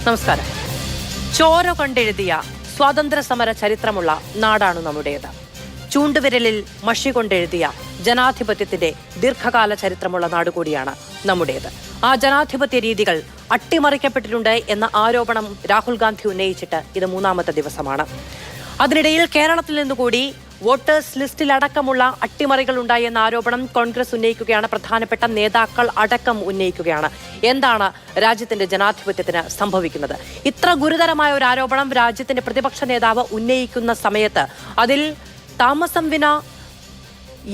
നമസ്കാരം. ചോര കൊണ്ടെഴുതിയ സ്വാതന്ത്ര്യ സമര ചരിത്രമുള്ള നാടാണ് നമ്മുടേത്. ചൂണ്ടുവിരലിൽ മഷി കൊണ്ടെഴുതിയ ജനാധിപത്യത്തിന്റെ ദീർഘകാല ചരിത്രമുള്ള നാടുകൂടിയാണ് നമ്മുടേത്. ആ ജനാധിപത്യ രീതികൾ അട്ടിമറിക്കപ്പെട്ടിട്ടുണ്ട് എന്ന ആരോപണം രാഹുൽ ഗാന്ധി ഉന്നയിച്ചിട്ട് ഇത് 3ാമത്തെ ദിവസമാണ്. അതിനിടയിൽ കേരളത്തിൽ നിന്നുകൂടി വോട്ടേഴ്സ് ലിസ്റ്റിലടക്കമുള്ള അട്ടിമറികൾ ഉണ്ടായി എന്ന ആരോപണം കോൺഗ്രസ് ഉന്നയിക്കുകയാണ്. പ്രധാനപ്പെട്ട നേതാക്കൾ അടക്കം ഉന്നയിക്കുകയാണ്. എന്താണ് രാജ്യത്തിന്റെ ജനാധിപത്യത്തിന് സംഭവിക്കുന്നത്? ഇത്ര ഗുരുതരമായ ഒരു ആരോപണം രാജ്യത്തിന്റെ പ്രതിപക്ഷ നേതാവ് ഉന്നയിക്കുന്ന സമയത്ത് അതിൽ താമസം വിന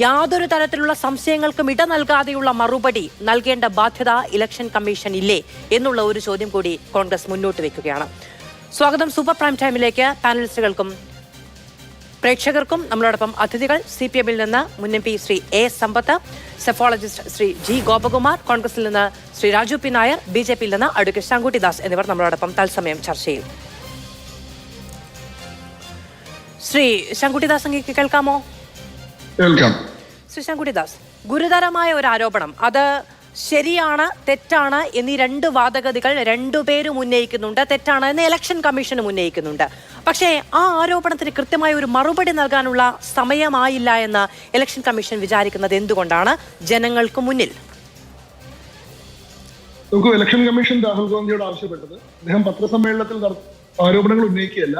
യാതൊരു തരത്തിലുള്ള സംശയങ്ങൾക്കും ഇട നൽകാതെയുള്ള മറുപടി നൽകേണ്ട ബാധ്യത ഇലക്ഷൻ കമ്മീഷൻ ഇല്ലേ എന്നുള്ള ഒരു ചോദ്യം കൂടി കോൺഗ്രസ് മുന്നോട്ട് വെക്കുകയാണ്. സ്വാഗതം സൂപ്പർ പ്രൈം ടൈമിലേക്ക്. പാനലിസ്റ്റുകൾക്കും പ്രേക്ഷകർക്കും നമ്മളോടൊപ്പം അതിഥികൾ CPM-ൽ നിന്ന് മുൻ MP Shri A. Sampath, psephologist Shri G. Gopakumar, കോൺഗ്രസിൽ നിന്ന് ശ്രീ രാജു പി നായർ, BJP-യിൽ നിന്ന് അഡ്വക്കേറ്റ് ശങ്കുട്ടിദാസ് എന്നിവർ നമ്മളോടൊപ്പം തത്സമയം ചർച്ചയിൽ. ശ്രീ ശങ്കുട്ടിദാസ്, അങ്ങേക്ക് കേൾക്കാമോ? ശ്രീ ശങ്കുട്ടിദാസ്, ഗുരുതരമായ ഒരു ആരോപണം, അത് ശരിയാണ് തെറ്റാണ് എന്നീ രണ്ട് വാദഗതികൾ രണ്ടുപേരും ഉന്നയിക്കുന്നുണ്ട്. തെറ്റാണ് എന്ന് ഇലക്ഷൻ കമ്മീഷനും ഉന്നയിക്കുന്നുണ്ട്. പക്ഷേ ആ ആരോപണത്തിന് കൃത്യമായ ഒരു മറുപടി നൽകാനുള്ള സമയമായില്ല എന്ന് ഇലക്ഷൻ കമ്മീഷൻ വിചാരിക്കുന്നത് എന്തുകൊണ്ടാണ് ജനങ്ങൾക്ക് മുന്നിൽ? നമുക്ക് ഇലക്ഷൻ കമ്മീഷൻ രാഹുൽ ഗാന്ധിയോട് ആവശ്യപ്പെട്ടത് അദ്ദേഹം പത്രസമ്മേളനത്തിൽ ആരോപണങ്ങൾ ഉന്നയിക്കുകയല്ല,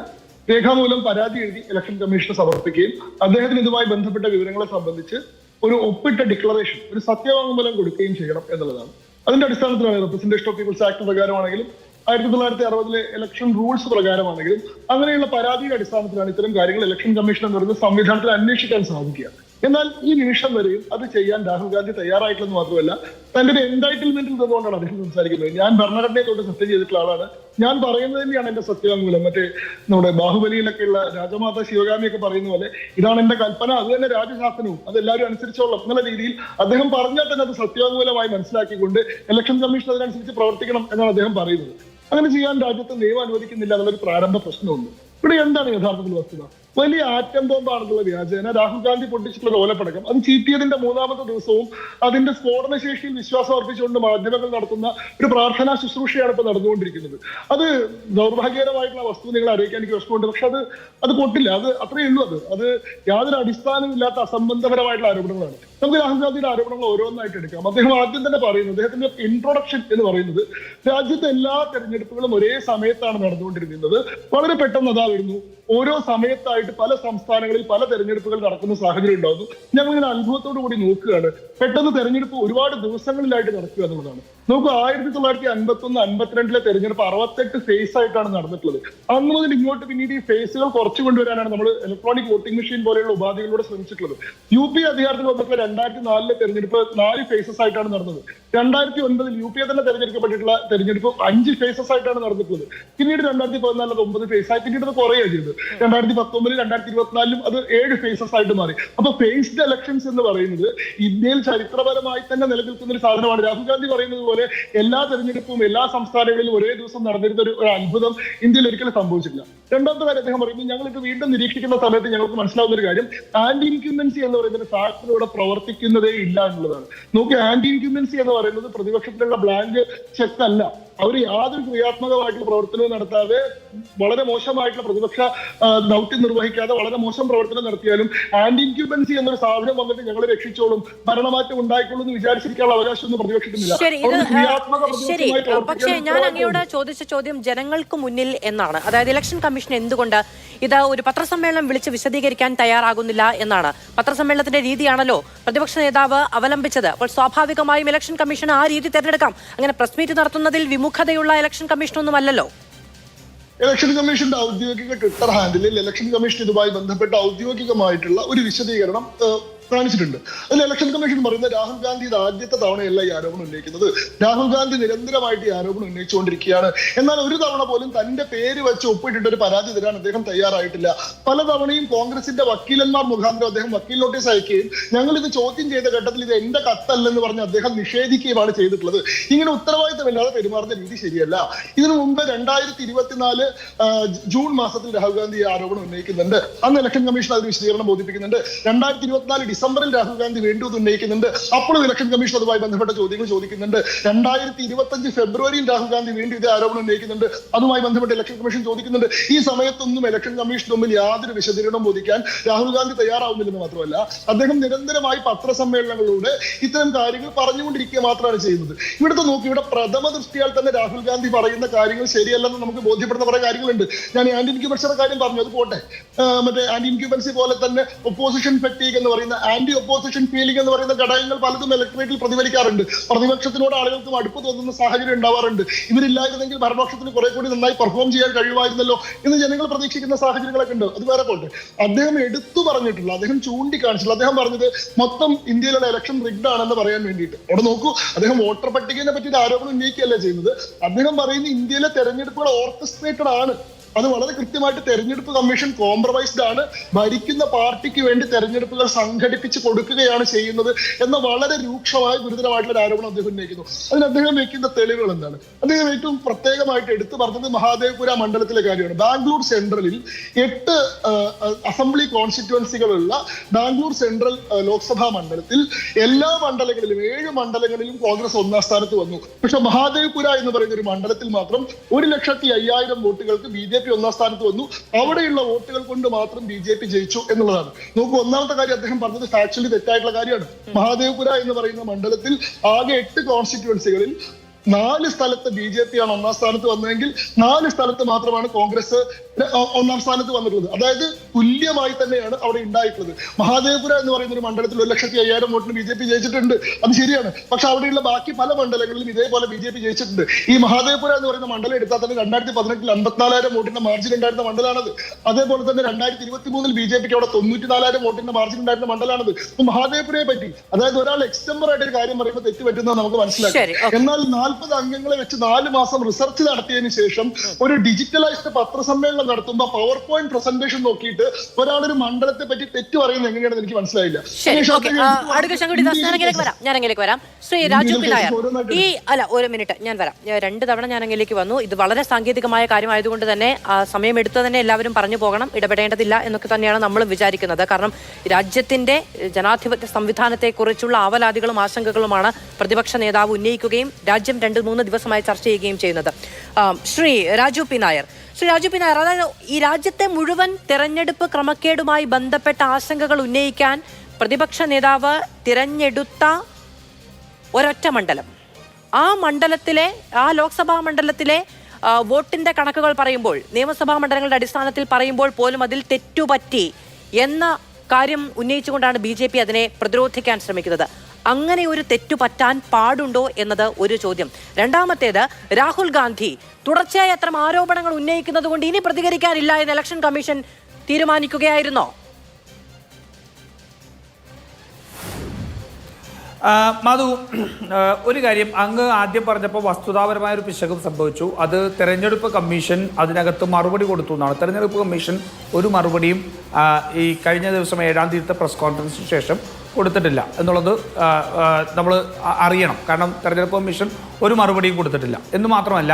രേഖാമൂലം പരാതി എഴുതി ഇലക്ഷൻ കമ്മീഷന് സമർപ്പിക്കുകയും അദ്ദേഹത്തിന് ഇതുമായി ബന്ധപ്പെട്ട വിവരങ്ങളെ സംബന്ധിച്ച് ഒരു ഒപ്പിട്ട ഡിക്ലറേഷൻ, ഒരു സത്യവാങ്മൂലം കൊടുക്കുകയും ചെയ്യണം എന്നുള്ളതാണ്. അതിന്റെ അടിസ്ഥാനത്തിലാണ് റെപ്രസെന്റേഷൻ ഓഫ് പീപ്പിൾസ് ആക്ട് പ്രകാരമാണെങ്കിലും 1960 ഇലക്ഷൻ റൂൾസ് പ്രകാരമാണെങ്കിലും അങ്ങനെയുള്ള പരാതിയുടെ അടിസ്ഥാനത്തിലാണ് ഇത്തരം കാര്യങ്ങൾ ഇലക്ഷൻ കമ്മീഷൻ എന്ന് പറയുന്ന സംവിധാനത്തിൽ അന്വേഷിക്കാൻ സാധിക്കുക. എന്നാൽ ഈ നിമിഷം വരെയും അത് ചെയ്യാൻ രാഹുൽ ഗാന്ധി തയ്യാറായിട്ടില്ലെന്ന് മാത്രമല്ല, തന്റെ ഒരു എൻടൈറ്റിൽമെന്റിൽ നിന്നുകൊണ്ടാണ് അദ്ദേഹം സംസാരിക്കുന്നത്. ഞാൻ ഭരണഘടനയെ തൊട്ട് സത്യം ചെയ്തിട്ടുള്ള ആളാണ്, ഞാൻ പറയുന്നത് തന്നെയാണ് എന്റെ സത്യവാങ്മൂലം. മറ്റേ നമ്മുടെ ബാഹുബലിയിലൊക്കെയുള്ള രാജമാത ശിവഗാമിയൊക്കെ പറയുന്ന പോലെ ഇതാണ് എന്റെ കൽപ്പന, അത് തന്നെ രാജശാസനവും, അത് എല്ലാവരും അനുസരിച്ചോളാം എന്നുള്ള രീതിയിൽ അദ്ദേഹം പറഞ്ഞാൽ തന്നെ അത് സത്യവാങ്മൂലമായി മനസ്സിലാക്കിക്കൊണ്ട് ഇലക്ഷൻ കമ്മീഷൻ അതിനനുസരിച്ച് പ്രവർത്തിക്കണം എന്നാണ് അദ്ദേഹം പറയുന്നത്. അങ്ങനെ ചെയ്യാൻ രാജ്യത്ത് നിയമം അനുവദിക്കുന്നില്ല എന്നുള്ളൊരു പ്രാരംഭ പ്രശ്നമുണ്ട്. ഇവിടെ എന്താണ് യഥാർത്ഥത്തിൽ വസ്തുത? വലിയ ആറ്റം ബോംബാണെന്നുള്ള വ്യാജേന രാഹുൽ ഗാന്ധി പൊട്ടിച്ചിട്ടുള്ള ഓലപ്പടക്കം, അത് ചീറ്റിയതിന്റെ 3ാമത്തെ ദിവസവും അതിന്റെ സ്ഫോടന ശേഷിയിൽ വിശ്വാസം അർപ്പിച്ചുകൊണ്ട് മാധ്യമങ്ങൾ നടത്തുന്ന ഒരു പ്രാർത്ഥനാ ശുശ്രൂഷയാണ് ഇപ്പൊ നടന്നുകൊണ്ടിരിക്കുന്നത്. അത് ദൗർഭാഗ്യകരമായിട്ടുള്ള വസ്തു നിങ്ങളെ അറിയിക്കാൻ എനിക്ക് വിഷമമുണ്ട്. പക്ഷെ അത് പൊട്ടില്ല, അത് അത്രയേ ഉള്ളൂ. അത് യാതൊരു അടിസ്ഥാനമില്ലാത്ത അസംബന്ധപരമായിട്ടുള്ള ആരോപണങ്ങളാണ്. നമുക്ക് രാഹുൽ ഗാന്ധിയുടെ ആരോപണങ്ങൾ ഓരോന്നായിട്ട് എടുക്കാം. അദ്ദേഹം ആദ്യം തന്നെ പറയുന്നത്, അദ്ദേഹത്തിന്റെ ഇൻട്രൊഡക്ഷൻ എന്ന് പറയുന്നത്, രാജ്യത്തെ എല്ലാ തെരഞ്ഞെടുപ്പുകളും ഒരേ സമയത്താണ് നടന്നുകൊണ്ടിരിക്കുന്നത്. വളരെ പെട്ടെന്ന് അതാ വരുന്നു, ഓരോ സമയത്തായിട്ട് പല സംസ്ഥാനങ്ങളിൽ പല തെരഞ്ഞെടുപ്പുകൾ നടക്കുന്ന സാഹചര്യം ഉണ്ടാകുന്നു. ഞങ്ങൾ ഇങ്ങനെ അത്ഭുതത്തോടു കൂടി നോക്കുകയാണ്. പെട്ടെന്ന് തെരഞ്ഞെടുപ്പ് ഒരുപാട് ദിവസങ്ങളിലായിട്ട് നടക്കുക എന്നുള്ളതാണ്. നമുക്ക് 1951-52 തെരഞ്ഞെടുപ്പ് 68 ഫേസ് ആയിട്ടാണ് നടന്നിട്ടുള്ളത്. അന്ന് മുതൽ ഇങ്ങോട്ട് പിന്നീട് ഈ ഫേസുകൾ കുറച്ചു കൊണ്ടുവരാനാണ് നമ്മൾ ഇലക്ട്രോണിക് വോട്ടിംഗ് മെഷീൻ പോലെയുള്ള ഉപാധികളിലൂടെ ശ്രമിച്ചിട്ടുള്ളത്. UP അധികാരത്തിൽ വന്നിട്ടുള്ള 2004 തെരഞ്ഞെടുപ്പ് 4 ഫേസസ് ആയിട്ടാണ് നടന്നത്. 2009 UP തന്നെ തെരഞ്ഞെടുക്കപ്പെട്ടിട്ടുള്ള തെരഞ്ഞെടുപ്പ് 5 ഫേസസ് ആയിട്ടാണ് നടന്നിട്ടുള്ളത്. പിന്നീട് 2014 അത് 9 ഫേസായി, പിന്നീട് അത് കുറയുകയാണ് ചെയ്തത്. 2019 2024 അത് 7 ഫേസസ് ആയിട്ട് മാറി. അപ്പൊ ഫേസ്ഡ് ഇലക്ഷൻസ് എന്ന് പറയുന്നത് ഇന്ത്യയിൽ ചരിത്രപരമായി തന്നെ നിലനിൽക്കുന്ന ഒരു സാധനമാണ്. രാഹുൽ ഗാന്ധി പറയുന്നത് പോലെ എല്ലാ തെരഞ്ഞെടുപ്പും എല്ലാ സംസ്ഥാനങ്ങളിലും ഒരേ ദിവസം നടന്നിരുന്ന ഒരു അത്ഭുതം ഇന്ത്യയിൽ ഒരിക്കലും സംഭവിച്ചിട്ടില്ല. രണ്ടാമത്തെ കാര്യം അദ്ദേഹം പറയുന്നത്, ഞങ്ങൾക്ക് വീണ്ടും നിരീക്ഷിക്കുന്ന സമയത്ത് ഞങ്ങൾക്ക് മനസ്സിലാവുന്ന ഒരു കാര്യം, ആന്റി ഇൻക്യുംബൻസി എന്ന് പറയുന്ന ഒരു ഫാക്ടർ ഇവിടെ പ്രവർത്തിക്കുന്നതേ ഇല്ല എന്നുള്ളതാണ്. നോക്കി, ആന്റി ഇൻക്യുംബൻസി എന്ന് പറയുന്നത് പ്രതിപക്ഷത്തിലുള്ള ബ്ലാങ്ക് ചെക്ക് അല്ല. അവർ യാതൊരു ക്രിയാത്മകമായിട്ടുള്ള പ്രവർത്തനവും നടത്താതെ വളരെ മോശമായിട്ടുള്ള പ്രതിപക്ഷ ദൗത്യം നിർവഹിക്കാതെ വളരെ മോശം പ്രവർത്തനം നടത്തിയാലും ആന്റി ഇൻക്യുബൻസി എന്നൊരു സാധനം വന്നിട്ട് ഞങ്ങൾ രക്ഷിച്ചോളും, ഭരണമാറ്റം ഉണ്ടായിക്കോളും എന്ന് വിചാരിച്ചിരിക്കാനുള്ള അവകാശമൊന്നും പ്രതിപക്ഷത്തിനില്ല. ശരി, പക്ഷേ ഞാൻ അങ്ങയോട് ചോദിച്ച ചോദ്യം ജനങ്ങൾക്ക് മുന്നിൽ എന്നാണ്. അതായത് ഇലക്ഷൻ കമ്മീഷൻ എന്തുകൊണ്ട് ഇത് ഒരു പത്രസമ്മേളനം വിളിച്ച് വിശദീകരിക്കാൻ തയ്യാറാകുന്നില്ല എന്നാണ്. പത്രസമ്മേളനത്തിന്റെ രീതിയാണല്ലോ പ്രതിപക്ഷ നേതാവ് അവലംബിച്ചത്. അപ്പോൾ സ്വാഭാവികമായും ഇലക്ഷൻ കമ്മീഷൻ ആ രീതി തിരഞ്ഞെടുക്കാം. അങ്ങനെ പ്രസ് മീറ്റ് നടത്തുന്നതിൽ വിമുഖതയുള്ള ഇലക്ഷൻ കമ്മീഷനൊന്നും അല്ലല്ലോ. ഇലക്ഷൻ കമ്മീഷന്റെ ഔദ്യോഗിക ട്വിറ്റർ ഹാൻഡിലിൽ ഇലക്ഷൻ കമ്മീഷൻ ഇതുമായി ബന്ധപ്പെട്ട ഔദ്യോഗികമായിട്ടുള്ള ഒരു വിശദീകരണം കാണിച്ചിട്ടുണ്ട്. അതിൽ ഇലക്ഷൻ കമ്മീഷൻ പറയുന്നത്, രാഹുൽ ഗാന്ധി ഇത് ആദ്യത്തെ തവണയല്ല ഈ ആരോപണം ഉന്നയിക്കുന്നത്. രാഹുൽ ഗാന്ധി നിരന്തരമായിട്ട് ഈ ആരോപണം ഉന്നയിച്ചുകൊണ്ടിരിക്കുകയാണ്. എന്നാൽ ഒരു തവണ പോലും തന്റെ പേര് വെച്ച് ഒപ്പിട്ടിട്ട് ഒരു പരാതി തരാൻ അദ്ദേഹം തയ്യാറായിട്ടില്ല. പല തവണയും കോൺഗ്രസിന്റെ വക്കീലന്മാർ മുഖാന്തരം അദ്ദേഹം വക്കീൽ നോട്ടീസ് അയക്കുകയും ഞങ്ങൾ ഇത് ചോദ്യം ചെയ്ത ഘട്ടത്തിൽ ഇത് എന്റെ കത്തല്ലെന്ന് പറഞ്ഞ് അദ്ദേഹം നിഷേധിക്കുകയുമാണ് ചെയ്തിട്ടുള്ളത്. ഇങ്ങനെ ഉത്തരവാദിത്തമില്ലാതെ പെരുമാറുന്ന രീതി ശരിയല്ല. ഇതിനു മുമ്പ് 2024 ജൂൺ മാസത്തിൽ രാഹുൽ ഗാന്ധി ഈ ആരോപണം ഉന്നയിക്കുന്നുണ്ട്. അന്ന് ഇലക്ഷൻ കമ്മീഷൻ അതിന് വിശദീകരണം ബോധിപ്പിക്കുന്നുണ്ട്. 2024 ഡിസംബറിൽ രാഹുൽ ഗാന്ധി വീണ്ടും ഉന്നയിക്കുന്നുണ്ട്. അപ്പോഴും ഇലക്ഷൻ കമ്മീഷൻ അതുമായി ബന്ധപ്പെട്ട ചോദ്യങ്ങൾ ചോദിക്കുന്നുണ്ട്. 2025 ഫെബ്രുവരിയിൽ രാഹുൽ ഗാന്ധി വീണ്ടും ഇതേ ആരോപണം ഉന്നയിക്കുന്നുണ്ട്. അതുമായി ബന്ധപ്പെട്ട് ഇലക്ഷൻ കമ്മീഷൻ ചോദിക്കുന്നുണ്ട്. ഈ സമയത്തൊന്നും ഇലക്ഷൻ കമ്മീഷൻ മുമ്പിൽ യാതൊരു വിശദീകരണം ബോധിക്കാൻ രാഹുൽ ഗാന്ധി തയ്യാറാവുന്നില്ലെന്ന് മാത്രമല്ല, അദ്ദേഹം നിരന്തരമായി പത്രസമ്മേളനങ്ങളിലൂടെ ഇത്തരം കാര്യങ്ങൾ പറഞ്ഞുകൊണ്ടിരിക്കുക മാത്രമാണ് ചെയ്യുന്നത്. ഇവിടുത്തെ നോക്കി, ഇവിടെ പ്രഥമ ദൃഷ്ടിയാൽ തന്നെ രാഹുൽ ഗാന്ധി പറയുന്ന കാര്യങ്ങൾ ശരിയല്ലെന്ന് നമുക്ക് ബോധ്യപ്പെടുന്ന കുറെ കാര്യങ്ങളുണ്ട്. ഞാൻ ആന്റി ഇൻക്യുബൻസിയുടെ കാര്യം പറഞ്ഞു, അത് പോട്ടെ. മറ്റേ ആന്റി ഇൻക്യുബൻസി പോലെ തന്നെ ഒപ്പോസിഷൻ ഫെറ്റീഗ് എന്ന് പറയുന്ന, ആന്റി ഒപ്പോസിഷൻ ഫീലിംഗ് എന്ന് പറയുന്ന ഘടകങ്ങൾ പലതും ഇലക്ട്രേറ്റിൽ പ്രതിഫലിക്കാറുണ്ട്. പ്രതിപക്ഷത്തിനോട് ആളുകൾക്ക് മടുപ്പ് തോന്നുന്ന സാഹചര്യം ഉണ്ടാവാറുണ്ട്. ഇവരില്ലായിരുന്നെങ്കിൽ ഭരണപക്ഷത്തിന് കുറെ കൂടി നന്നായി പെർഫോം ചെയ്യാൻ കഴിയുമായിരുന്നല്ലോ എന്ന് ജനങ്ങൾ പ്രതീക്ഷിക്കുന്ന സാഹചര്യങ്ങളൊക്കെ ഉണ്ട്. അത് വേറെ പോട്ടെ. അദ്ദേഹം എടുത്തു പറഞ്ഞിട്ടുള്ള, അദ്ദേഹം ചൂണ്ടിക്കാണിച്ചിട്ടുള്ള, അദ്ദേഹം പറഞ്ഞത് മൊത്തം ഇന്ത്യയിലുള്ള ഇലക്ഷൻ റിഗ്ഡ് ആണെന്ന് പറയാൻ വേണ്ടിയിട്ട്. അവിടെ നോക്കൂ, അദ്ദേഹം വോട്ടർ പട്ടികയെ പറ്റി ഒരു ആരോപണം ഉന്നയിക്കുകയല്ല ചെയ്യുന്നത്. അദ്ദേഹം പറയുന്നത് ഇന്ത്യയിലെ തെരഞ്ഞെടുപ്പുകൾ ഓർക്കസ്ട്രേറ്റഡ് ആണ്. അത് വളരെ കൃത്യമായിട്ട് തെരഞ്ഞെടുപ്പ് കമ്മീഷൻ കോംപ്രമൈസ്ഡ് ആണ്, ഭരിക്കുന്ന പാർട്ടിക്ക് വേണ്ടി തെരഞ്ഞെടുപ്പുകൾ സംഘടിപ്പിച്ച് കൊടുക്കുകയാണ് ചെയ്യുന്നത് എന്ന വളരെ രൂക്ഷമായ ഗുരുതരമായിട്ടുള്ള ഒരു ആരോപണം അദ്ദേഹം ഉന്നയിക്കുന്നു. അതിന് അദ്ദേഹം വയ്ക്കുന്ന തെളിവുകൾ എന്താണ്? അദ്ദേഹം ഏറ്റവും പ്രത്യേകമായിട്ട് എടുത്തു പറഞ്ഞത് മഹാദേവ്പുര മണ്ഡലത്തിലെ കാര്യമാണ്. ബാംഗ്ലൂർ സെൻട്രലിൽ 8 അസംബ്ലി കോൺസ്റ്റിറ്റ്യുവൻസികളുള്ള ബാംഗ്ലൂർ സെൻട്രൽ ലോക്സഭാ മണ്ഡലത്തിൽ എല്ലാ മണ്ഡലങ്ങളിലും 7 മണ്ഡലങ്ങളിലും കോൺഗ്രസ് 1ാം സ്ഥാനത്ത് വന്നു. പക്ഷെ മഹാദേവ്പുര എന്ന് പറയുന്ന ഒരു മണ്ഡലത്തിൽ മാത്രം 1,50,000 വോട്ടുകൾക്ക് BJP 1ാം സ്ഥാനത്ത് വന്നു. അവിടെയുള്ള വോട്ടുകൾ കൊണ്ട് മാത്രം BJP ജയിച്ചു എന്നുള്ളതാണ്. നോക്കൂ, ഒന്നാമത്തെ കാര്യം അദ്ദേഹം പറഞ്ഞത് ഫാക്ച്വലി തെറ്റായിട്ടുള്ള കാര്യമാണ്. മഹാദേവ്പുര എന്ന് പറയുന്ന മണ്ഡലത്തിൽ ആകെ 8 കോൺസ്റ്റിറ്റ്യുവൻസികളിൽ 4 സ്ഥലത്ത് BJP ആണ് 1ാം സ്ഥാനത്ത് വന്നതെങ്കിൽ 4 സ്ഥലത്ത് മാത്രമാണ് കോൺഗ്രസ് 1ാം സ്ഥാനത്ത് വന്നിട്ടുള്ളത്. അതായത് തുല്യമായി തന്നെയാണ് അവിടെ ഉണ്ടായിട്ടുള്ളത്. മഹാദേവ്പുര എന്ന് പറയുന്ന ഒരു മണ്ഡലത്തിൽ 1,50,000 വോട്ടിന് BJP ജയിച്ചിട്ടുണ്ട്, അത് ശരിയാണ്. പക്ഷെ അവിടെയുള്ള ബാക്കി പല മണ്ഡലങ്ങളിലും ഇതേപോലെ BJP ജയിച്ചിട്ടുണ്ട്. ഈ മഹാദേവ്പുര എന്ന് പറയുന്ന മണ്ഡലം എടുത്താൽ തന്നെ 2018 54,000 വോട്ടിന്റെ മാർജിൻ ഉണ്ടായിരുന്ന മണ്ഡലമാണത്. അതേപോലെ തന്നെ 2023 BJPക്ക് അവിടെ 94,000 വോട്ടിന്റെ മാർജിൻ ഉണ്ടായിരുന്ന മണ്ഡലമാണത്. മഹാദേവ്പുരയെ പറ്റി, അതായത് ഒരാൾ എക്സ്റ്റംബർ ആയിട്ട് ഒരു കാര്യം പറയുമ്പോൾ തെറ്റ് പറ്റുന്നത് നമുക്ക് മനസ്സിലാക്കാം. എന്നാൽ 40 അംഗങ്ങളെ വെച്ച് 4 മാസം റിസർച്ച് നടത്തിയതിനു ശേഷം ഒരു ഡിജിറ്റലൈസ്ഡ് പത്രസമ്മേളനം നടത്തുമ്പോൾ പവർ പോയിന്റ് പ്രസന്റേഷൻ നോക്കിയിട്ട് ഒരാളൊരു മണ്ഡലത്തെ പറ്റി തെറ്റ് പറയുന്നത് എങ്ങനെയാണെന്ന് എനിക്ക് മനസ്സിലായില്ല. ഞാൻ അങ്ങേലേക്ക് വരാം. ശ്രീ രാജു പി നായർ, ഒരു മിനിറ്റ് ഞാൻ വരാം. 2 തവണ ഞാൻ അങ്ങേലേക്ക് വന്നു. ഇത് വളരെ സാങ്കേതികമായ കാര്യമായതുകൊണ്ട് തന്നെ സമയമെടുത്ത് തന്നെ എല്ലാവരും പറഞ്ഞു പോകണം, ഇടപെടേണ്ടതില്ല എന്നൊക്കെ തന്നെയാണ് നമ്മൾ വിചാരിക്കുന്നത്. കാരണം രാജ്യത്തിന്റെ ജനാധിപത്യ സംവിധാനത്തെ കുറിച്ചുള്ള ആവലാതികളും ആശങ്കകളുമാണ് പ്രതിപക്ഷ നേതാവ് ഉന്നയിക്കുകയും രാജ്യം 2-3 ദിവസമായി ചർച്ച ചെയ്യുകയും ചെയ്യുന്നത്. ശ്രീ രാജു പി നായർ, അതായത് ഈ രാജ്യത്തെ മുഴുവൻ തെരഞ്ഞെടുപ്പ് ക്രമക്കേടുമായി ബന്ധപ്പെട്ട ആശങ്കകൾ ഉന്നയിക്കാൻ പ്രതിപക്ഷ നേതാവ് തിരഞ്ഞെടുത്ത ഒരൊറ്റ മണ്ഡലം, ആ ലോക്സഭാ മണ്ഡലത്തിലെ വോട്ടിന്റെ കണക്കുകൾ പറയുമ്പോൾ, നിയമസഭാ മണ്ഡലങ്ങളുടെ അടിസ്ഥാനത്തിൽ പറയുമ്പോൾ പോലും അതിൽ തെറ്റുപറ്റി എന്ന കാര്യം ഉന്നയിച്ചുകൊണ്ടാണ് BJP അതിനെ പ്രതിരോധിക്കാൻ ശ്രമിക്കുന്നത്. അങ്ങനെ ഒരു തെറ്റു പറ്റാൻ പാടുണ്ടോ എന്നത് ഒരു ചോദ്യം. രണ്ടാമത്തേത്, രാഹുൽ ഗാന്ധി തുടർച്ചയായി അത്തരം ആരോപണങ്ങൾ ഉന്നയിക്കുന്നത് കൊണ്ട് ഇനി പ്രതികരിക്കാനില്ല എന്ന് ഇലക്ഷൻ കമ്മീഷൻ തീരുമാനിക്കുകയായിരുന്നോ? മധു, ഒരു കാര്യം അങ്ങ് ആദ്യം പറഞ്ഞപ്പോൾ വസ്തുതാപരമായ ഒരു പിശകും സംഭവിച്ചു. അത് തെരഞ്ഞെടുപ്പ് കമ്മീഷൻ അതിനകത്ത് മറുപടി കൊടുത്തു എന്നാണ്. തെരഞ്ഞെടുപ്പ് കമ്മീഷൻ ഒരു മറുപടിയും ഈ കഴിഞ്ഞ ദിവസം 7-ാം തീയതിത്തെ പ്രസ് കോൺഫറൻസിന് ശേഷം കൊടുത്തിട്ടില്ല എന്നുള്ളത് നമ്മൾ അറിയണം. കാരണം തെരഞ്ഞെടുപ്പ് കമ്മീഷൻ ഒരു മറുപടിയും കൊടുത്തിട്ടില്ല എന്ന് മാത്രമല്ല,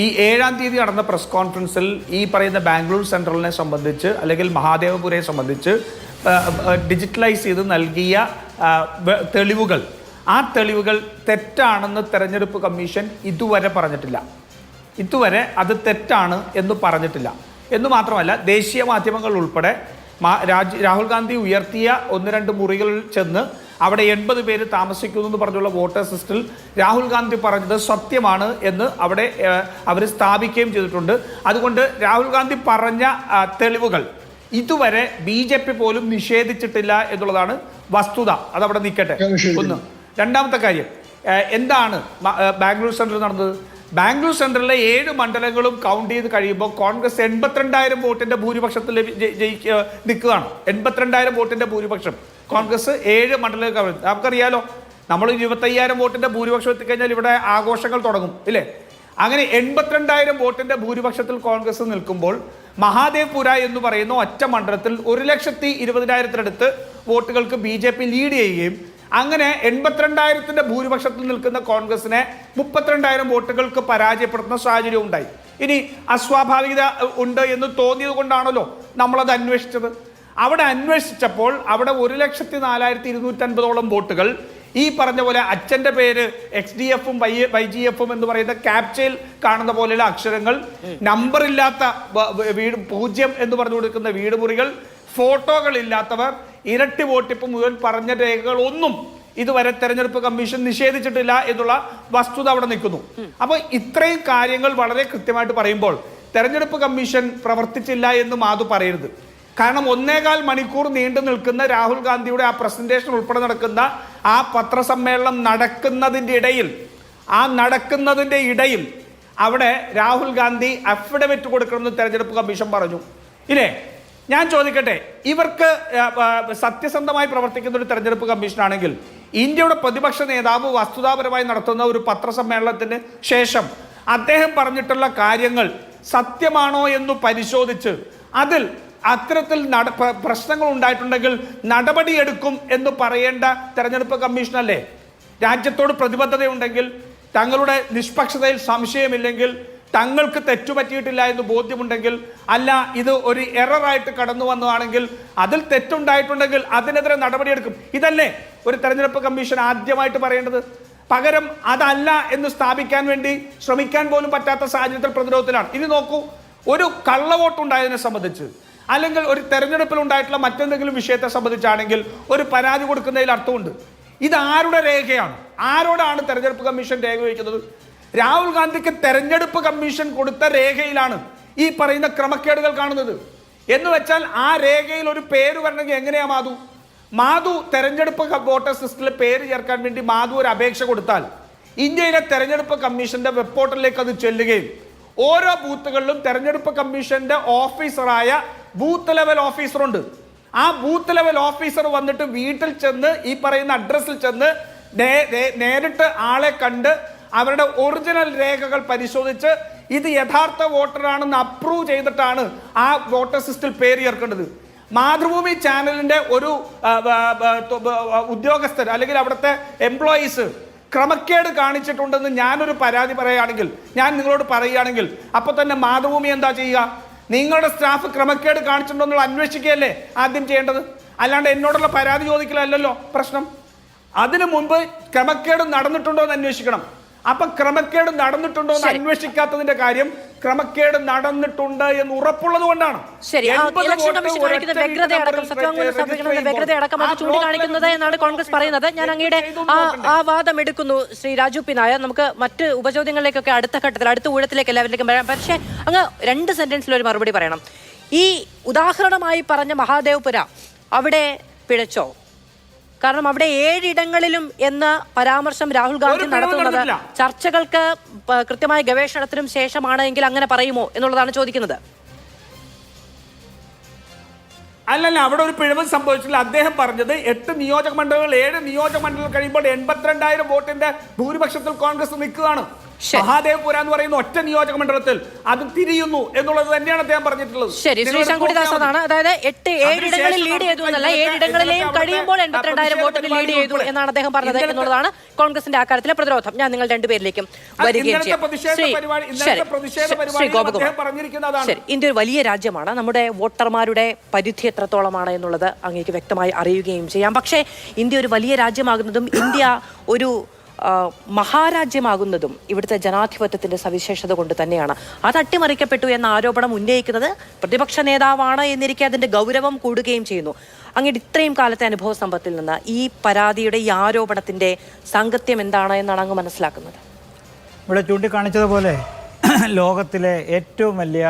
ഈ 7-ാം തീയതി നടന്ന പ്രസ് കോൺഫറൻസിൽ ഈ പറയുന്ന ബാംഗ്ലൂർ സെൻട്രലിനെ സംബന്ധിച്ച് അല്ലെങ്കിൽ മഹാദേവപുരയെ സംബന്ധിച്ച് ഡിജിറ്റലൈസ് ചെയ്ത് നൽകിയ തെളിവുകൾ, ആ തെളിവുകൾ തെറ്റാണെന്ന് തെരഞ്ഞെടുപ്പ് കമ്മീഷൻ ഇതുവരെ പറഞ്ഞിട്ടില്ല. ഇതുവരെ അത് തെറ്റാണ് എന്ന് പറഞ്ഞിട്ടില്ല. എന്ന് മാത്രമല്ല, ദേശീയ മാധ്യമങ്ങൾ ഉൾപ്പെടെ രാഹുൽ ഗാന്ധി ഉയർത്തിയ 1-2 മുറികളിൽ ചെന്ന് അവിടെ 80 പേര് താമസിക്കുന്നു എന്ന് പറഞ്ഞുള്ള വോട്ടേഴ്സ് ലിസ്റ്റിൽ രാഹുൽ ഗാന്ധി പറഞ്ഞത് സത്യമാണ് എന്ന് അവിടെ അവർ സ്ഥാപിക്കുകയും ചെയ്തിട്ടുണ്ട്. അതുകൊണ്ട് രാഹുൽ ഗാന്ധി പറഞ്ഞ തെളിവുകൾ ഇതുവരെ BJP പോലും നിഷേധിച്ചിട്ടില്ല എന്നുള്ളതാണ് വസ്തുത. അതവിടെ നിൽക്കട്ടെ. ഒന്ന്. രണ്ടാമത്തെ കാര്യം, എന്താണ് ബാംഗ്ലൂർ സെൻട്രൽ നടന്നത്? ബാംഗ്ലൂർ സെൻട്രലിലെ 7 മണ്ഡലങ്ങളും കൗണ്ട് ചെയ്ത് കഴിയുമ്പോൾ കോൺഗ്രസ് 82,000 വോട്ടിന്റെ ഭൂരിപക്ഷത്തിൽ നിൽക്കുകയാണ്. 82,000 വോട്ടിന്റെ ഭൂരിപക്ഷം കോൺഗ്രസ് 7 മണ്ഡലങ്ങൾ. നമുക്കറിയാലോ, നമ്മൾ 25,000 വോട്ടിന്റെ ഭൂരിപക്ഷം എത്തിക്കഴിഞ്ഞാൽ ഇവിടെ ആഘോഷങ്ങൾ തുടങ്ങും, ഇല്ലേ? അങ്ങനെ 82,000 വോട്ടിന്റെ ഭൂരിപക്ഷത്തിൽ കോൺഗ്രസ് നിൽക്കുമ്പോൾ മഹാദേവ്പുര എന്ന് പറയുന്ന ഒറ്റ മണ്ഡലത്തിൽ 1,20,000-ത്തിനടുത്ത് വോട്ടുകൾക്ക് BJP ലീഡ് ചെയ്യുകയും അങ്ങനെ 82,000-ത്തിന്റെ ഭൂരിപക്ഷത്തിൽ നിൽക്കുന്ന കോൺഗ്രസിനെ 32,000 വോട്ടുകൾക്ക് പരാജയപ്പെടുത്തുന്ന സാഹചര്യം ഉണ്ടായി. ഇനി അസ്വാഭാവികത ഉണ്ട് എന്ന് തോന്നിയത് കൊണ്ടാണല്ലോ നമ്മളത് അന്വേഷിച്ചത്. അവിടെ അന്വേഷിച്ചപ്പോൾ അവിടെ 1,04,250 വോട്ടുകൾ ഈ പറഞ്ഞ പോലെ അച്ഛന്റെ പേര് XDFും YGFും എന്ന് പറയുന്ന ക്യാപ്ചയിൽ കാണുന്ന പോലെയുള്ള അക്ഷരങ്ങൾ, നമ്പർ ഇല്ലാത്ത വീട് 0 എന്ന് പറഞ്ഞു കൊടുക്കുന്ന വീട് മുറികൾ, ഫോട്ടോകൾ ഇല്ലാത്തവർ, ഇരട്ടി വോട്ടിപ്പ് മുഴുവൻ പറഞ്ഞ രേഖകൾ ഒന്നും ഇതുവരെ തെരഞ്ഞെടുപ്പ് കമ്മീഷൻ നിഷേധിച്ചിട്ടില്ല എന്നുള്ള വസ്തുത അവിടെ നിൽക്കുന്നു. അപ്പോൾ ഇത്രയും കാര്യങ്ങൾ വളരെ കൃത്യമായിട്ട് പറയുമ്പോൾ തെരഞ്ഞെടുപ്പ് കമ്മീഷൻ പ്രവർത്തിച്ചില്ല എന്ന് മാധു പറയരുത്. കാരണം 1.25 മണിക്കൂർ നീണ്ടു നിൽക്കുന്ന രാഹുൽ ഗാന്ധിയുടെ ആ പ്രസന്റേഷൻ ഉൾപ്പെടെ നടക്കുന്ന ആ പത്രസമ്മേളനം നടക്കുന്നതിൻ്റെ ഇടയിൽ അവിടെ രാഹുൽ ഗാന്ധി അഫിഡവിറ്റ് കൊടുക്കണമെന്ന് തെരഞ്ഞെടുപ്പ് കമ്മീഷൻ പറഞ്ഞു. ഇല്ലേ, ഞാൻ ചോദിക്കട്ടെ, ഇവർക്ക് സത്യസന്ധമായി പ്രവർത്തിക്കുന്ന ഒരു തെരഞ്ഞെടുപ്പ് കമ്മീഷനാണെങ്കിൽ ഇന്ത്യയുടെ പ്രതിപക്ഷ നേതാവ് വസ്തുതാപരമായി നടത്തുന്ന ഒരു പത്രസമ്മേളനത്തിന് ശേഷം അദ്ദേഹം പറഞ്ഞിട്ടുള്ള കാര്യങ്ങൾ സത്യമാണോ എന്ന് പരിശോധിച്ച് അതിൽ അത്തരത്തിൽ പ്രശ്നങ്ങൾ ഉണ്ടായിട്ടുണ്ടെങ്കിൽ നടപടിയെടുക്കും എന്ന് പറയേണ്ട തെരഞ്ഞെടുപ്പ് കമ്മീഷനല്ലേ? രാജ്യത്തോട് പ്രതിബദ്ധതയുണ്ടെങ്കിൽ, തങ്ങളുടെ നിഷ്പക്ഷതയിൽ സംശയമില്ലെങ്കിൽ, തങ്ങൾക്ക് തെറ്റുപറ്റിയിട്ടില്ല എന്ന് ബോധ്യമുണ്ടെങ്കിൽ, അല്ല ഇത് ഒരു എററായിട്ട് കടന്നു വന്നതാണെങ്കിൽ, അതിൽ തെറ്റുണ്ടായിട്ടുണ്ടെങ്കിൽ അതിനെതിരെ നടപടിയെടുക്കും. ഇതല്ലേ ഒരു തെരഞ്ഞെടുപ്പ് കമ്മീഷൻ ആദ്യമായിട്ട് പറയേണ്ടത്? പകരം അതല്ല എന്ന് സ്ഥാപിക്കാൻ വേണ്ടി ശ്രമിക്കാൻ പോലും പറ്റാത്ത സാഹചര്യത്തിൽ പ്രതിരോധത്തിലാണ്. ഇനി നോക്കൂ, ഒരു കള്ളവോട്ടുണ്ടായതിനെ സംബന്ധിച്ച് അല്ലെങ്കിൽ ഒരു തെരഞ്ഞെടുപ്പിൽ ഉണ്ടായിട്ടുള്ള മറ്റെന്തെങ്കിലും വിഷയത്തെ സംബന്ധിച്ചാണെങ്കിൽ ഒരു പരാതി കൊടുക്കുന്നതിൽ അർത്ഥമുണ്ട്. ഇത് ആരുടെ രേഖയാണ്? ആരോടാണ് തെരഞ്ഞെടുപ്പ് കമ്മീഷൻ രേഖ വയ്ക്കുന്നത്? രാഹുൽ ഗാന്ധിക്ക് തെരഞ്ഞെടുപ്പ് കമ്മീഷൻ കൊടുത്ത രേഖയിലാണ് ഈ പറയുന്ന ക്രമക്കേടുകൾ കാണുന്നത്. എന്ന് വെച്ചാൽ ആ രേഖയിൽ ഒരു പേര് വരണമെങ്കിൽ എങ്ങനെയാ മാധു തെരഞ്ഞെടുപ്പ് വോട്ടേഴ്സ് ലിസ്റ്റിൽ പേര് ചേർക്കാൻ വേണ്ടി മാധു ഒരു അപേക്ഷ കൊടുത്താൽ ഇന്ത്യയിലെ തെരഞ്ഞെടുപ്പ് കമ്മീഷന്റെ വെബ് പോർട്ടലിലേക്ക് അത് ചെല്ലുകയും ഓരോ ബൂത്തുകളിലും തെരഞ്ഞെടുപ്പ് കമ്മീഷന്റെ ഓഫീസറായ ബൂത്ത് ലെവൽ ഓഫീസറുണ്ട്. ആ ബൂത്ത് ലെവൽ ഓഫീസർ വന്നിട്ട് വീട്ടിൽ ചെന്ന് ഈ പറയുന്ന അഡ്രസ്സിൽ ചെന്ന് നേരിട്ട് ആളെ കണ്ട് അവരുടെ ഒറിജിനൽ രേഖകൾ പരിശോധിച്ച് ഇത് യഥാർത്ഥ വോട്ടറാണെന്ന് അപ്രൂവ് ചെയ്തിട്ടാണ് ആ വോട്ടേഴ്സ് ലിസ്റ്റിൽ പേര് ചേർക്കേണ്ടത്. മാതൃഭൂമി ചാനലിന്റെ ഒരു ഉദ്യോഗസ്ഥർ അല്ലെങ്കിൽ അവിടുത്തെ എംപ്ലോയീസ് ക്രമക്കേട് കാണിച്ചിട്ടുണ്ടെന്ന് ഞാനൊരു പരാതി പറയുകയാണെങ്കിൽ, ഞാൻ നിങ്ങളോട് പറയുകയാണെങ്കിൽ, അപ്പൊ തന്നെ മാതൃഭൂമി എന്താ ചെയ്യുക? നിങ്ങളുടെ സ്റ്റാഫ് ക്രമക്കേട് കാണിച്ചിട്ടുണ്ടോ അന്വേഷിക്കുകയല്ലേ ആദ്യം ചെയ്യേണ്ടത്, അല്ലാണ്ട് എന്നോടുള്ള പരാതി ചോദിക്കലല്ലോ പ്രശ്നം. അതിനു മുൻപ് ക്രമക്കേട് നടന്നിട്ടുണ്ടോ എന്ന് അന്വേഷിക്കണം. അപ്പൊ ക്രമക്കേട് നടന്നിട്ടുണ്ടോ എന്ന് അന്വേഷിക്കാത്തതിന്റെ കാര്യം ക്രമക്കേട് നടന്നിട്ടുണ്ട് എന്ന് ഉറപ്പുള്ളത് കൊണ്ടാണ്. വ്യഗ്രതയടക്കം ചൂണ്ടിക്കാണിക്കുന്നത് എന്നാണ് കോൺഗ്രസ് പറയുന്നത്. ഞാൻ അങ്ങയുടെ ആ വാദം എടുക്കുന്നു ശ്രീ രാജു പി നായർ. നമുക്ക് മറ്റ് ഉപചോദ്യങ്ങളിലേക്കൊക്കെ അടുത്ത ഘട്ടത്തിൽ അടുത്ത ഊഴത്തിലേക്ക് എല്ലാവരിലേക്കും വരാം. പക്ഷേ അങ്ങ് 2 സെന്റൻസിൽ ഒരു മറുപടി പറയണം. ഈ ഉദാഹരണമായി പറഞ്ഞ മഹാദേവ്പുര അവിടെ പിഴച്ചോ? കാരണം അവിടെ 7 ഇടങ്ങളിലും എന്ന പരാമർശം രാഹുൽ ഗാന്ധി നടത്തുന്നത് ചർച്ചകൾക്ക് കൃത്യമായ ഗവേഷണത്തിനും ശേഷമാണ് എങ്കിൽ അങ്ങനെ പറയുമോ എന്നുള്ളതാണ് ചോദിക്കുന്നത്. അല്ലല്ല, അവിടെ ഒരു പിഴവ് സംഭവിച്ചില്ല. അദ്ദേഹം പറഞ്ഞത് 8 നിയോജക മണ്ഡലങ്ങൾ 7 നിയോജക മണ്ഡലങ്ങൾ കഴിയുമ്പോൾ 82,000 വോട്ടിന്റെ ഭൂരിപക്ഷത്തിൽ കോൺഗ്രസ് നിൽക്കുകയാണ്. മഹാദേവ്പുര എന്ന് പറയുന്ന ഒറ്റ നിയോജക മണ്ഡലത്തിൽ അത് തിരിയുന്നു എന്നുള്ളത് തന്നെയാണ് അദ്ദേഹം പറഞ്ഞിട്ടുള്ളത്. ശരി, ശ്രീ ശങ്കുടിദാസ് അതാണ്. അതായത് 7 ഇടങ്ങളിൽ ലീഡ് ചെയ്തു എന്നല്ല, 7 ഇടങ്ങളിലെയും കഴിയുമ്പോൾ 82,000 വോട്ടിന് ലീഡ് ചെയ്തു എന്നാണ് അദ്ദേഹം പറഞ്ഞത് എന്നുള്ളതാണ് കോൺഗ്രസിന്റെ അക്കാര്യത്തിലെ പ്രതിരോധം. ഞാൻ നിങ്ങൾ രണ്ടുപേരിലേക്കും വരികയും ചെയ്യും. ശ്രീ ഗോപകുമാർ, ശരി, ഇന്ത്യ ഒരു വലിയ രാജ്യമാണ്. നമ്മുടെ വോട്ടർമാരുടെ പരിധി എത്രത്തോളമാണ് എന്നുള്ളത് അങ്ങേക്ക് വ്യക്തമായി അറിയുകയും ചെയ്യാം. പക്ഷേ ഇന്ത്യ ഒരു വലിയ രാജ്യമാകുന്നതും ഇന്ത്യ ഒരു മഹാരാജ്യമാകുന്നതും ഇവിടുത്തെ ജനാധിപത്യത്തിന്റെ സവിശേഷത കൊണ്ട് തന്നെയാണ്. അത് അട്ടിമറിക്കപ്പെട്ടു എന്ന ആരോപണം ഉന്നയിക്കുന്നത് പ്രതിപക്ഷ നേതാവാണ് എന്നിരിക്കെ അതിന്റെ ഗൗരവം കൂടുകയും ചെയ്യുന്നു. അങ്ങയുടെ ഇത്രയും കാലത്തെ അനുഭവ സമ്പത്തിൽ നിന്ന് ഈ പരാതിയുടെ ഈ ആരോപണത്തിന്റെ സാങ്കത്യം എന്താണ് എന്നാണ് അങ്ങ് മനസ്സിലാക്കുന്നത്? ഇവിടെ ചൂണ്ടിക്കാണിച്ചതുപോലെ ലോകത്തിലെ ഏറ്റവും വലിയ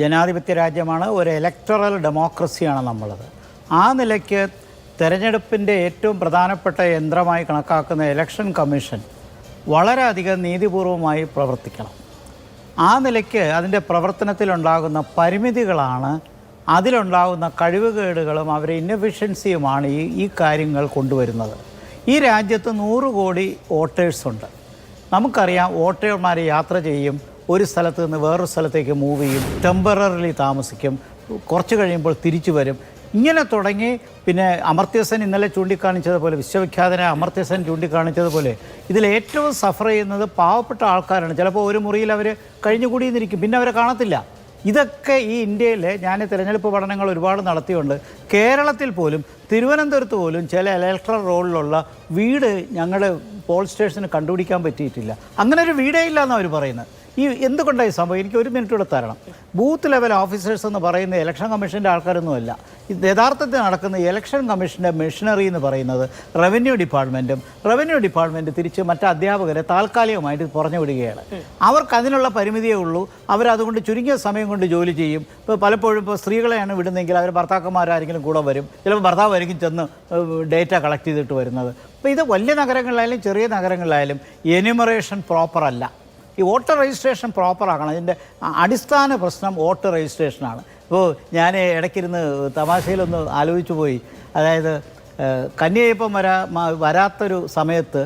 ജനാധിപത്യ രാജ്യമാണ്, ഒരു ഇലക്ടറൽ ഡെമോക്രസിയാണ് നമ്മളത്. ആ നിലയ്ക്ക് തെരഞ്ഞെടുപ്പിൻ്റെ ഏറ്റവും പ്രധാനപ്പെട്ട യന്ത്രമായി കണക്കാക്കുന്ന ഇലക്ഷൻ കമ്മീഷൻ വളരെയധികം നീതിപൂർവമായി പ്രവർത്തിക്കണം. ആ നിലയ്ക്ക് അതിൻ്റെ പ്രവർത്തനത്തിലുണ്ടാകുന്ന പരിമിതികളാണ്, അതിലുണ്ടാകുന്ന കഴിവുകേടുകളും അവരുടെ ഇന്നഫിഷ്യൻസിയുമാണ് ഈ കാര്യങ്ങൾ കൊണ്ടുവരുന്നത്. ഈ രാജ്യത്ത് 100 കോടി വോട്ടേഴ്സുണ്ട്. നമുക്കറിയാം, വോട്ടർമാർ യാത്ര ചെയ്യും, ഒരു സ്ഥലത്ത് നിന്ന് വേറൊരു സ്ഥലത്തേക്ക് മൂവ് ചെയ്യും, ടെമ്പററിലി താമസിക്കും, കുറച്ച് കഴിയുമ്പോൾ തിരിച്ചു വരും. ഇങ്ങനെ തുടങ്ങി പിന്നെ അമർത്യ സെൻ ഇന്നലെ ചൂണ്ടിക്കാണിച്ചതുപോലെ, വിശ്വവിഖ്യാതനായ അമർത്യ സെൻ ചൂണ്ടിക്കാണിച്ചതുപോലെ, ഇതിലേറ്റവും സഫർ ചെയ്യുന്നത് പാവപ്പെട്ട ആൾക്കാരാണ്. ചിലപ്പോൾ ഒരു മുറിയിൽ അവർ കഴിഞ്ഞുകൂടിയെന്നിരിക്കും, പിന്നെ അവരെ കാണത്തില്ല. ഇതൊക്കെ ഈ ഇന്ത്യയിൽ ഞാൻ തിരഞ്ഞെടുപ്പ് പഠനങ്ങൾ ഒരുപാട് നടത്തിയുണ്ട്. കേരളത്തിൽ പോലും തിരുവനന്തപുരത്ത് പോലും ചില ഇലക്ട്രൽ റോളിലുള്ള വീട് ഞങ്ങളുടെ പോൾ സ്റ്റേഷന് കണ്ടുപിടിക്കാൻ പറ്റിയിട്ടില്ല. അങ്ങനെ ഒരു വീടേ ഇല്ല എന്നാണ് അവർ പറയുന്നത്. ഈ എന്തുകൊണ്ടായി സംഭവം? എനിക്ക് ഒരു മിനിറ്റ് കൂടെ തരണം. ബൂത്ത് ലെവൽ ഓഫീസേഴ്സ് എന്ന് പറയുന്ന ഇലക്ഷൻ കമ്മീഷൻ്റെ ആൾക്കാരൊന്നുമല്ല. ഇത് യഥാർത്ഥത്തിൽ നടക്കുന്ന ഇലക്ഷൻ കമ്മീഷൻ്റെ മെഷീനറി എന്ന് പറയുന്നത് റവന്യൂ ഡിപ്പാർട്ട്മെൻറ്റ് തിരിച്ച് മറ്റ് അധ്യാപകരെ താൽക്കാലികമായിട്ട് പുറഞ്ഞു വിടുകയാണ്. അവർക്ക് അതിനുള്ള പരിമിതിയേ ഉള്ളൂ. അവരതുകൊണ്ട് ചുരുങ്ങിയ സമയം കൊണ്ട് ജോലി ചെയ്യും. ഇപ്പോൾ പലപ്പോഴും ഇപ്പോൾ സ്ത്രീകളെയാണ് വിടുന്നതെങ്കിൽ അവർ ഭർത്താക്കന്മാരാരെങ്കിലും കൂടെ വരും. ചിലപ്പോൾ ഭർത്താവായിരിക്കും ചെന്ന് ഡേറ്റ കളക്ട് ചെയ്തിട്ട് വരുന്നത്. അപ്പോൾ ഇത് വലിയ നഗരങ്ങളിലായാലും ചെറിയ നഗരങ്ങളിലായാലും എന്യൂമറേഷൻ പ്രോപ്പർ അല്ല. ഈ വോട്ടർ രജിസ്ട്രേഷൻ പ്രോപ്പറാക്കണം. ഇതിൻ്റെ അടിസ്ഥാന പ്രശ്നം വോട്ടർ രജിസ്ട്രേഷനാണ്. ഇപ്പോൾ ഞാൻ ഇടയ്ക്കിരുന്ന് തമാശയിലൊന്ന് ആലോചിച്ചു പോയി. അതായത് കന്യയ്യപ്പൻ വരാത്തൊരു സമയത്ത്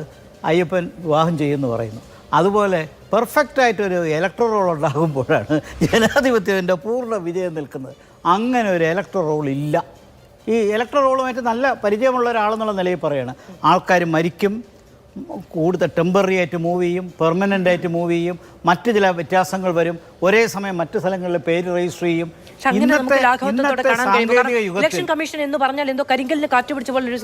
അയ്യപ്പൻ വിവാഹം ചെയ്യുമെന്ന് പറയുന്നു. അതുപോലെ പെർഫെക്റ്റായിട്ടൊരു ഇലക്ട്രൽ റോൾ ഉണ്ടാകുമ്പോഴാണ് ജനാധിപത്യത്തിൻ്റെ പൂർണ്ണ വിജയം നിൽക്കുന്നത്. അങ്ങനെ ഒരു ഇലക്ട്രൽ റോൾ ഇല്ല. ഈ ഇലക്ട്രൽ റോളുമായിട്ട് നല്ല പരിചയമുള്ള ഒരാളെന്നുള്ള നിലയിൽ പറയുകയാണ്. ആൾക്കാർ മരിക്കും, കൂടുതൽ ടെമ്പററി ആയിട്ട് മൂവ് ചെയ്യും, പെർമനൻ്റ് ആയിട്ട് മൂവ് ചെയ്യും, മറ്റു ചില വ്യത്യാസങ്ങൾ വരും, ഒരേ സമയം മറ്റു സ്ഥലങ്ങളിൽ പേര് രജിസ്റ്റർ ചെയ്യും. ഇലക്ഷൻ കമ്മീഷൻ എന്ന് പറഞ്ഞാൽ എന്തോ കരിങ്കലിന് കാറ്റുപിടിച്ച പോലെ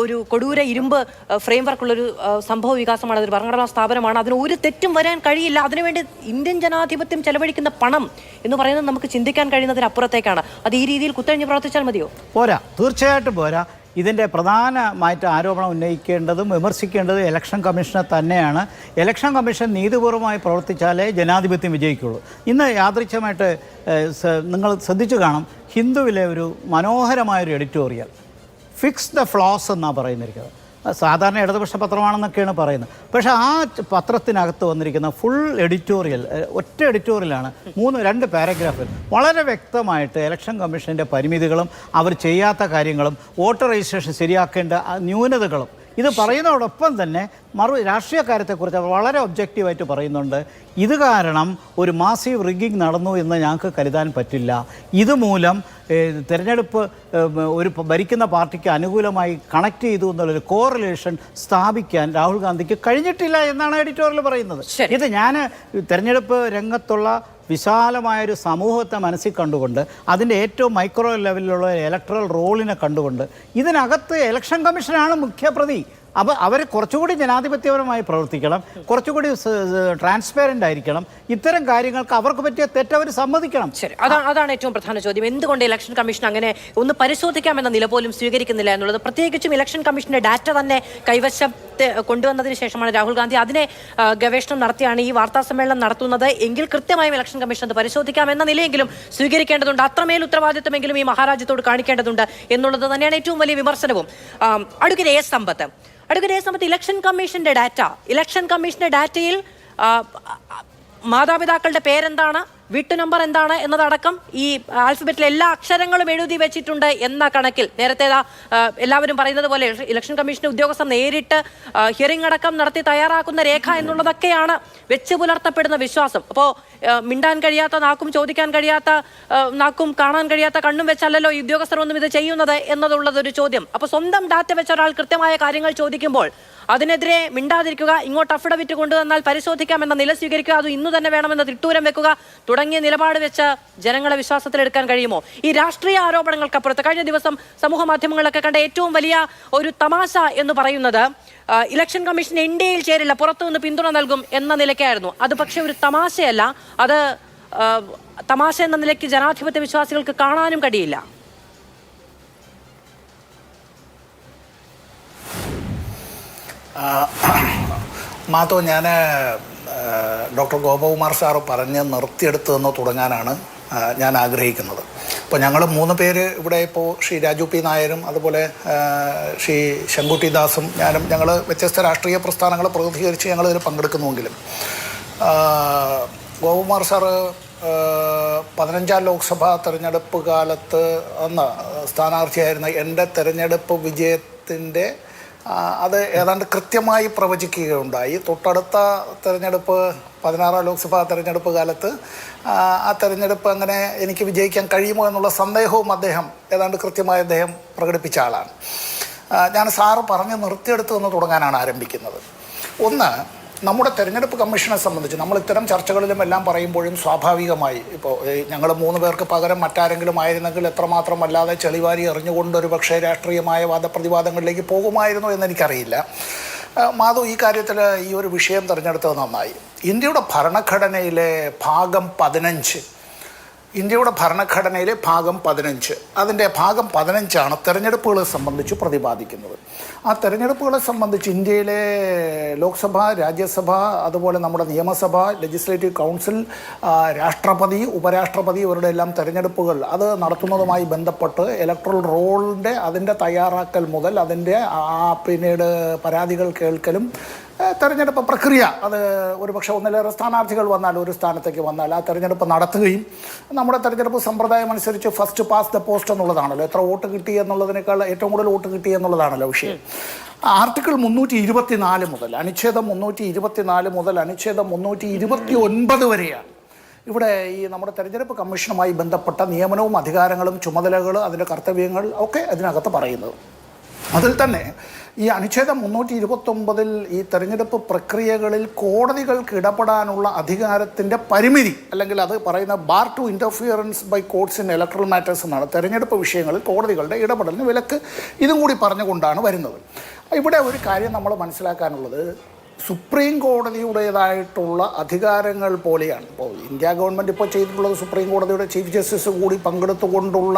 ഒരു കൊടൂര ഇരുമ്പ് ഫ്രെയിം വർക്കുള്ളൊരു സംഭവ വികാസമാണ്. അതൊരു ഭരണഘടനാ സ്ഥാപനമാണ്. അതിന് ഒരു തെറ്റും വരാൻ കഴിയില്ല. അതിനുവേണ്ടി ഇന്ത്യൻ ജനാധിപത്യം ചെലവഴിക്കുന്ന പണം എന്ന് പറയുന്നത് നമുക്ക് ചിന്തിക്കാൻ കഴിയുന്നതിനപ്പുറത്തേക്കാണ്. അത് ഈ രീതിയിൽ കുത്തഴിഞ്ഞ് പ്രവർത്തിച്ചാൽ മതിയോ? പോരാ, തീർച്ചയായിട്ടും പോരാ. ഇതിൻ്റെ പ്രധാനമായിട്ട് ആരോപണം ഉന്നയിക്കേണ്ടതും വിമർശിക്കേണ്ടതും ഇലക്ഷൻ കമ്മീഷനെ തന്നെയാണ്. ഇലക്ഷൻ കമ്മീഷൻ നീതിപൂർവമായി പ്രവർത്തിച്ചാലേ ജനാധിപത്യം വിജയിക്കുള്ളൂ. ഇന്ന് യാദൃച്ഛമായിട്ട് നിങ്ങൾ ശ്രദ്ധിച്ചു കാണും, ഹിന്ദുവിലെ ഒരു മനോഹരമായൊരു എഡിറ്റോറിയൽ, ഫിക്സ് ദ ഫ്ലോസ് എന്നാണ് പറയുന്നിരിക്കുന്നത്. സാധാരണ ഇടതുപക്ഷ പത്രമാണെന്നൊക്കെയാണ് പറയുന്നത്. പക്ഷേ ആ പത്രത്തിനകത്ത് വന്നിരിക്കുന്ന ഫുൾ എഡിറ്റോറിയൽ, ഒറ്റ എഡിറ്റോറിയലാണ്, 2 പാരഗ്രാഫിൽ വളരെ വ്യക്തമായിട്ട് ഇലക്ഷൻ കമ്മീഷൻ്റെ പരിമിതികളും അവർ ചെയ്യാത്ത കാര്യങ്ങളും വോട്ടർ രജിസ്ട്രേഷൻ ശരിയാക്കേണ്ട ന്യൂനതകളും ഇത് പറയുന്നതോടൊപ്പം തന്നെ രാഷ്ട്രീയക്കാര്യത്തെക്കുറിച്ച് വളരെ ഒബ്ജക്റ്റീവായിട്ട് പറയുന്നുണ്ട്. ഇത് കാരണം ഒരു മാസീവ് റിഗ്ഗിങ് നടന്നു എന്ന് ഞങ്ങൾക്ക് കരുതാൻ പറ്റില്ല. ഇതുമൂലം തിരഞ്ഞെടുപ്പ് ഒരു ഭരിക്കുന്ന പാർട്ടിക്ക് അനുകൂലമായി കണക്ട് ചെയ്തു എന്നുള്ളൊരു കോറിലേഷൻ സ്ഥാപിക്കാൻ രാഹുൽ ഗാന്ധിക്ക് കഴിഞ്ഞിട്ടില്ല എന്നാണ് എഡിറ്റോറിയൽ പറയുന്നത്. ഇത് ഞാൻ തിരഞ്ഞെടുപ്പ് രംഗത്തുള്ള വിശാലമായൊരു സമൂഹത്തെ മനസ്സിൽ കണ്ടുകൊണ്ട് അതിൻ്റെ ഏറ്റവും മൈക്രോ ലെവലിലുള്ള ഇലക്ട്രൽ റോളിനെ കണ്ടുകൊണ്ട് ഇതിനകത്ത് ഇലക്ഷൻ കമ്മീഷനാണ് മുഖ്യപ്രതി. അപ്പോൾ അവർ കുറച്ചുകൂടി ജനാധിപത്യപരമായി പ്രവർത്തിക്കണം, കുറച്ചുകൂടി ട്രാൻസ്പെറൻ്റ് ആയിരിക്കണം. ഇത്തരം കാര്യങ്ങൾക്ക് അവർക്ക് പറ്റിയ തെറ്റവർ സമ്മതിക്കണം. ശരി, അതാണ് ഏറ്റവും പ്രധാന ചോദ്യം. എന്തുകൊണ്ട് ഇലക്ഷൻ കമ്മീഷൻ അങ്ങനെ ഒന്ന് പരിശോധിക്കാമെന്ന നില പോലും സ്വീകരിക്കുന്നില്ല എന്നുള്ളത്. പ്രത്യേകിച്ചും ഇലക്ഷൻ കമ്മീഷന്റെ ഡാറ്റ തന്നെ കൈവശം കൊണ്ടുവന്നതിന് ശേഷമാണ് രാഹുൽ ഗാന്ധി അതിനെ ഗവേഷണം നടത്തിയാണ് ഈ വാർത്താ സമ്മേളനം നടത്തുന്നത്. എങ്കിൽ കൃത്യമായും ഇലക്ഷൻ കമ്മീഷൻ അത് പരിശോധിക്കാം എന്ന നിലയെങ്കിലും സ്വീകരിക്കേണ്ടതുണ്ട്. അത്രമേൽ ഉത്തരവാദിത്വമെങ്കിലും ഈ മഹാരാജ്യത്തോട് കാണിക്കേണ്ടതുണ്ട് എന്നുള്ളത് തന്നെയാണ് ഏറ്റവും വലിയ വിമർശനവും. അഡ്വക്കേറ്റ് എ സമ്പത്ത്, ഇലക്ഷൻ കമ്മീഷന്റെ ഡാറ്റയിൽ മാതാപിതാക്കളുടെ പേരെന്താണ്, വീട്ടു നമ്പർ എന്താണ് എന്നതടക്കം ഈ ആൽഫബറ്റിലെ എല്ലാ അക്ഷരങ്ങളും എഴുതി വെച്ചിട്ടുണ്ട് എന്ന കണക്കിൽ നേരത്തെ എല്ലാവരും പറയുന്നത് പോലെ ഇലക്ഷൻ കമ്മീഷൻ ഉദ്യോഗസ്ഥർ നേരിട്ട് ഹിയറിംഗ് അടക്കം നടത്തി തയ്യാറാക്കുന്ന രേഖ എന്നുള്ളതൊക്കെയാണ് വെച്ച് പുലർത്തപ്പെടുന്ന വിശ്വാസം. അപ്പോൾ മിണ്ടാൻ കഴിയാത്ത നാക്കും, ചോദിക്കാൻ കഴിയാത്ത നാക്കും, കാണാൻ കഴിയാത്ത കണ്ണും വെച്ചല്ലല്ലോ ഈ ഉദ്യോഗസ്ഥർ ഒന്നും ഇത് ചെയ്യുന്നത് എന്നതുള്ളതൊരു ചോദ്യം. അപ്പോൾ സ്വന്തം ഡാറ്റ വെച്ച ഒരാൾ കൃത്യമായ കാര്യങ്ങൾ ചോദിക്കുമ്പോൾ അതിനെതിരെ മിണ്ടാതിരിക്കുക, ഇങ്ങോട്ട് അഫിഡവിറ്റ് കൊണ്ടുവന്നാൽ പരിശോധിക്കാം എന്ന നില സ്വീകരിക്കുക, അത് ഇന്നു തന്നെ വേണമെന്ന് തിട്ടൂരം വെക്കുക തുടങ്ങിയ നിലപാട് വെച്ച് ജനങ്ങളെ വിശ്വാസത്തിലെടുക്കാൻ കഴിയുമോ? ഈ രാഷ്ട്രീയ ആരോപണങ്ങൾക്കപ്പുറത്ത് കഴിഞ്ഞ ദിവസം സമൂഹ മാധ്യമങ്ങളിലൊക്കെ കണ്ട ഏറ്റവും വലിയ ഒരു തമാശ എന്ന് പറയുന്നത് ഇലക്ഷൻ കമ്മീഷൻ ഇന്ത്യയിൽ ചേരില്ല, പുറത്തുനിന്ന് പിന്തുണ നൽകും എന്ന നിലയ്ക്കായിരുന്നു. അത് പക്ഷേ ഒരു തമാശയല്ല, അത് തമാശ എന്ന നിലയ്ക്ക് ജനാധിപത്യ വിശ്വാസികൾക്ക് കാണാനും കഴിയില്ല. മാത്തോ, ഞാൻ ഡോക്ടർ ഗോപകുമാർ സാറ് പറഞ്ഞ് നിർത്തിയെടുത്തെന്ന് തുടങ്ങാനാണ് ഞാൻ ആഗ്രഹിക്കുന്നത്. ഇപ്പോൾ ഞങ്ങൾ 3 പേര് ഇവിടെ ഇപ്പോൾ ശ്രീ രാജു പി നായരും അതുപോലെ ശ്രീ ശങ്കുട്ടി ദാസും ഞാനും ഞങ്ങൾ വ്യത്യസ്ത രാഷ്ട്രീയ പ്രസ്ഥാനങ്ങളെ പ്രതിനിധീകരിച്ച് ഞങ്ങളിതിൽ പങ്കെടുക്കുന്നുവെങ്കിലും ഗോപകുമാർ സാറ് 15ാം ലോക്സഭാ തെരഞ്ഞെടുപ്പ് കാലത്ത് അന്ന് സ്ഥാനാർത്ഥിയായിരുന്ന എൻ്റെ തെരഞ്ഞെടുപ്പ് വിജയത്തിൻ്റെ അത് ഏതാണ്ട് കൃത്യമായി പ്രവചിക്കുകയുണ്ടായി. തൊട്ടടുത്ത തെരഞ്ഞെടുപ്പ് 16ാം ലോക്സഭാ തെരഞ്ഞെടുപ്പ് കാലത്ത് ആ തെരഞ്ഞെടുപ്പ് അങ്ങനെ എനിക്ക് വിജയിക്കാൻ കഴിയുമോ എന്നുള്ള സന്ദേഹവും ഏതാണ്ട് കൃത്യമായി അദ്ദേഹം പ്രകടിപ്പിച്ച ആളാണ്. ഞാൻ സാറ് പറഞ്ഞ് നിർത്തിയെടുത്തു എന്ന് തുടങ്ങാനാണ് ആരംഭിക്കുന്നത്. ഒന്ന്, നമ്മുടെ തെരഞ്ഞെടുപ്പ് കമ്മീഷനെ സംബന്ധിച്ച് നമ്മൾ ഇത്തരം ചർച്ചകളിലും എല്ലാം പറയുമ്പോഴും സ്വാഭാവികമായി ഇപ്പോൾ ഞങ്ങൾ 3 പേർക്ക് പകരം മറ്റാരെങ്കിലും ആയിരുന്നെങ്കിൽ എത്രമാത്രം അല്ലാതെ ചെളിവാരി എറിഞ്ഞുകൊണ്ട് ഒരു പക്ഷേ രാഷ്ട്രീയമായ വാദപ്രതിവാദങ്ങളിലേക്ക് പോകുമായിരുന്നു എന്നെനിക്കറിയില്ല. മാധു ഈ കാര്യത്തിൽ ഈ ഒരു വിഷയം തിരഞ്ഞെടുത്തത് നന്നായി. ഇന്ത്യയുടെ ഭരണഘടനയിലെ ഭാഗം 15, ഇന്ത്യയുടെ ഭരണഘടനയിലെ ഭാഗം 15, അതിൻ്റെ ഭാഗം 15 തെരഞ്ഞെടുപ്പുകളെ സംബന്ധിച്ച് പ്രതിപാദിക്കുന്നത്. ആ തെരഞ്ഞെടുപ്പുകളെ സംബന്ധിച്ച് ഇന്ത്യയിലെ ലോക്സഭ, രാജ്യസഭ, അതുപോലെ നമ്മുടെ നിയമസഭ, ലെജിസ്ലേറ്റീവ് കൗൺസിൽ, രാഷ്ട്രപതി, ഉപരാഷ്ട്രപതി ഇവരുടെ എല്ലാം തെരഞ്ഞെടുപ്പുകൾ അത് നടത്തുന്നതുമായി ബന്ധപ്പെട്ട് ഇലക്ട്രൽ റോളിൻ്റെ അതിൻ്റെ തയ്യാറാക്കൽ മുതൽ അതിൻ്റെ പിന്നീട് പരാതികൾ കേൾക്കലും തെരഞ്ഞെടുപ്പ് പ്രക്രിയ അത് ഒരുപക്ഷെ ഒന്നിലേറെ സ്ഥാനാർത്ഥികൾ വന്നാൽ ഒരു സ്ഥാനത്തേക്ക് വന്നാൽ ആ തെരഞ്ഞെടുപ്പ് നടത്തുകയും നമ്മുടെ തെരഞ്ഞെടുപ്പ് സമ്പ്രദായം അനുസരിച്ച് ഫസ്റ്റ് പാസ് ദ പോസ്റ്റ് എന്നുള്ളതാണല്ലോ, എത്ര വോട്ട് കിട്ടി എന്നുള്ളതിനേക്കാൾ ഏറ്റവും കൂടുതൽ വോട്ട് കിട്ടി എന്നുള്ളതാണല്ലോ വിഷയം. ആർട്ടിക്കിൾ 324 മുതൽ അനുച്ഛേദം 324 മുതൽ അനുച്ഛേദം 329 വരെയാണ് ഇവിടെ ഈ നമ്മുടെ തെരഞ്ഞെടുപ്പ് കമ്മീഷനുമായി ബന്ധപ്പെട്ട നിയമനവും അധികാരങ്ങളും ചുമതലകൾ അതിൻ്റെ കർത്തവ്യങ്ങൾ ഒക്കെ അതിനകത്ത് പറയുന്നത്. അതിൽ തന്നെ ഈ അനുച്ഛേദം 329 ഈ തെരഞ്ഞെടുപ്പ് പ്രക്രിയകളിൽ കോടതികൾക്ക് ഇടപെടാനുള്ള അധികാരത്തിൻ്റെ പരിമിതി, അല്ലെങ്കിൽ അത് പറയുന്ന bar to interference by courts in electoral matters എന്നാണ്. തെരഞ്ഞെടുപ്പ് വിഷയങ്ങളിൽ കോടതികളുടെ ഇടപെടലിന് വിലക്ക് ഇതും കൂടി പറഞ്ഞുകൊണ്ടാണ് വരുന്നത്. ഇവിടെ ഒരു കാര്യം നമ്മൾ മനസ്സിലാക്കാനുള്ളത്, സുപ്രീം കോടതിയുടേതായിട്ടുള്ള അധികാരങ്ങൾ പോലെയാണ് ഇപ്പോൾ ഇന്ത്യ ഗവൺമെൻറ് ഇപ്പോൾ ചെയ്തിട്ടുള്ളത്. സുപ്രീം കോടതിയുടെ ചീഫ് ജസ്റ്റിസ് കൂടി പങ്കെടുത്തുകൊണ്ടുള്ള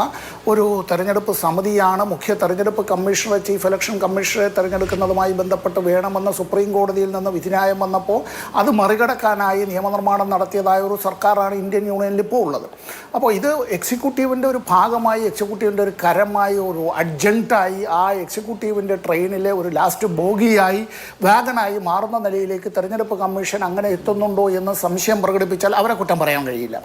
ഒരു തെരഞ്ഞെടുപ്പ് സമിതിയാണ് മുഖ്യ തെരഞ്ഞെടുപ്പ് കമ്മീഷണറെ, ചീഫ് ഇലക്ഷൻ കമ്മീഷണറെ തിരഞ്ഞെടുക്കുന്നതുമായി ബന്ധപ്പെട്ട് വേണമെന്ന് സുപ്രീം കോടതിയിൽ നിന്ന് വിധിന്യായം വന്നപ്പോൾ അത് മറികടക്കാനായി നിയമനിർമ്മാണം നടത്തിയതായ ഒരു സർക്കാരാണ് ഇന്ത്യൻ യൂണിയനിൽ ഇപ്പോൾ ഉള്ളത്. അപ്പോൾ ഇത് എക്സിക്യൂട്ടീവിൻ്റെ ഒരു ഭാഗമായി, എക്സിക്യൂട്ടീവിൻ്റെ ഒരു കരമായി, ഒരു അഡ്ജങ്ക്റ്റായി, ആ എക്സിക്യൂട്ടീവിൻ്റെ ട്രെയിനിലെ ഒരു ലാസ്റ്റ് ബോഗിയായി, വാഗനായി മാറുന്ന നിലയിലേക്ക് തെരഞ്ഞെടുപ്പ് കമ്മീഷൻ അങ്ങനെ എത്തുന്നുണ്ടോ എന്ന് സംശയം പ്രകടിപ്പിച്ചാൽ അവരെ കുറ്റം പറയാൻ കഴിയില്ല.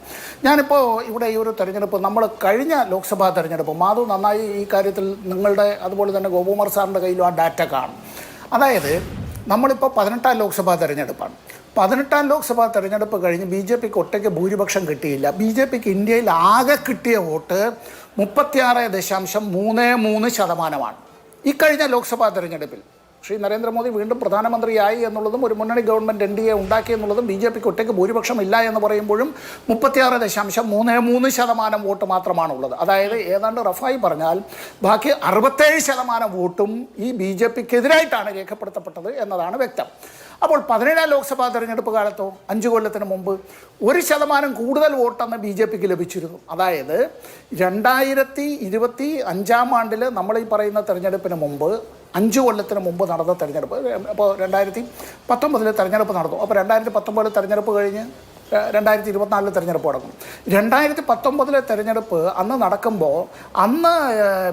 ഞാനിപ്പോൾ ഇവിടെ ഈ ഒരു തെരഞ്ഞെടുപ്പ്, നമ്മൾ കഴിഞ്ഞ ലോക്സഭാ തെരഞ്ഞെടുപ്പ്, മാധു നന്നായി ഈ കാര്യത്തിൽ നിങ്ങളുടെ അതുപോലെ തന്നെ ഗോപകുമാർ സാറിൻ്റെ കയ്യിലും ആ ഡാറ്റ കാണും. അതായത് നമ്മളിപ്പോൾ 18ാം ലോക്സഭാ തെരഞ്ഞെടുപ്പാണ്. 18ാം ലോക്സഭാ തെരഞ്ഞെടുപ്പ് കഴിഞ്ഞ് BJPക്ക് ഒറ്റയ്ക്ക് ഭൂരിപക്ഷം കിട്ടിയില്ല. BJPക്ക് ഇന്ത്യയിൽ ആകെ കിട്ടിയ വോട്ട് 36.33% ഈ കഴിഞ്ഞ ലോക്സഭാ തെരഞ്ഞെടുപ്പിൽ. ശ്രീ നരേന്ദ്രമോദി വീണ്ടും പ്രധാനമന്ത്രിയായി എന്നുള്ളതും ഒരു മുന്നണി ഗവൺമെൻറ് NDA ഉണ്ടാക്കി എന്നുള്ളതും BJPക്ക് ഒറ്റയ്ക്ക് ഭൂരിപക്ഷം ഇല്ല എന്ന് പറയുമ്പോഴും 36.33% വോട്ട് മാത്രമാണുള്ളത്. അതായത് ഏതാണ്ട് റഫായി പറഞ്ഞാൽ ബാക്കി 67% വോട്ടും ഈ BJPക്കെതിരായിട്ടാണ് രേഖപ്പെടുത്തപ്പെട്ടത് എന്നതാണ് വ്യക്തം. അപ്പോൾ 17ാം ലോക്സഭാ തെരഞ്ഞെടുപ്പ് കാലത്തോ 5 കൊല്ലത്തിന് മുമ്പ് 1% കൂടുതൽ വോട്ടെന്ന് BJPക്ക് ലഭിച്ചിരുന്നു. അതായത് 2025 നമ്മൾ ഈ പറയുന്ന തെരഞ്ഞെടുപ്പിന് മുമ്പ് 5 കൊല്ലത്തിന് മുമ്പ് നടന്ന തെരഞ്ഞെടുപ്പ്, അപ്പോൾ 2019 തെരഞ്ഞെടുപ്പ് നടന്നു. അപ്പോൾ 2019 തെരഞ്ഞെടുപ്പ് കഴിഞ്ഞ് 2024 തെരഞ്ഞെടുപ്പ് നടക്കും. 2019 തെരഞ്ഞെടുപ്പ് അന്ന് നടക്കുമ്പോൾ അന്ന്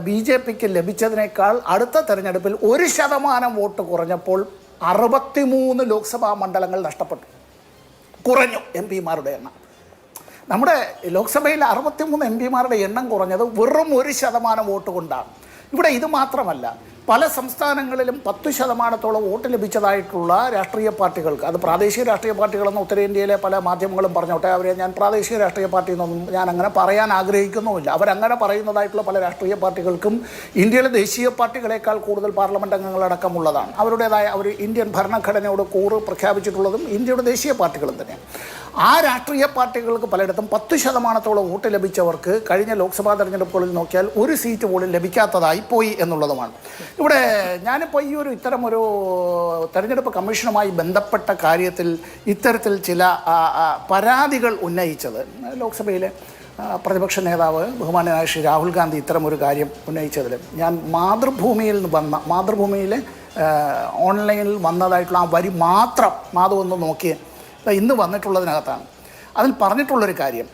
BJPക്ക് ലഭിച്ചതിനേക്കാൾ അടുത്ത തെരഞ്ഞെടുപ്പിൽ 1% വോട്ട് കുറഞ്ഞപ്പോൾ 63 ലോക്സഭാ മണ്ഡലങ്ങൾ നഷ്ടപ്പെട്ടു, കുറഞ്ഞു MP-മാരുടെ എണ്ണം. നമ്മുടെ ലോക്സഭയിൽ 63 MP-മാരുടെ എണ്ണം കുറഞ്ഞത് വെറും 1% വോട്ട് കൊണ്ടാണ്. ഇവിടെ ഇത് മാത്രമല്ല, പല സംസ്ഥാനങ്ങളിലും 10% വോട്ട് ലഭിച്ചതായിട്ടുള്ള രാഷ്ട്രീയ പാർട്ടികൾക്ക്, അത് പ്രാദേശിക രാഷ്ട്രീയ പാർട്ടികളെന്ന് ഉത്തരേന്ത്യയിലെ പല മാധ്യമങ്ങളും പറഞ്ഞോട്ടെ, അവരെ ഞാൻ പ്രാദേശിക രാഷ്ട്രീയ പാർട്ടി എന്നൊന്നും ഞാൻ അങ്ങനെ പറയാൻ ആഗ്രഹിക്കുന്നുമില്ല. അവരങ്ങനെ പറയുന്നതായിട്ടുള്ള പല രാഷ്ട്രീയ പാർട്ടികൾക്കും ഇന്ത്യയിലെ ദേശീയ പാർട്ടികളെക്കാൾ കൂടുതൽ പാർലമെൻറ്റ് അംഗങ്ങളടക്കമുള്ളതാണ്. അവരുടേതായ അവർ ഇന്ത്യൻ ഭരണഘടനയോട് കൂറ് പ്രഖ്യാപിച്ചിട്ടുള്ളതും ഇന്ത്യയുടെ ദേശീയ പാർട്ടികളും തന്നെയാണ്. ആ രാഷ്ട്രീയ പാർട്ടികൾക്ക് പലയിടത്തും 10% വോട്ട് ലഭിച്ചവർക്ക് കഴിഞ്ഞ ലോക്സഭാ തെരഞ്ഞെടുപ്പുകളിൽ നോക്കിയാൽ ഒരു സീറ്റ് പോലും ലഭിക്കാത്തതായി പോയി എന്നുള്ളതുമാണ്. ഇവിടെ ഞാനിപ്പോൾ ഈ ഒരു ഇത്തരം ഒരു തെരഞ്ഞെടുപ്പ് കമ്മീഷനുമായി ബന്ധപ്പെട്ട കാര്യത്തിൽ ഇത്തരത്തിൽ ചില പരാതികൾ ഉന്നയിച്ചത് ലോക്സഭയിലെ പ്രതിപക്ഷ നേതാവ് ബഹുമാന്യനായ ശ്രീ രാഹുൽ ഗാന്ധി ഇത്തരം ഒരു കാര്യം ഉന്നയിച്ചതിൽ ഞാൻ മാതൃഭൂമിയിലെ ഓൺലൈനിൽ വന്നതായിട്ടുള്ള ആ വരി മാത്രം മാധു ഒന്ന് നോക്കിയേ, ഇന്ന് വന്നിട്ടുള്ളതിനകത്താണ്. അതിൽ പറഞ്ഞിട്ടുള്ളൊരു കാര്യം,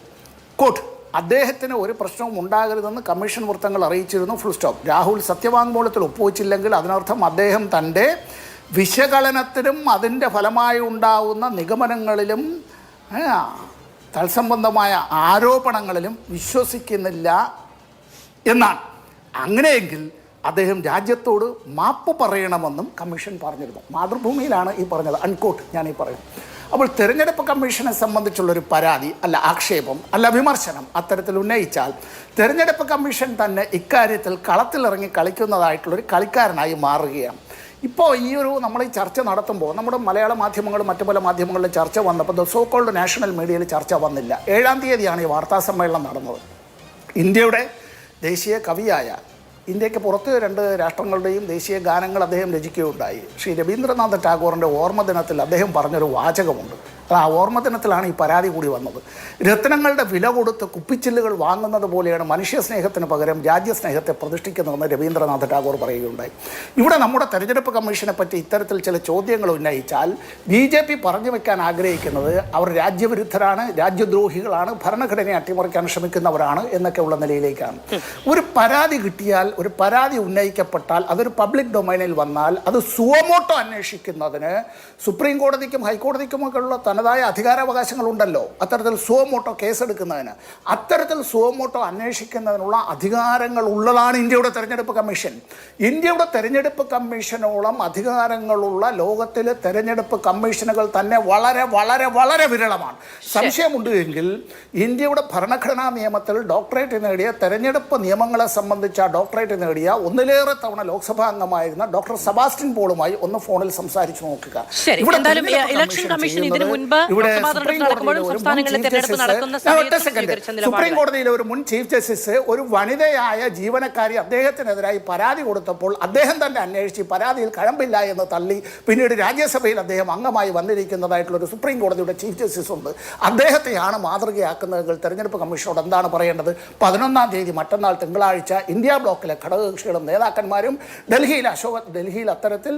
കോട്ട്, അദ്ദേഹത്തിന് ഒരു പ്രശ്നവും ഉണ്ടാകരുതെന്ന് കമ്മീഷൻ വൃത്തങ്ങൾ അറിയിച്ചിരുന്നു, ഫുൾ സ്റ്റോപ്പ്. രാഹുൽ സത്യവാങ്മൂലത്തിൽ ഒപ്പുവെച്ചില്ലെങ്കിൽ അതിനർത്ഥം അദ്ദേഹം തൻ്റെ വിശകലനത്തിലും അതിൻ്റെ ഫലമായി ഉണ്ടാവുന്ന നിഗമനങ്ങളിലും തത്സംബന്ധമായ ആരോപണങ്ങളിലും വിശ്വസിക്കുന്നില്ല എന്നാണ്. അങ്ങനെയെങ്കിൽ അദ്ദേഹം രാജ്യത്തോട് മാപ്പ് പറയണമെന്നും കമ്മീഷൻ പറഞ്ഞിരുന്നു. മാതൃഭൂമിയിലാണ് ഈ പറഞ്ഞത്, അൺകോട്ട് ഞാൻ ഈ പറയുന്നു. അപ്പോൾ തെരഞ്ഞെടുപ്പ് കമ്മീഷനെ സംബന്ധിച്ചുള്ളൊരു പരാതി അല്ല ആക്ഷേപം അല്ല വിമർശനം അത്തരത്തിൽ ഉന്നയിച്ചാൽ തെരഞ്ഞെടുപ്പ് കമ്മീഷൻ തന്നെ ഇക്കാര്യത്തിൽ കളത്തിലിറങ്ങി കളിക്കുന്നതായിട്ടുള്ളൊരു കളിക്കാരനായി മാറുകയാണ്. ഇപ്പോൾ നമ്മൾ ഈ ചർച്ച നടത്തുമ്പോൾ നമ്മുടെ മലയാള മാധ്യമങ്ങളും മറ്റു പല മാധ്യമങ്ങളിലും ചർച്ച വന്നപ്പോൾ ദ സോ കോൾഡ് നാഷണൽ മീഡിയയിൽ ചർച്ച വന്നില്ല. 7-ാം തീയതിയാണ് ഈ വാർത്താ സമ്മേളനം നടന്നത്. ഇന്ത്യയുടെ ദേശീയ കവിയായ, ഇന്ത്യക്ക് പുറത്ത് 2 രാഷ്ട്രങ്ങളുടെയും ദേശീയ ഗാനങ്ങൾ അദ്ദേഹം രചിക്കുകയുണ്ടായി. ശ്രീ രവീന്ദ്രനാഥ ടാഗോറിൻ്റെ ഓർമ്മ ദിനത്തിൽ അദ്ദേഹം പറഞ്ഞൊരു വാചകമുണ്ട്. ആ ഓർമ്മ ദിനത്തിലാണ് ഈ പരാതി കൂടി വന്നത്. രത്നങ്ങളുടെ വില കൊടുത്ത് കുപ്പിച്ചില്ലുകൾ വാങ്ങുന്നത് പോലെയാണ് മനുഷ്യ സ്നേഹത്തിന് പകരം രാജ്യസ്നേഹത്തെ പ്രതിഷ്ഠിക്കുന്നതെന്ന് രവീന്ദ്രനാഥ ടാഗോർ പറയുകയുണ്ടായി. ഇവിടെ നമ്മുടെ തെരഞ്ഞെടുപ്പ് കമ്മീഷനെ പറ്റി ഇത്തരത്തിൽ ചില ചോദ്യങ്ങൾ ഉന്നയിച്ചാൽ BJP പറഞ്ഞു വെക്കാൻ ആഗ്രഹിക്കുന്നത് അവർ രാജ്യവിരുദ്ധരാണ്, രാജ്യദ്രോഹികളാണ്, ഭരണഘടനയെ അട്ടിമറിക്കാൻ ശ്രമിക്കുന്നവരാണ് എന്നൊക്കെയുള്ള നിലയിലേക്കാണ്. ഒരു പരാതി കിട്ടിയാൽ, ഒരു പരാതി ഉന്നയിക്കപ്പെട്ടാൽ, അതൊരു പബ്ലിക് ഡൊമൈനിൽ വന്നാൽ അത് സുവമോട്ടോ അന്വേഷിക്കുന്നതിന് സുപ്രീം കോടതിക്കും ഹൈക്കോടതിക്കുമൊക്കെ ഉള്ള തനതായ അധികാരാവകാശങ്ങളുണ്ടല്ലോ. അത്തരത്തിൽ സുവമോട്ടോ കേസെടുക്കുന്നതിന്, അത്തരത്തിൽ സുവമോട്ടോ അന്വേഷിക്കുന്നതിനുള്ള അധികാരങ്ങൾ ഉള്ളതാണ് ഇന്ത്യയുടെ തെരഞ്ഞെടുപ്പ് കമ്മീഷൻ. ഇന്ത്യയുടെ തെരഞ്ഞെടുപ്പ് കമ്മീഷനോളം അധികാരങ്ങളുള്ള ലോകത്തിലെ തെരഞ്ഞെടുപ്പ് കമ്മീഷനുകൾ തന്നെ വളരെ വളരെ വളരെ വിരളമാണ്. സംശയമുണ്ട് എങ്കിൽ ഇന്ത്യയുടെ ഭരണഘടനാ നിയമത്തിൽ ഡോക്ടറേറ്റ് നേടിയ, തെരഞ്ഞെടുപ്പ് നിയമങ്ങളെ സംബന്ധിച്ച ഡോക്ടറേറ്റ് നേടിയ, 1ലേറെ തവണ ലോക്സഭാ അംഗമായിരുന്ന ഡോക്ടർ സെബാസ്റ്റ്യൻ പോളിനുമായി ഒന്ന് ഫോണിൽ സംസാരിച്ചു നോക്കുക. സുപ്രീം കോടതിയിലെ ഒരു മുൻ ചീഫ് ജസ്റ്റിസ് ഒരു വനിതയായ ജീവനക്കാരി അദ്ദേഹത്തിനെതിരായി പരാതി കൊടുത്തപ്പോൾ അദ്ദേഹം തന്നെ അന്വേഷിച്ച് പരാതിയിൽ കഴമ്പില്ല എന്ന് തള്ളി പിന്നീട് രാജ്യസഭയിൽ അദ്ദേഹം അംഗമായി വന്നിരിക്കുന്നതായിട്ടുള്ള ഒരു സുപ്രീം കോടതിയുടെ ചീഫ് ജസ്റ്റിസ് ഉണ്ട്. അദ്ദേഹത്തെയാണ് മാതൃകയാക്കുന്നതെങ്കിൽ തെരഞ്ഞെടുപ്പ് കമ്മീഷനോട് എന്താണ് പറയേണ്ടത്? 11-ാം തീയതി മറ്റന്നാൾ തിങ്കളാഴ്ച ഇന്ത്യ ബ്ലോക്കിലെ ഘടകകക്ഷികളും നേതാക്കന്മാരും ഡൽഹിയിൽ അത്തരത്തിൽ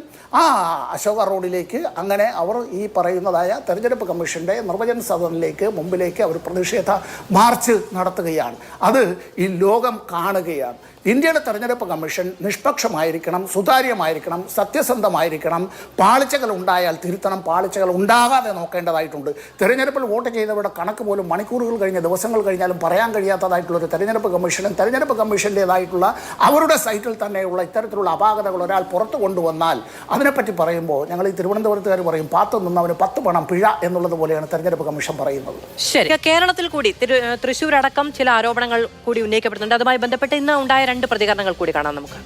അശോക റോഡിലേക്ക് അങ്ങനെ അവർ ഈ പറയുന്നതായ തെരഞ്ഞെടുപ്പ് കമ്മീഷന്റെ നിർവചന സദനിലേക്ക് മുമ്പിലേക്ക് അവർ പ്രതിഷേധ മാർച്ച് നടത്തുകയാണ്. അത് ഈ ലോകം കാണുകയാണ്. ഇന്ത്യയുടെ തെരഞ്ഞെടുപ്പ് കമ്മീഷൻ നിഷ്പക്ഷമായിരിക്കണം, സുതാര്യമായിരിക്കണം, സത്യസന്ധമായിരിക്കണം. പാളിച്ചകൾ ഉണ്ടായാൽ തിരുത്തണം, പാളിച്ചകൾ ഉണ്ടാകാതെ നോക്കേണ്ടതായിട്ടുണ്ട്. തെരഞ്ഞെടുപ്പിൽ വോട്ട് ചെയ്തവരുടെ കണക്ക് പോലും മണിക്കൂറുകൾ കഴിഞ്ഞ്, ദിവസങ്ങൾ കഴിഞ്ഞാലും പറയാൻ കഴിയാത്തതായിട്ടുള്ളൊരു തെരഞ്ഞെടുപ്പ് കമ്മീഷനും തെരഞ്ഞെടുപ്പ് കമ്മീഷൻ്റേതായിട്ടുള്ള അവരുടെ സൈറ്റിൽ തന്നെയുള്ള ഇത്തരത്തിലുള്ള അപാകതകൾ ഒരാൾ പുറത്തു കൊണ്ടുവന്നാൽ അതിനെപ്പറ്റി പറയുമ്പോൾ ഞങ്ങൾ ഈ തിരുവനന്തപുരത്തുകാർ പറയും, പാത്തു നിന്നവന് 10 പണം പിഴ എന്നുള്ളത് പോലെയാണ് തെരഞ്ഞെടുപ്പ് കമ്മീഷൻ പറയുന്നത്. ശരി, കേരളത്തിൽ കൂടി തൃശ്ശൂർ അടക്കം ചില ആരോപണങ്ങൾ കൂടി ഉന്നയിക്കപ്പെടുന്നുണ്ട്. അതുമായി ബന്ധപ്പെട്ട് ഇന്ന് ഉണ്ടായ 2 പ്രതികരണങ്ങൾ കൂടി കാണാം നമുക്ക്.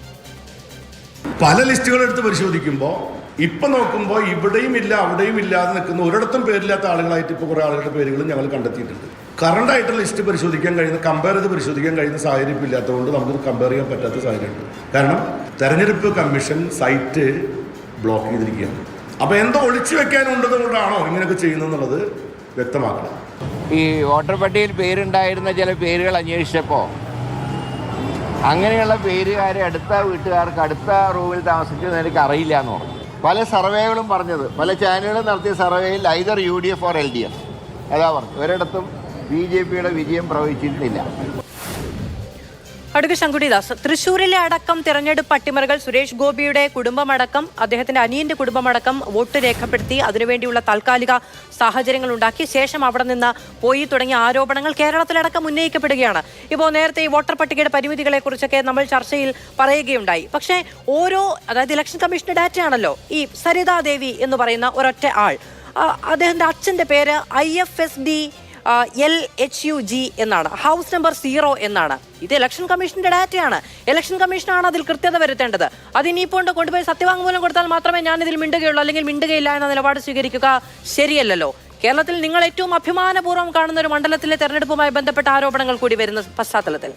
പല ലിസ്റ്റുകൾ എടുത്ത് പരിശോധിക്കുമ്പോൾ ഇപ്പൊ നോക്കുമ്പോൾ ഇവിടെയും ഇല്ല അവിടെയും ഇല്ലാതെ നിൽക്കുന്ന, ഒരിടത്തും പേരില്ലാത്ത ആളുകളായിട്ട് ഇപ്പോൾ കുറേ ആളുകളുടെ പേരുകളും ഞങ്ങൾ കണ്ടെത്തിയിട്ടുണ്ട്. കറണ്ട് ആയിട്ടുള്ള ലിസ്റ്റ് പരിശോധിക്കാൻ കഴിയുന്ന, കമ്പയർ ചെയ്ത് പരിശോധിക്കാൻ കഴിയുന്ന സാഹചര്യം ഇപ്പം ഇല്ലാത്തതുകൊണ്ട് നമുക്ക് കമ്പയർ ചെയ്യാൻ പറ്റാത്ത സാഹചര്യമുണ്ട്. കാരണം തെരഞ്ഞെടുപ്പ് കമ്മീഷൻ സൈറ്റ് ബ്ലോക്ക് ചെയ്തിരിക്കുകയാണ്. അപ്പോൾ എന്തോ ഒളിച്ചു വെക്കാനുള്ളത് കൊണ്ടാണോ ഇങ്ങനെയൊക്കെ ചെയ്യുന്നതെന്നുള്ളത് വ്യക്തമാക്കണം. ഈ വോട്ടർ പട്ടികയിൽ പേരുണ്ടായിരുന്ന ചില പേരുകൾ അന്വേഷിച്ചപ്പോൾ അങ്ങനെയുള്ള പേരുകാരെ അടുത്ത വീട്ടുകാർക്ക് അടുത്ത റൂമിൽ താമസിക്കുന്ന എനിക്ക് അറിയില്ല എന്ന് പറഞ്ഞു. പല സർവേകളും പറഞ്ഞത്, പല ചാനലുകളും നടത്തിയ സർവേയിൽ ഐദർ UDF ഓർ LDF അതാ പറഞ്ഞു. ഒരിടത്തും BJPയുടെ വിജയം പ്രവചിച്ചിരുന്നില്ല. അടുത്ത ശങ്കുടിദാസ്, തൃശ്ശൂരിലെ അടക്കം തിരഞ്ഞെടുപ്പ് അട്ടിമറികൾ, സുരേഷ് ഗോപിയുടെ കുടുംബമടക്കം, അദ്ദേഹത്തിന്റെ അനിയന്റെ കുടുംബമടക്കം വോട്ട് രേഖപ്പെടുത്തി അതിനുവേണ്ടിയുള്ള താൽക്കാലിക സാഹചര്യങ്ങൾ ഉണ്ടാക്കി ശേഷം അവിടെ നിന്ന് പോയി തുടങ്ങിയ ആരോപണങ്ങൾ കേരളത്തിലടക്കം ഉന്നയിക്കപ്പെടുകയാണ്. ഇപ്പോൾ നേരത്തെ ഈ വോട്ടർ പട്ടികയുടെ പരിമിതികളെ കുറിച്ചൊക്കെ നമ്മൾ ചർച്ചയിൽ പറയുകയുണ്ടായി. പക്ഷേ അതായത് ഇലക്ഷൻ കമ്മീഷന്റെ ഡാറ്റയാണല്ലോ, ഈ സരിതാ ദേവി എന്ന് പറയുന്ന ഒരൊറ്റ ആൾ, അദ്ദേഹത്തിന്റെ അച്ഛന്റെ പേര് IFSD LHUG എന്നാണ്, ഹൗസ് നമ്പർ 0 എന്നാണ്. ഇത് ഇലക്ഷൻ കമ്മീഷന്റെ ഡാറ്റയാണ്. ഇലക്ഷൻ കമ്മീഷനാണ് അതിൽ കൃത്യത വരുത്തേണ്ടത്. അത് ഇനിയിപ്പോൾ കൊണ്ടുപോയി സത്യവാങ്മൂലം കൊടുത്താൽ മാത്രമേ ഞാൻ ഇതിൽ മിണ്ടുകയുള്ളൂ, അല്ലെങ്കിൽ മിണ്ടുകയില്ല എന്ന നിലപാട് സ്വീകരിക്കുക ശരിയല്ലല്ലോ. കേരളത്തിൽ നിങ്ങൾ ഏറ്റവും അഭിമാനപൂർവ്വം കാണുന്ന ഒരു മണ്ഡലത്തിലെ തെരഞ്ഞെടുപ്പുമായി ബന്ധപ്പെട്ട ആരോപണങ്ങൾ കൂടി വരുന്ന പശ്ചാത്തലത്തിൽ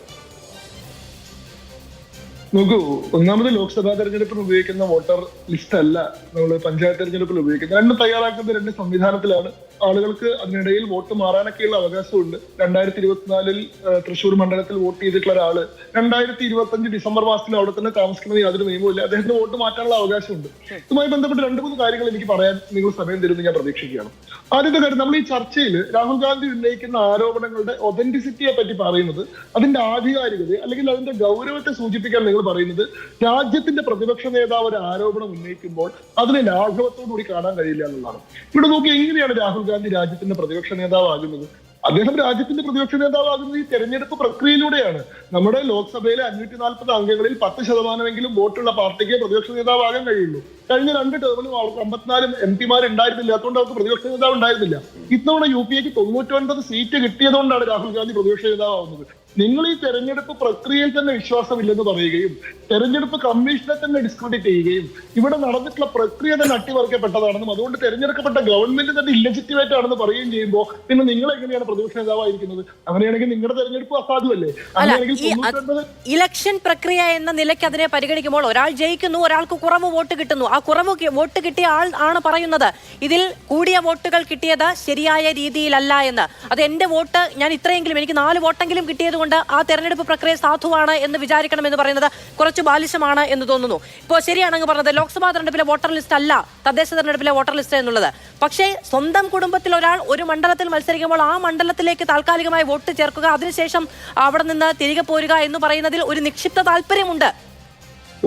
നോക്കൂ, ഒന്നാമത് ലോക്സഭാ തെരഞ്ഞെടുപ്പിന് ഉപയോഗിക്കുന്ന വോട്ടർ ലിസ്റ്റ് അല്ല നമ്മൾ പഞ്ചായത്ത് തെരഞ്ഞെടുപ്പിൽ ഉപയോഗിക്കുന്നത്. 2 തയ്യാറാക്കുന്ന 2 സംവിധാനത്തിലാണ്. ആളുകൾക്ക് അതിനിടയിൽ വോട്ട് മാറാനൊക്കെയുള്ള അവകാശമുണ്ട്. 2024 തൃശ്ശൂർ മണ്ഡലത്തിൽ വോട്ട് ചെയ്തിട്ടുള്ള ഒരാള് 2025 ഡിസംബർ മാസത്തിൽ അവിടെ തന്നെ താമസിക്കുന്നത് യാതൊരു നിയമമില്ല. അദ്ദേഹത്തിന് വോട്ട് മാറ്റാനുള്ള അവകാശമുണ്ട്. ഇതുമായി ബന്ധപ്പെട്ട് 2-3 കാര്യങ്ങൾ എനിക്ക് പറയാൻ നിങ്ങൾ സമയം തരുമെന്ന് ഞാൻ പ്രതീക്ഷിക്കുകയാണ്. ആദ്യത്തെ കാര്യം, നമ്മൾ ഈ ചർച്ചയിൽ രാഹുൽ ഗാന്ധി ഉന്നയിക്കുന്ന ആരോപണങ്ങളുടെ ഒതന്റിസിറ്റിയെ പറ്റി പറയുന്നത്, അതിന്റെ ആധികാരികത അല്ലെങ്കിൽ അതിന്റെ ഗൗരവത്തെ സൂചിപ്പിക്കാൻ നിങ്ങൾ പറയുന്നത്, രാജ്യത്തിന്റെ പ്രതിപക്ഷ നേതാവ് ഒരു ആരോപണം ഉന്നയിക്കുമ്പോൾ അതിനെ ലാഘവത്തോടുകൂടി കാണാൻ കഴിയില്ല എന്നുള്ളതാണ്. ഇവിടെ നോക്കി, എങ്ങനെയാണ് രാഹുൽ ഗാന്ധി രാജ്യത്തിന്റെ പ്രതിപക്ഷ നേതാവാകുന്നത്? അദ്ദേഹം രാജ്യത്തിന്റെ പ്രതിപക്ഷ നേതാവാകുന്നത് ഈ തെരഞ്ഞെടുപ്പ് പ്രക്രിയയിലൂടെയാണ്. നമ്മുടെ ലോക്സഭയിലെ 540 അംഗങ്ങളിൽ 10% വോട്ടുള്ള പാർട്ടിക്ക് പ്രതിപക്ഷ നേതാവാകാൻ കഴിയുള്ളൂ. കഴിഞ്ഞ 2 ടേമിലും അവർക്ക് 54 MP ഉണ്ടായിരുന്നില്ല. അതുകൊണ്ട് അവർക്ക് പ്രതിപക്ഷ നേതാവ് ഉണ്ടായിരുന്നില്ല. ഇത്തവണ UPAക്ക് 99 സീറ്റ് കിട്ടിയതുകൊണ്ടാണ് രാഹുൽ ഗാന്ധി പ്രതിപക്ഷ നേതാവുന്നത്. നിങ്ങൾ ഈ തെരഞ്ഞെടുപ്പ് പ്രക്രിയയിൽ തന്നെ വിശ്വാസമില്ലെന്ന് പറയുകയും തെരഞ്ഞെടുപ്പ് കമ്മീഷനെ തന്നെ ഡിസ്ക്രെഡിറ്റ് ചെയ്യുകയും ഇവിടെ നടന്നിട്ടുള്ള പ്രക്രിയ തന്നെ അട്ടിമറിക്കപ്പെട്ടതാണെന്നും അതുകൊണ്ട് തെരഞ്ഞെടുക്കപ്പെട്ട ഗവൺമെന്റ് തന്നെ ഇല്ലജിറ്റിമേറ്റ് ആണെന്ന് പറയുകയും ചെയ്യുമ്പോൾ പിന്നെ നിങ്ങൾ എങ്ങനെയാണ് പ്രതിപക്ഷ നേതാവായിരിക്കുന്നത്? അങ്ങനെയാണെങ്കിൽ നിങ്ങളുടെ തെരഞ്ഞെടുപ്പ് അസാധുവല്ലേ? അങ്ങനെയാണെങ്കിൽ 99 ഇലക്ഷൻ പ്രക്രിയ എന്ന നിലയ്ക്ക് അതിനെ പരിഗണിക്കുമ്പോൾ ഒരാൾ ജയിക്കുന്നു, ഒരാൾക്ക് കുറവ് വോട്ട് കിട്ടുന്നു. ആ കുറവ് വോട്ട് കിട്ടിയ ആൾ ആണ് പറയുന്നത് ഇതിൽ കൂടിയ വോട്ടുകൾ കിട്ടിയത് ശരിയായ രീതിയിലല്ല എന്ന്. അത് എന്റെ വോട്ട് ഞാൻ ഇത്രയെങ്കിലും എനിക്ക് 4 വോട്ടെങ്കിലും കിട്ടിയത് കൊണ്ട് ആ തെരഞ്ഞെടുപ്പ് പ്രക്രിയ സാധുവാണ് എന്ന് വിചാരിക്കണം എന്ന് പറയുന്നത് കുറച്ച് ബാലിശമാണ് എന്ന് തോന്നുന്നു. ഇപ്പോൾ ശരിയാണെന്ന് പറഞ്ഞത് ലോക്സഭാ തെരഞ്ഞെടുപ്പിലെ വോട്ടർ ലിസ്റ്റ് അല്ല തദ്ദേശ തെരഞ്ഞെടുപ്പിലെ വോട്ടർ ലിസ്റ്റ് എന്നുള്ളത്. പക്ഷേ സ്വന്തം കുടുംബത്തിൽ ഒരാൾ ഒരു മണ്ഡലത്തിൽ മത്സരിക്കുമ്പോൾ ആ മണ്ഡലത്തിലേക്ക് താൽക്കാലികമായി വോട്ട് ചേർക്കുക, അതിനുശേഷം അവിടെ നിന്ന് തിരികെ പോരുക എന്ന് പറയുന്നതിൽ ഒരു നിക്ഷിപ്ത താല്പര്യമുണ്ട്.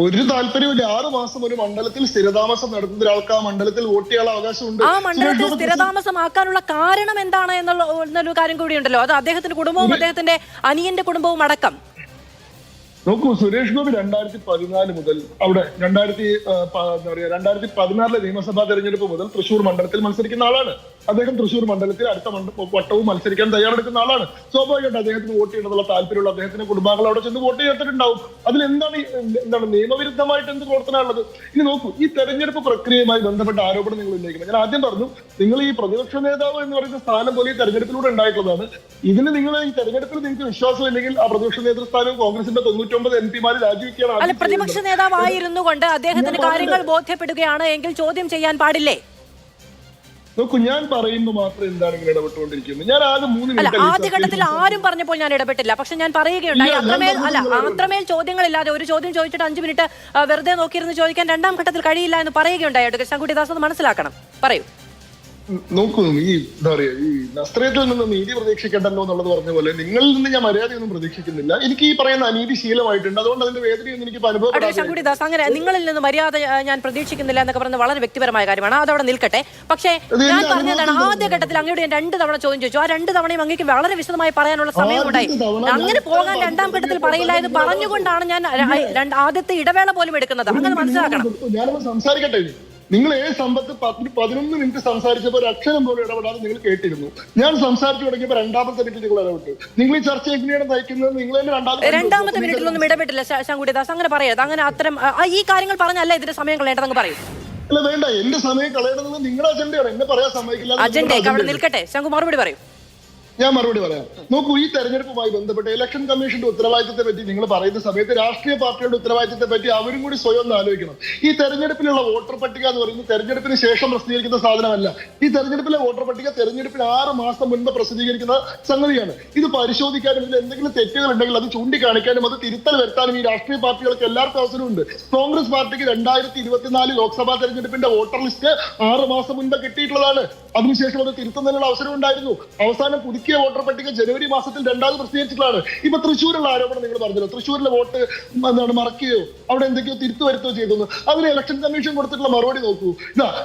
ഒരു താല്പര്യമില്ല. 6 മാസം ഒരു മണ്ഡലത്തിൽ സ്ഥിരതാമസം നടത്തുന്ന ഒരാൾക്ക് ആ മണ്ഡലത്തിൽ വോട്ട് ചെയ്യാനുള്ള അവകാശമുണ്ട്. ആ മണ്ഡലത്തിൽ സ്ഥിരതാമസമാക്കാനുള്ള കാരണം എന്താണ് എന്നൊരു കാര്യം കൂടിയുണ്ടല്ലോ. അത് അദ്ദേഹത്തിന്റെ കുടുംബവും അദ്ദേഹത്തിന്റെ അനിയന്റെ കുടുംബവും അടക്കം. നോക്കൂ, സുരേഷ് ഗോപി 2014 മുതൽ അവിടെ 2016 നിയമസഭാ തെരഞ്ഞെടുപ്പ് മുതൽ തൃശൂർ മണ്ഡലത്തിൽ മത്സരിക്കുന്ന ആളാണ്. അദ്ദേഹം തൃശൂർ മണ്ഡലത്തിൽ അടുത്ത വട്ടവും മത്സരിക്കാൻ തയ്യാറെടുക്കുന്ന ആളാണ്. സ്വാഭാവികമായിട്ട് അദ്ദേഹത്തിന് വോട്ട് ചെയ്യണമെന്നുള്ള താല്പര്യമുള്ള അദ്ദേഹത്തിന്റെ കുടുംബാംഗങ്ങൾ അവിടെ ചെന്ന് വോട്ട് ചെയ്തിട്ടുണ്ടാവും. അതിൽ എന്താണ് നിയമവിരുദ്ധമായിട്ട് എന്ത് പ്രവർത്തനമുള്ളത്? ഇനി നോക്കൂ, ഈ തെരഞ്ഞെടുപ്പ് പ്രക്രിയയുമായി ബന്ധപ്പെട്ട ആരോപണം നിങ്ങൾ ഉന്നയിക്കുന്നത്, ഞാൻ ആദ്യം പറഞ്ഞു, നിങ്ങൾ ഈ പ്രതിപക്ഷ നേതാവ് എന്ന് പറയുന്ന സ്ഥാനം പോലെ ഈ തെരഞ്ഞെടുപ്പിലൂടെ ഉണ്ടായിട്ടുള്ളതാണ്. ഇതിന് നിങ്ങൾ ഈ തെരഞ്ഞെടുപ്പിൽ നിങ്ങൾക്ക് വിശ്വാസമില്ലെങ്കിൽ ആ പ്രതിപക്ഷ നേതൃസ്ഥാനവും കോൺഗ്രസിന്റെ 99 MP രാജിവെക്കുകയാണ്. അല്ല, പ്രതിപക്ഷ നേതാവായിരുന്നു കൊണ്ട് അദ്ദേഹത്തിന് കാര്യങ്ങൾ ബോധ്യപ്പെടുകയാണ് എങ്കിൽ ചോദ്യം ചെയ്യാൻ പാടില്ലേ? നോക്കൂ, ഞാൻ പറയുമ്പോൾ മാത്രം എന്താണ് ഇങ്ങനെ ഇടപെട്ടുകൊണ്ടിരിക്കുന്നത്? ഞാൻ ആകെ 3 മിനിറ്റ് ആദ്യഘട്ടത്തിൽ ആരും പറഞ്ഞപ്പോൾ ഞാൻ ഇടപെട്ടില്ല. പക്ഷെ ഞാൻ പറയുകയുണ്ടായി, അത്രമേൽ ചോദ്യങ്ങളില്ലാതെ ഒരു ചോദ്യം ചോദിച്ചിട്ട് 5 മിനിറ്റ് വെറുതെ നോക്കിയിരുന്ന് ചോദിക്കാൻ 2ാം ഘട്ടത്തിൽ കഴിയില്ല എന്ന് പറയുകയുണ്ടായി. ശങ്കുട്ടിദാസ് അത് മനസ്സിലാക്കണം. പറയൂ. നോക്കൂ, ഈ എന്താ പറയാ, ഈ നസ്രയത്തിൽ നിന്ന് നീതി പ്രതീക്ഷിക്കണ്ടല്ലോ എന്നുള്ളത് പറഞ്ഞ പോലെ നിങ്ങളിൽ നിന്ന് ഞാൻ മര്യാദയൊന്നും പ്രതീക്ഷിക്കുന്നില്ല. എനിക്ക് ഈ പറയുന്ന അനീതി ശീലമായിട്ടുണ്ട്. അതുകൊണ്ട് അതിന്റെ വേദനയൊന്നും എനിക്ക് അനുഭവപ്പെടാതെ. ശങ്കുട്ടിദാസ്, അങ്ങനെ നിങ്ങളിൽ നിന്ന് മര്യാദ ഞാൻ പ്രതീക്ഷിക്കുന്നില്ല എന്നൊക്കെ പറയുന്നത് വളരെ വ്യക്തിപരമായ കാര്യമാണ്. അതവിടെ നിൽക്കട്ടെ. പക്ഷേ ഞാൻ പറഞ്ഞതാണ്, ആദ്യഘട്ടത്തിൽ അങ്ങോട്ട് ഞാൻ 2 തവണ ചോദ്യം ചോദിച്ചു. ആ 2 തവണയും അങ്ങേക്ക് വളരെ വിശദമായി പറയാനുള്ള സമയമുണ്ടായി. അങ്ങനെ പോകാൻ 2ാം ഘട്ടത്തിൽ പറയില്ല എന്ന് പറഞ്ഞുകൊണ്ടാണ് ഞാൻ ആദ്യത്തെ ഇടവേള പോലും എടുക്കുന്നത്. അങ്ങനെ മനസ്സിലാക്കണം. ഞാനൊന്ന് സംസാരിക്കട്ടെ. നിങ്ങൾ സമ്പത്ത് 11 മിനിറ്റ് സംസാരിച്ചപ്പോൾ ഒരു അക്ഷരം പോലും ഇടപെടാതെ നിങ്ങൾ കേട്ടിരുന്നു. ഞാൻ സംസാരിച്ചു തുടങ്ങിയപ്പോൾ 2ാമത്തെ മിനിറ്റ് നിങ്ങൾ ഇടപെട്ടു. നിങ്ങൾ ഈ ചർച്ച എങ്ങനെയാണ് നയിക്കുന്നത്? നിങ്ങൾ തന്നെ 2ാമത്തെ മിനിറ്റിലൊന്നും ഇടപെട്ടില്ല ശങ്കുട്ടിദാസ്. അങ്ങനെ പറയരുത്. അങ്ങനെ അത്തരം ഈ കാര്യങ്ങൾ പറഞ്ഞല്ല ഇതിന്റെ സമയം കളയേണ്ടതെന്ന് പറയും. അല്ല, വേണ്ട, എന്റെ സമയം കളയേണ്ടത് നിങ്ങളുടെ അജണ്ടയാണ്. എന്നെ പറയാൻ സമ്മതിക്കില്ല. അജണ്ടയ്ക്ക് അവിടെ നിൽക്കട്ടെ. ശങ്കു മറുപടി പറയും. ഞാൻ മറുപടി പറയാം. നോക്കൂ, ഈ തെരഞ്ഞെടുപ്പുമായി ബന്ധപ്പെട്ട് ഇലക്ഷൻ കമ്മീഷന്റെ ഉത്തരവാദിത്തത്തെ പറ്റി നിങ്ങൾ പറയുന്ന സമയത്ത് രാഷ്ട്രീയ പാർട്ടിയുടെ ഉത്തരവാദിത്തത്തെ പറ്റി അവരും കൂടി സ്വയം ഒന്ന് ആലോചിക്കണം. ഈ തെരഞ്ഞെടുപ്പിലുള്ള വോട്ടർ പട്ടിക എന്ന് പറയുന്നത് തെരഞ്ഞെടുപ്പിന് ശേഷം പ്രസിദ്ധീകരിക്കുന്ന സാധനമല്ല. ഈ തെരഞ്ഞെടുപ്പിലെ വോട്ടർ പട്ടിക തെരഞ്ഞെടുപ്പിന് 6 മാസം മുൻപ് പ്രസിദ്ധീകരിക്കുന്ന സംഗതിയാണ്. ഇത് പരിശോധിക്കാനും ഇതിൽ എന്തെങ്കിലും തെറ്റുകൾ ഉണ്ടെങ്കിൽ അത് ചൂണ്ടിക്കാണിക്കാനും അത് തിരുത്തൽ വരുത്താനും ഈ രാഷ്ട്രീയ പാർട്ടികൾക്ക് എല്ലാവർക്കും അവസരമുണ്ട്. കോൺഗ്രസ് പാർട്ടിക്ക് 2024 ലോക്സഭാ തെരഞ്ഞെടുപ്പിന്റെ വോട്ടർ ലിസ്റ്റ് 6 മാസം മുൻപ് കിട്ടിയിട്ടുള്ളതാണ്. അതിനുശേഷം അത് തിരുത്തുന്നതിനുള്ള അവസരം ഉണ്ടായിരുന്നു. അവസാനം പുതുക്കിയ വോട്ടർ പട്ടിക ജനുവരി മാസത്തിൽ 2ാമത് പ്രസിദ്ധീകരിച്ചിട്ടുള്ളതാണ്. ഇപ്പൊ തൃശ്ശൂരുള്ള ആരോപണം നിങ്ങൾ പറഞ്ഞല്ലോ, തൃശ്ശൂരിലെ വോട്ട് മറക്കുകയോ അവിടെ എന്തൊക്കെയോ തിരുത്തു വരുത്തുകയോ ചെയ്തു. അതിന് ഇലക്ഷൻ കമ്മീഷൻ കൊടുത്തിട്ടുള്ള മറുപടി നോക്കൂ.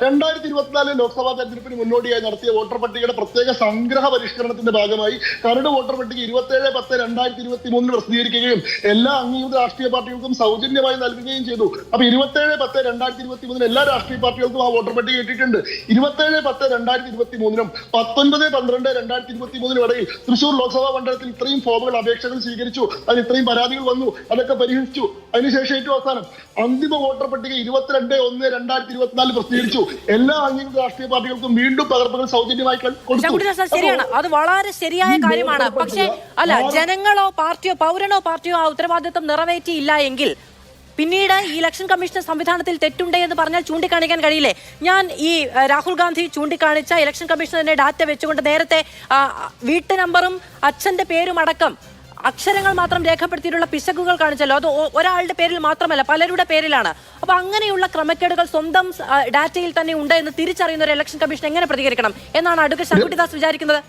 2024 ലോക്സഭാ തെരഞ്ഞെടുപ്പിന് മുന്നോടിയായി നടത്തിയ വോട്ടർ പട്ടികയുടെ പ്രത്യേക സംഗ്രഹ പരിഷ്കരണത്തിന്റെ ഭാഗമായി കരട് വോട്ടർ പട്ടിക 27/10/2023 പ്രസിദ്ധീകരിക്കുകയും എല്ലാ അംഗീകൃത രാഷ്ട്രീയ പാർട്ടികൾക്കും സൗജന്യമായി നൽകുകയും ചെയ്തു. അപ്പൊ 27/10/2023 എല്ലാ രാഷ്ട്രീയ പാർട്ടികൾക്കും ആ വോട്ടർ പട്ടിക കിട്ടിയിട്ടുണ്ട്. 27/10/2023 19/12/2023 ഇടയിൽ തൃശൂർ ലോക്സഭാ മണ്ഡലത്തിൽ ഇത്രയും ഫോമുകൾ അപേക്ഷകൾ സ്വീകരിച്ചു. അതിന് ഇത്രയും പരാതികൾ വന്നു. അതൊക്കെ പരിഹരിച്ചു. അതിനുശേഷം ഏറ്റവും അവസാനം അന്തിമ വോട്ടർ പട്ടിക 22/1/2024 പ്രസിദ്ധീകരിച്ചു. എല്ലാ അംഗീകൃത രാഷ്ട്രീയ പാർട്ടികൾക്കും വീണ്ടും പകർപ്പുകൾ സൗജന്യമായി കൊടുത്തു. ശരിയാണ്, അത് വളരെ ശരിയായ കാര്യമാണ്. പക്ഷേ അല്ല, ജനങ്ങളോ പാർട്ടിയോ പൗരനോ പാർട്ടിയോ ആ ഉത്തരവാദിത്വം നിറവേറ്റിയില്ല എങ്കിൽ പിന്നീട് ഈ ഇലക്ഷൻ കമ്മീഷൻ സംവിധാനത്തിൽ തെറ്റുണ്ട് എന്ന് പറഞ്ഞാൽ ചൂണ്ടിക്കാണിക്കാൻ കഴിയില്ലേ? ഞാൻ ഈ രാഹുൽ ഗാന്ധി ചൂണ്ടിക്കാണിച്ച ഇലക്ഷൻ കമ്മീഷന്റെ ഡാറ്റ വെച്ചുകൊണ്ട് നേരത്തെ വീട്ടു നമ്പറും അച്ഛന്റെ പേരും അടക്കം അക്ഷരങ്ങൾ മാത്രം രേഖപ്പെടുത്തിയിട്ടുള്ള പിശകുകൾ കാണിച്ചല്ലോ. അത് ഒരാളുടെ പേരിൽ മാത്രമല്ല, പലരുടെ പേരിലാണ്. അപ്പൊ അങ്ങനെയുള്ള ക്രമക്കേടുകൾ സ്വന്തം ഡാറ്റയിൽ തന്നെ ഉണ്ട് എന്ന് തിരിച്ചറിയുന്ന ഒരു ഇലക്ഷൻ കമ്മീഷൻ എങ്ങനെ പ്രതികരിക്കണം എന്നാണ് അഡ്വക്കേറ്റ് ശങ്കുട്ടിദാസ് വിചാരിക്കുന്നത്?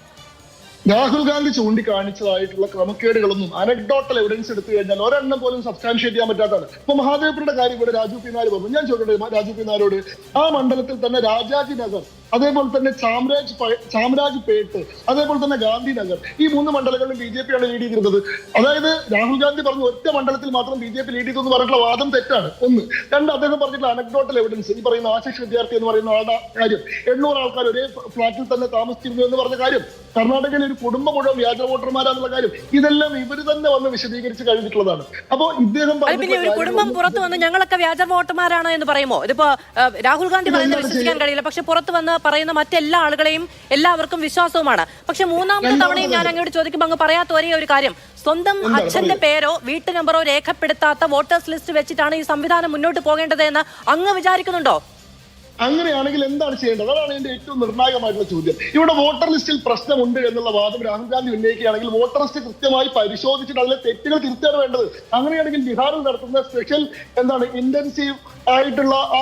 രാഹുൽ ഗാന്ധി ചൂണ്ടിക്കാണിച്ചതായിട്ടുള്ള ക്രമക്കേടുകളൊന്നും അനക്ഡോട്ടൽ എവിഡൻസ് എടുത്തു കഴിഞ്ഞാൽ ഒരെണ്ണം പോലും സബ്സ്റ്റാൻഷിയേറ്റ് ചെയ്യാൻ പറ്റാത്തതാണ്. ഇപ്പൊ മഹാദേവപുരയുടെ കാര്യം ഇവിടെ രാജു പി നായർ പറഞ്ഞു. ഞാൻ ചോദിക്കട്ടെ രാജു പി നായരോട്, ആ മണ്ഡലത്തിൽ തന്നെ രാജാജി നഗർ, അതേപോലെ തന്നെ ചാമരാജ് പേട്ട്, അതേപോലെ തന്നെ ഗാന്ധിനഗർ, ഈ 3 മണ്ഡലങ്ങളിലും BJP ആണ് ലീഡ് ചെയ്തിരുന്നത്. അതായത് രാഹുൽ ഗാന്ധി പറഞ്ഞു ഒറ്റ മണ്ഡലത്തിൽ മാത്രം BJP ലീഡ് ചെയ്തു എന്ന് പറഞ്ഞിട്ടുള്ള വാദം തെറ്റാണ്. 1. 2, അദ്ദേഹം പറഞ്ഞിട്ടുള്ള അനക്ഡോട്ടൽ എവിഡൻസ്, ഈ പറയുന്ന ആശിഷ് വിദ്യാർത്ഥി എന്ന് പറയുന്ന ആളുടെ കാര്യം, 800 ആൾക്കാർ ഒരേ ഫ്ളാറ്റിൽ തന്നെ താമസിച്ചിരുന്നു എന്ന് പറഞ്ഞ കാര്യം, കർണാടകയിലെ ഒരു കുടുംബം മുഴുവൻ വ്യാജ വോട്ടർമാരാന്നുള്ള കാര്യം ഇതെല്ലാം ഇവർ തന്നെ വന്ന് വിശദീകരിച്ച് കഴിഞ്ഞിട്ടുള്ളതാണ്. അപ്പോൾ ഇദ്ദേഹം പിന്നെ ഒരു കുടുംബം പുറത്തു വന്ന് ഞങ്ങളൊക്കെ വ്യാജ വോട്ടർമാരാണ് എന്ന് പറയുമോ? ഇതിപ്പോ രാഹുൽ ഗാന്ധി പറയുന്നത് വിശ്വസിക്കാൻ കഴിയില്ല. പക്ഷെ പുറത്ത് വന്ന് പറയുന്ന മറ്റെല്ലാ ആളുകളെയും എല്ലാവർക്കും വിശ്വാസവുമാണ്. പക്ഷെ മൂന്നാമത്തെ തവണയും ഞാൻ അങ്ങോട്ട് ചോദിക്കുമ്പോൾ അങ്ങ് പറയാത്ത ഒരേ ഒരു കാര്യം, സ്വന്തം അച്ഛന്റെ പേരോ വീട്ടു നമ്പറോ രേഖപ്പെടുത്താത്ത വോട്ടേഴ്സ് ലിസ്റ്റ് വെച്ചിട്ടാണ് ഈ സംവിധാനം മുന്നോട്ട് പോകേണ്ടത് എന്ന് അങ്ങ് വിചാരിക്കുന്നുണ്ടോ? അങ്ങനെയാണെങ്കിൽ എന്താണ് ചെയ്യേണ്ടത്? അതാണ് എന്റെ ഏറ്റവും നിർണായകമായിട്ടുള്ള ചോദ്യം. ഇവിടെ വോട്ടർ ലിസ്റ്റിൽ പ്രശ്നമുണ്ട് എന്നുള്ള വാദം രാഹുൽ ഗാന്ധി ഉന്നയിക്കുകയാണെങ്കിൽ വോട്ടർ ലിസ്റ്റ് കൃത്യമായി പരിശോധിച്ചിട്ട് അതിലെ തെറ്റുകൾ തിരുത്താണ് വേണ്ടത്. അങ്ങനെയാണെങ്കിൽ ബീഹാറിൽ നടത്തുന്ന സ്പെഷ്യൽ ഇന്റൻസീവ് ആയിട്ടുള്ള ആ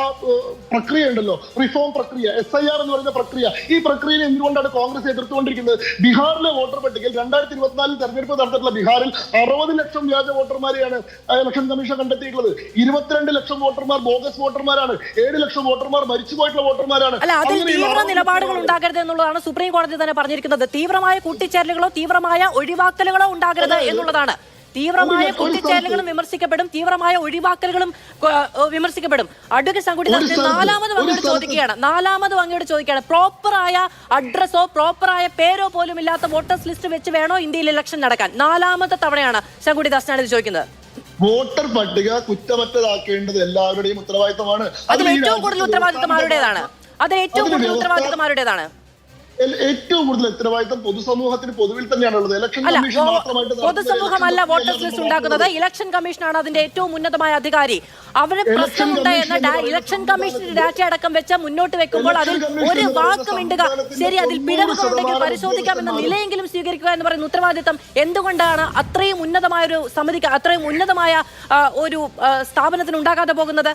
പ്രക്രിയ ഉണ്ടല്ലോ, റിഫോം പ്രക്രിയ, SIR എന്ന് പറയുന്ന പ്രക്രിയ, ഈ പ്രക്രിയയെ എന്തുകൊണ്ടാണ് കോൺഗ്രസ് എതിർത്തുകൊണ്ടിരിക്കുന്നത്? ബീഹാറിലെ വോട്ടർ പട്ടികയിൽ 2024 തെരഞ്ഞെടുപ്പ് നടത്തിയിട്ടുള്ള ബീഹാറിൽ 60 ലക്ഷം വ്യാജ വോട്ടർമാരെയാണ് ഇലക്ഷൻ കമ്മീഷൻ കണ്ടെത്തിയിട്ടുള്ളത്. 22 ലക്ഷം വോട്ടർമാർ ബോഗസ് വോട്ടർമാരാണ്. 7 ലക്ഷം വോട്ടർമാർ മരിച്ചുപോയിട്ടുള്ള വോട്ടർമാരാണ്. അല്ല, അതിൽ തീവ്ര നിലപാടുകൾ ഉണ്ടാകരുത് എന്നുള്ളതാണ് സുപ്രീം കോടതി തന്നെ പറഞ്ഞിരിക്കുന്നത്. തീവ്രമായ കൂട്ടിച്ചേരലുകളോ തീവ്രമായ ഒഴിവാക്കലുകളോ ഉണ്ടാകരുത് എന്നുള്ളതാണ്. തീവ്രമായ കൂട്ടിച്ചേരലുകളും വിമർശിക്കപ്പെടും, തീവ്രമായ ഒഴിവാക്കലുകളും വിമർശിക്കപ്പെടും. അഡ്വക്കേറ്റ് ശങ്കുട്ടിദാസ് നാലാമതും അങ്ങോട്ട് ചോദിക്കുകയാണ്, പ്രോപ്പറായ അഡ്രസ്സോ പ്രോപ്പറായ പേരോ പോലും ഇല്ലാത്ത വോട്ടേഴ്സ് ലിസ്റ്റ് വെച്ച് വേണോ ഇന്ത്യയിൽ ഇലക്ഷൻ നടക്കാൻ? നാലാമത്തെ തവണയാണ് ശങ്കുട്ടിദാസ് ഞാനിത് ചോദിക്കുന്നത്. വോട്ടർ പട്ടിക കുറ്റമറ്റതാക്കേണ്ടത് എല്ലാവരുടെയും ഉത്തരവാദിത്തമാണ്. അതിൽ ഏറ്റവും കൂടുതൽ ഉത്തരവാദിത്തം ആരുടേതാണ്? ഏറ്റവും കൂടുതൽ ഉത്തരവാദിത്തം പൊതുസമൂഹത്തിന് പൊതുവിൽ തന്നെയാണുള്ളത്. ഇലക്ഷൻ കമ്മീഷൻ മാത്രമായിട്ട് പൊതുസമൂഹമല്ല വോട്ടേഴ്സ് ലിസ്റ്റ് ഉണ്ടാക്കുന്നത്, ഇലക്ഷൻ കമ്മീഷനാണ് അതിന്റെ ഏറ്റവും ഉന്നതമായ അധികാരി. അവര് പ്രശ്നമുണ്ട് എന്ന ഇലക്ഷൻ കമ്മീഷന്റെ ഡാറ്റ അടക്കം വെച്ച് മുന്നോട്ട് വെക്കുമ്പോൾ അതിൽ ഒരു വാക്ക് മിണ്ടുക, ശരി അതിൽ പിഴവുകളുണ്ടെങ്കിൽ പരിശോധിക്കാമെന്ന നിലയെങ്കിലും സ്വീകരിക്കുക എന്ന് പറയുന്ന ഉത്തരവാദിത്തം എന്തുകൊണ്ടാണ് അത്രയും ഉന്നതമായ ഒരു സമിതിക്ക്, അത്രയും ഉന്നതമായ ഒരു സ്ഥാപനത്തിന് ഉണ്ടാകാതെ പോകുന്നത്?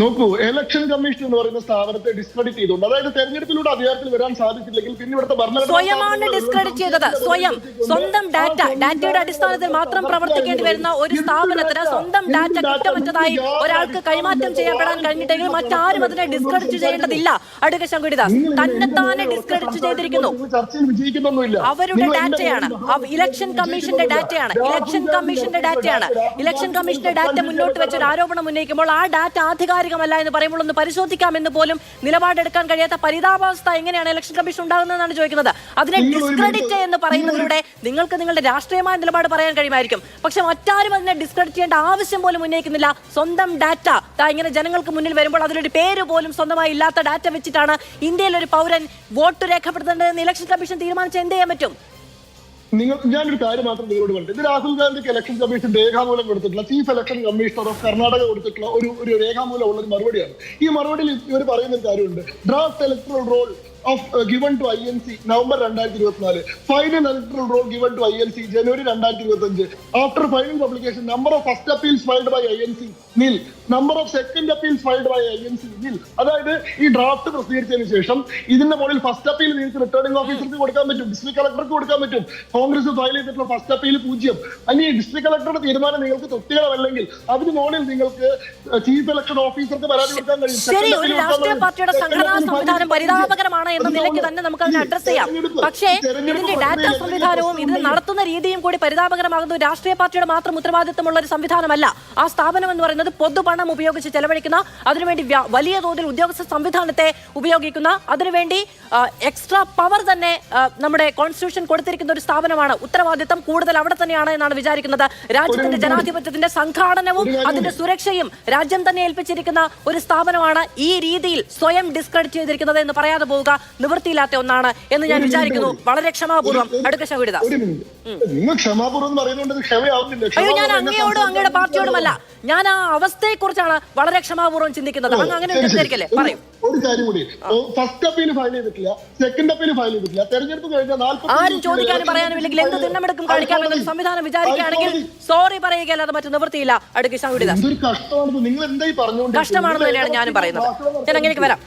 നോക്കൂ, ഇലക്ഷൻ കമ്മീഷൻ എന്ന് പറയുന്ന സ്ഥാപനത്തെ ഡിസ്ക്രെഡിറ്റ് ചെയ്തുകൊണ്ട്, അതായത് തെരഞ്ഞെടുപ്പിലൂടെ അധികാരത്തിൽ വരാൻ സാധിച്ചില്ലെങ്കിൽ പിന്നെ ഇവിടുത്തെ സ്വയമാണ് ഡിസ്ക്രെഡിറ്റ് ചെയ്തത്. സ്വന്തം ഡാറ്റയുടെ അടിസ്ഥാനത്തിൽ മാത്രം പ്രവർത്തിക്കേണ്ടി വരുന്ന ഒരു സ്ഥാപനത്തിന് സ്വന്തം ഡാറ്റ കുറ്റമറ്റതായി ഒരാൾക്ക് കൈമാറ്റം ചെയ്യപ്പെടാൻ കഴിഞ്ഞിട്ടെങ്കിൽ മറ്റാരും അതിനെ ഡിസ്ക്രെഡിറ്റ് ചെയ്യേണ്ടതില്ല. അഡ്വക്കേറ്റ് ശങ്കുട്ടിദാസ് തന്നെത്താനെ ഡിസ്ക്രെഡിറ്റ് ചെയ്തിരിക്കുന്നു. ചർച്ചയിൽ വിജയിക്കുന്നൊന്നുമില്ല. അവരുടെ ഡാറ്റയാണ്, ഇലക്ഷൻ കമ്മീഷന്റെ ഡാറ്റയാണ്. ഇലക്ഷൻ കമ്മീഷന്റെ ഡാറ്റ മുന്നോട്ട് വെച്ച ഒരു ആരോപണം ഉന്നയിക്കുമ്പോൾ ആ ഡാറ്റ ആധികാരികമല്ല എന്ന് പറയുമ്പോൾ ഒന്ന് പരിശോധിക്കാമെന്ന് പോലും നിലപാടെടുക്കാൻ കഴിയാത്ത പരിതാപാവസ്ഥ എങ്ങനെയാണ് ഇലക്ഷൻ കമ്മീഷൻ ഉണ്ടാകുന്നതെന്നാണ് ചോദിക്കുന്നത്. അതിനെ ഡിസ്ക്രെഡിറ്റ് എന്ന് പറയുന്നതിലൂടെ നിങ്ങൾക്ക് നിങ്ങളുടെ രാഷ്ട്രീയമായ നിലപാട് പറയാൻ കഴിയുമായിരിക്കും. പക്ഷെ മറ്റാരും അതിനെ ഡിസ്ക്രെഡിറ്റ് ചെയ്യേണ്ട ആവശ്യം പോലും ഉന്നയിക്കുന്നില്ല. സ്വന്തം ഡാറ്റ ഇങ്ങനെ ജനങ്ങൾക്ക് മുന്നിൽ വരുമ്പോൾ അതിലൊരു പേര് പോലും സ്വന്തമായി ഇല്ലാത്ത ഡാറ്റ വെച്ചിട്ടാണ് ഇന്ത്യയിൽ ഒരു പൗരൻ വോട്ട് രേഖപ്പെടുത്തേണ്ടതെന്ന് ഇലക്ഷൻ കമ്മീഷൻ തീരുമാനിച്ച് എന്ത് ചെയ്യാൻ പറ്റും? ഞാനൊരു കാര്യം മാത്രം നിങ്ങളോട് പറഞ്ഞു. ഇത് രാഹുൽ ഗാന്ധിക്ക് ഇലക്ഷൻ കമ്മീഷൻ രേഖാമൂലം കൊടുത്തിട്ടുള്ള chief election commissioner of Karnataka കൊടുത്തിട്ടുള്ള ഒരു രേഖാമൂലം ഉള്ള ഒരു മറുപടിയാണ്. ഈ മറുപടിയിൽ ഇവർ പറയുന്ന ഒരു കാര്യമുണ്ട്, draft electoral role given to INC November 2024, final electoral roll given to INC January 2025. After final publication, number of first appeals filed by INC nil, number of second appeals filed by INC nil. അതായത് ഈ draft പ്രസിദ്ധീകരിച്ചതിന് ശേഷം ഇതിന്റെ മുകളിൽ first appeal നിങ്ങൾക്ക് returning ഓഫീസർക്ക് കൊടുക്കാൻ പറ്റും, district കളക്ടർക്ക് കൊടുക്കാൻ പറ്റും. കോൺഗ്രസ് ഫയൽ ചെയ്തിട്ടുള്ള ഫസ്റ്റ് അപ്പീൽ 0. അല്ലെങ്കിൽ ഡിസ്ട്രിക്ട് കളക്ടറുടെ തീരുമാനം നിങ്ങൾക്ക് തൃപ്തികരമല്ലെങ്കിൽ അതിന് മുകളിൽ നിങ്ങൾക്ക് ചീഫ് ഇലക്ഷൻ ഓഫീസർക്ക് പരാതി കൊടുക്കാൻ കഴിയും. ശരി, ഒരു രാഷ്ട്രീയ പാർട്ടിയുടെ സംഘടനാ സംവിധാനം പരിതാപകരമാണ് എന്ന നിലയ്ക്ക് തന്നെ നമുക്ക് അതിനെ അഡ്രസ് ചെയ്യാം. പക്ഷേ ഇതിന്റെ ഡാറ്റ സംവിധാനവും ഇത് നടത്തുന്ന രീതിയും കൂടി പരിതാപകരമാകുന്ന ഒരു രാഷ്ട്രീയ പാർട്ടിയുടെ മാത്രം ഉത്തരവാദിത്തമുള്ള ഒരു സംവിധാനമല്ല. ആ സ്ഥാപനം എന്ന് പറയുന്നത് പൊതുപണം ഉപയോഗിച്ച് ചെലവഴിക്കുന്ന, അതിനുവേണ്ടി വലിയ തോതിൽ ഉദ്യോഗസ്ഥ സംവിധാനത്തെ ഉപയോഗിക്കുന്ന, അതിനുവേണ്ടി എക്സ്ട്രാ പവർ തന്നെ നമ്മുടെ കോൺസ്റ്റിറ്റ്യൂഷൻ കൊടുത്തിരിക്കുന്ന ഒരു സ്ഥാപനമാണ്. ഉത്തരവാദിത്തം കൂടുതൽ അവിടെ തന്നെയാണ് എന്നാണ് വിചാരിക്കുന്നത്. രാജ്യത്തിന്റെ ജനാധിപത്യത്തിന്റെ സംഘാടനവും അതിന്റെ സുരക്ഷയും രാജ്യം തന്നെ ഏൽപ്പിച്ചിരിക്കുന്ന ഒരു സ്ഥാപനമാണ് ഈ രീതിയിൽ സ്വയം ഡിസ്ക്രെഡിറ്റ് ചെയ്തിരിക്കുന്നത് എന്ന് പറയാതെ പോവുക നിവൃത്തിയില്ലാത്ത ഒന്നാണ് എന്ന് ഞാൻ വിചാരിക്കുന്നു. വളരെ ക്ഷമാപൂർവ്വം അഡ്വക്കേറ്റ് ശങ്കുട്ടിദാസ്. അയ്യോ, ഞാൻ അങ്ങയോടും അങ്ങയുടെ പാർട്ടിയോടുമല്ല, ഞാൻ ആ അവസ്ഥയെ കുറിച്ചാണ് വളരെ ക്ഷമാപൂർവ്വം ചിന്തിക്കുന്നത്. അങ്ങനെ തെറ്റിദ്ധരിക്കല്ലേ? പറയും. ഒരു കാര്യം കൂടി, ഫസ്റ്റ് അപ്പീൽ ഫയൽ ചെയ്തിട്ടില്ല, സെക്കൻഡ് അപ്പീൽ ഫയൽ ചെയ്തിട്ടില്ല. തെരഞ്ഞെടുപ്പ് കഴിഞ്ഞ 40 ആരും ചോദിക്കാനും പറയാനുമില്ലെങ്കിൽ എന്ത് തിണ്ണമെടുക്കും കാണിക്കാമെന്നൊരു സംവിധാനം വിചാരിക്കുകയാണെങ്കിൽ സോറി പറയുകയല്ലാതെ മറ്റു നിവൃത്തിയില്ല. അഡ്വക്കേറ്റ് ശങ്കുട്ടിദാസ്, നിങ്ങൾ എന്തായി പറഞ്ഞുകൊണ്ട് കഷ്ടമാണെന്ന് തന്നെയാണ് ഞാനും പറയുന്നത്. ഞാൻ അങ്ങനെയൊക്കെ വരാം.